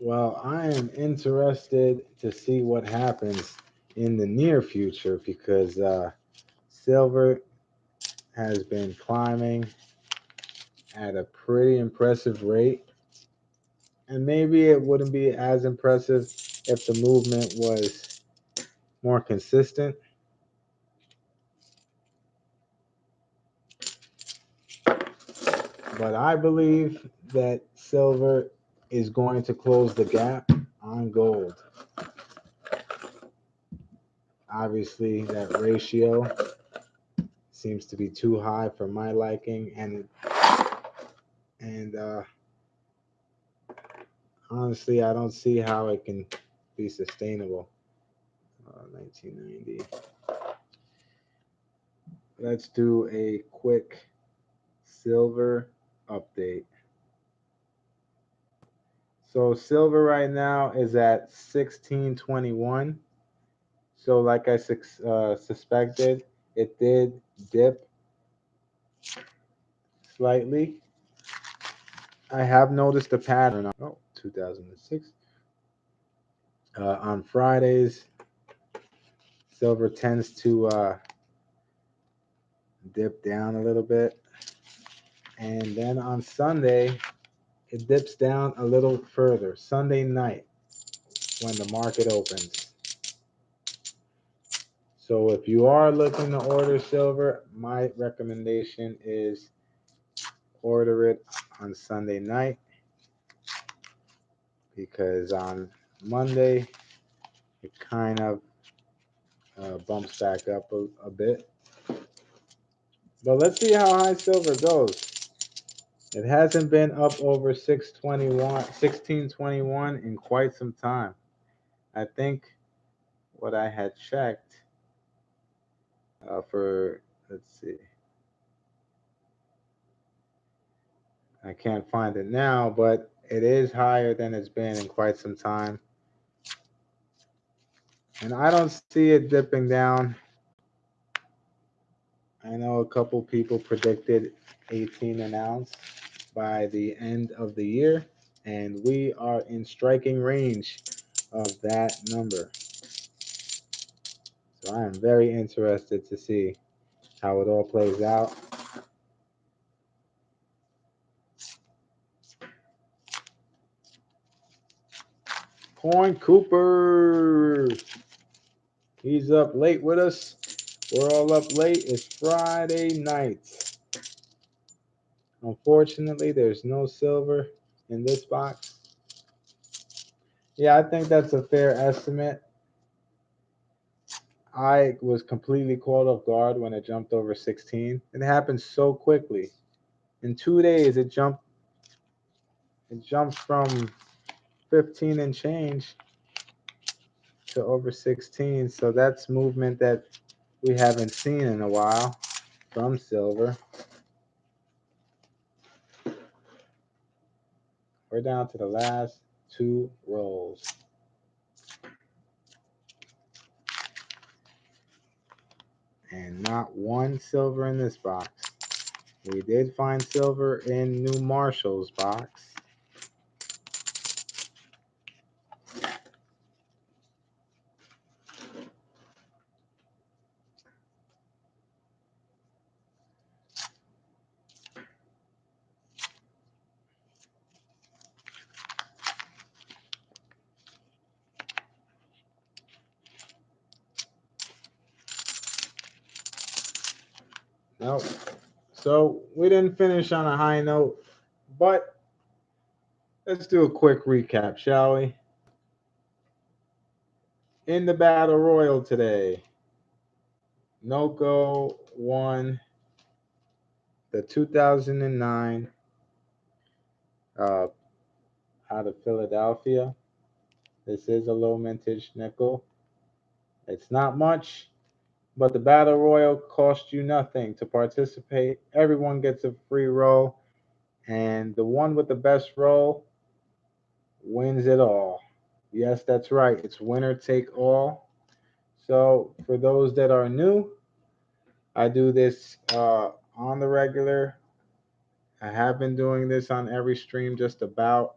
A: Well, I am interested to see what happens in the near future because silver has been climbing at a pretty impressive rate. And maybe it wouldn't be as impressive if the movement was more consistent. But I believe that silver is going to close the gap on gold. Obviously, that ratio seems to be too high for my liking, and honestly, I don't see how it can be sustainable. 1990. Let's do a quick silver update. So silver right now is at 1621. So like I suspected, it did dip slightly. I have noticed a pattern. 2006. On Fridays, silver tends to dip down a little bit. And then on Sunday, it dips down a little further. Sunday night when the market opens. So if you are looking to order silver, my recommendation is order it on Sunday night, because on Monday it kind of bumps back up a bit. But let's see how high silver goes. It hasn't been up over 1621 in quite some time. I think what I had checked for, let's see, I can't find it now, but it is higher than it's been in quite some time. And I don't see it dipping down. I know a couple people predicted 18 an ounce by the end of the year, and we are in striking range of that number. So I am very interested to see how it all plays out. Point Cooper, he's up late with us. We're all up late. It's Friday night. Unfortunately, there's no silver in this box. Yeah, I think that's a fair estimate. I was completely caught off guard when it jumped over 16. It happened so quickly. In 2 days, it jumped. It jumped from 15 and change to over 16. So that's movement that we haven't seen in a while from silver. We're down to the last two rolls. And not one silver in this box. We did find silver in New Marshall's box. Nope. So we didn't finish on a high note, but let's do a quick recap, shall we? In the Battle Royal today, Noko won the 2009 uh, out of Philadelphia. This is a low mintage nickel. It's not much, but the Battle Royal costs you nothing to participate. Everyone gets a free roll, and the one with the best roll wins it all. Yes, that's right. It's winner take all. So for those that are new, I do this on the regular. I have been doing this on every stream just about.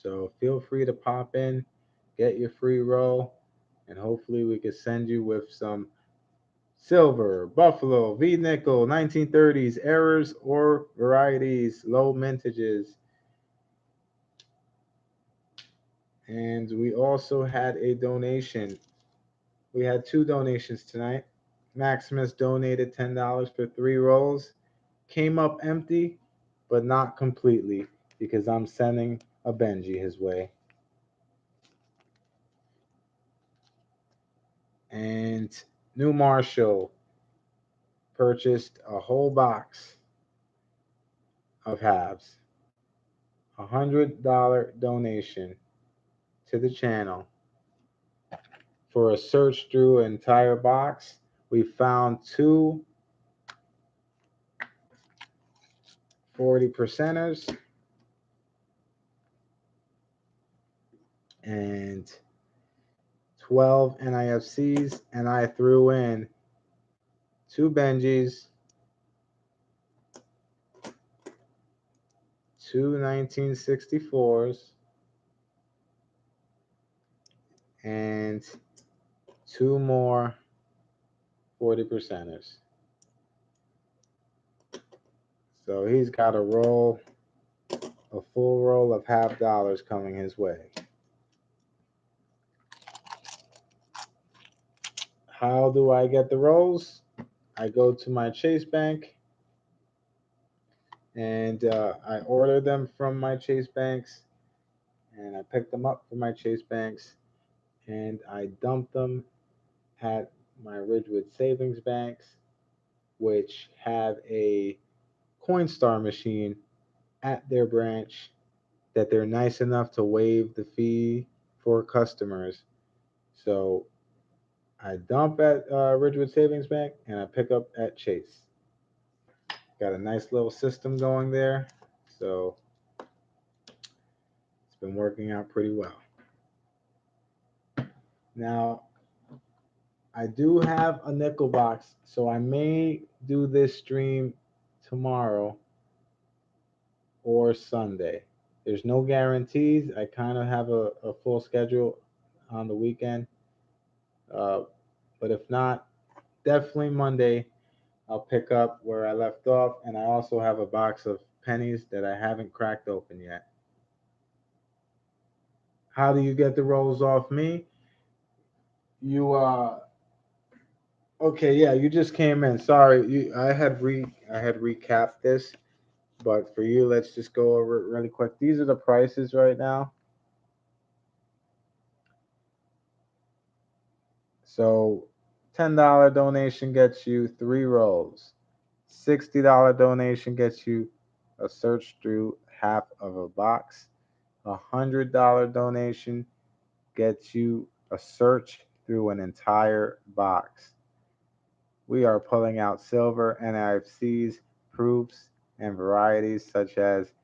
A: So feel free to pop in, get your free roll, and hopefully we can send you with some silver, buffalo, V nickel, 1930s, errors or varieties, low mintages. And we also had a donation. We had two donations tonight. Maximus donated $10 for three rolls. Came up empty. but not completely because I'm sending a Benji his way. And New Marshall purchased a whole box of halves. $100 donation to the channel. For a search through an entire box, we found two 40 percenters and 12 NIFCs, and I threw in two Benjis, two 1964s, and two more 40 percenters. So he's got a full roll of half dollars coming his way. How do I get the rolls? I go to my Chase Bank and I order them from my Chase Banks, and I pick them up from my Chase Banks, and I dump them at my Ridgewood Savings Banks, which have a Coinstar machine at their branch that they're nice enough to waive the fee for customers. So I dump at Ridgewood Savings Bank and I pick up at Chase. Got a nice little system going there. So it's been working out pretty well. Now, I do have a nickel box, so I may do this stream tomorrow or Sunday. There's no guarantees. I kind of have a full schedule on the weekend. Uh, but if not, definitely Monday, I'll pick up where I left off. And I also have a box of pennies that I haven't cracked open yet. How do you get the rolls off me? You okay, yeah, you just came in. Sorry, I had recapped this, but for you, let's just go over it really quick. These are the prices right now. So, $10 donation gets you 3 rolls. $60 donation gets you a search through half of a box. $100 donation gets you a search through an entire box. We are pulling out silver NIFCs, proofs, and varieties such as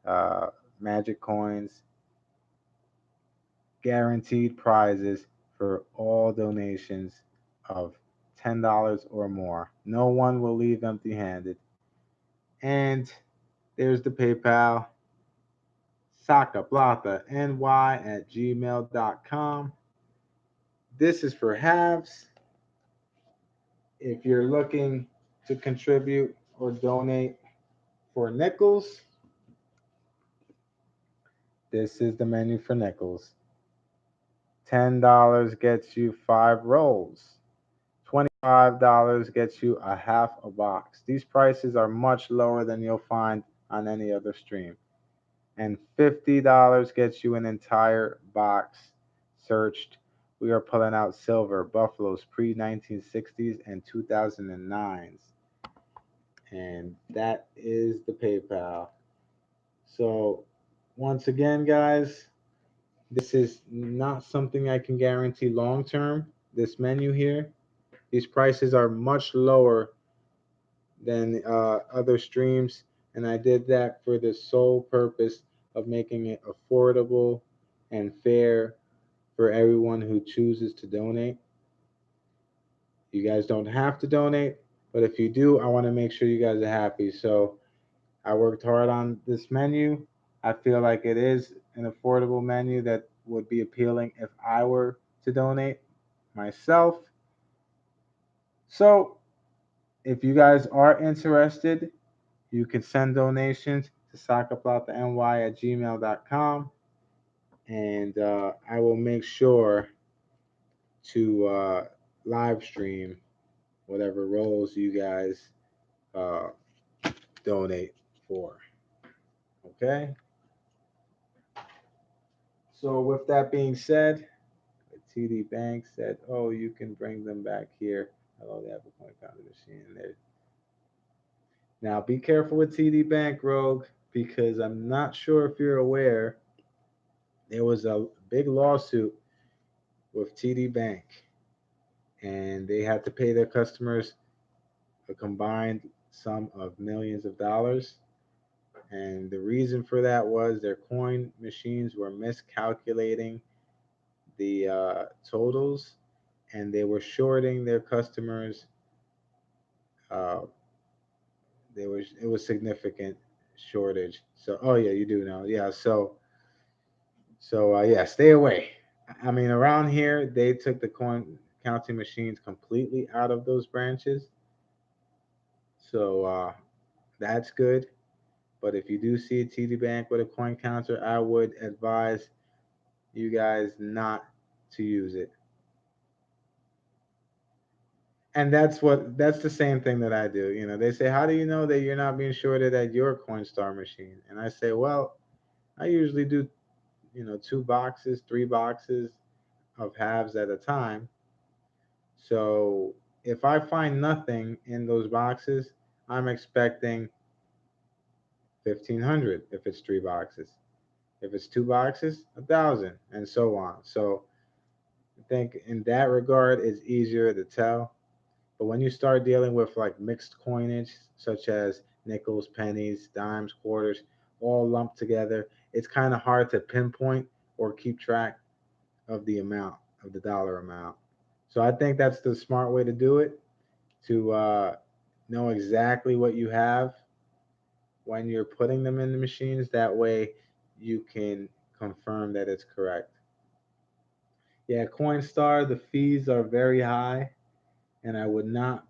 A: uh, magic coins, guaranteed prizes for all donations of $10 or more. No one will leave empty handed. And there's the PayPal, Saca Plata, NY at gmail.com. This is for halves. If you're looking to contribute or donate for nickels, this is the menu for nickels. $10 gets you 5 rolls. $25 gets you a half a box. These prices are much lower than you'll find on any other stream. And $50 gets you an entire box searched. We are pulling out silver, buffaloes, pre 1960s and 2009s. And that is the PayPal. So, once again, guys, this is not something I can guarantee long term. This menu here, these prices are much lower than other streams, and I did that for the sole purpose of making it affordable and fair for everyone who chooses to donate. You guys don't have to donate, but if you do, I want to make sure you guys are happy. So I worked hard on this menu. I feel like it is an affordable menu that would be appealing if I were to donate myself. So if you guys are interested, you can send donations to sacaplatany at gmail.com, and I will make sure to live stream whatever roles you guys uh, donate for. Okay. So with that being said, TD Bank said, "Oh, you can bring them back here." Hello, they have a point counter machine there. Now, be careful with TD Bank, Rogue, because I'm not sure if you're aware, there was a big lawsuit with TD Bank, and they had to pay their customers a combined sum of millions of dollars. And the reason for that was their coin machines were miscalculating the totals, and they were shorting their customers. Uh, it was significant shortage. So oh yeah, you do know. Yeah, yeah, stay away. I mean, around here they took the coin counting machines completely out of those branches. So that's good. But if you do see a TD Bank with a coin counter, I would advise you guys not to use it. And that's the same thing that I do. You know, they say, "How do you know that you're not being shorted at your Coinstar machine?" And I say, "Well, I usually do, 2 boxes, 3 boxes of halves at a time. So if I find nothing in those boxes, I'm expecting 1,500 if it's 3 boxes. If it's 2 boxes, 1,000, and so on. So I think in that regard, it's easier to tell. But when you start dealing with like mixed coinage, such as nickels, pennies, dimes, quarters, all lumped together, it's kind of hard to pinpoint or keep track of the amount, of the dollar amount. So I think that's the smart way to do it, to know exactly what you have when you're putting them in the machines. That way you can confirm that it's correct. Yeah, Coinstar, the fees are very high, and I would not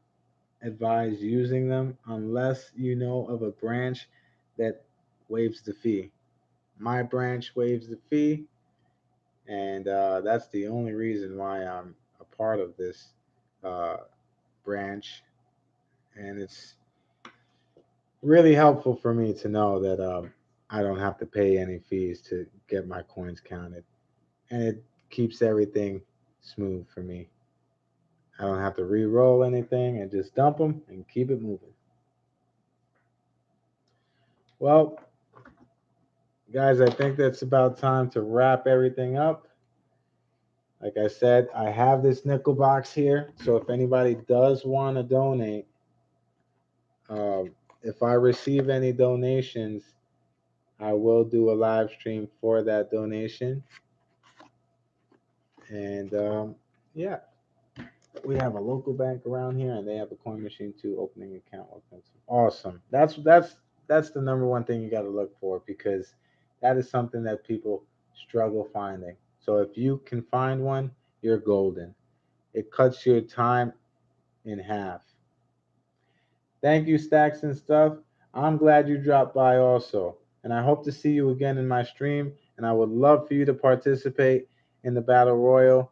A: advise using them unless you know of a branch that waives the fee. My branch waives the fee, and that's the only reason why I'm a part of this uh, branch. And it's really helpful for me to know that I don't have to pay any fees to get my coins counted, and it keeps everything smooth for me. I don't have to re-roll anything and just dump them and keep it moving. Well, guys, I think that's about time to wrap everything up. Like I said, I have this nickel box here, so if anybody does want to donate, if I receive any donations, I will do a live stream for that donation. And yeah, we have a local bank around here, and they have a coin machine too. Opening account with them. Awesome. That's the number one thing you got to look for, because that is something that people struggle finding. So if you can find one, you're golden. It cuts your time in half. Thank you, Stacks and Stuff. I'm glad you dropped by also. And I hope to see you again in my stream. And I would love for you to participate in the Battle Royal.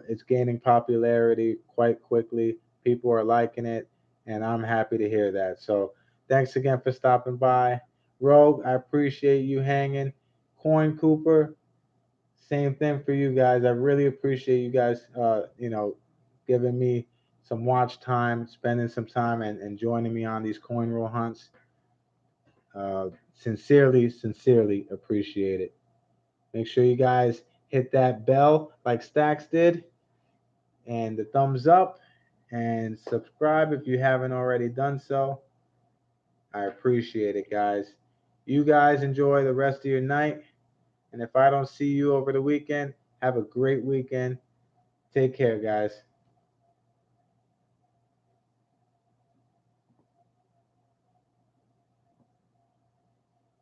A: It's gaining popularity quite quickly. People are liking it, and I'm happy to hear that. So thanks again for stopping by. Rogue, I appreciate you hanging. Coin Cooper, same thing for you guys. I really appreciate you guys, giving me some watch time, spending some time, and joining me on these coin roll hunts. Sincerely, sincerely appreciate it. Make sure you guys hit that bell like Stacks did, and the thumbs up, and subscribe if you haven't already done so. I appreciate it, guys. You guys enjoy the rest of your night. And if I don't see you over the weekend, have a great weekend. Take care, guys.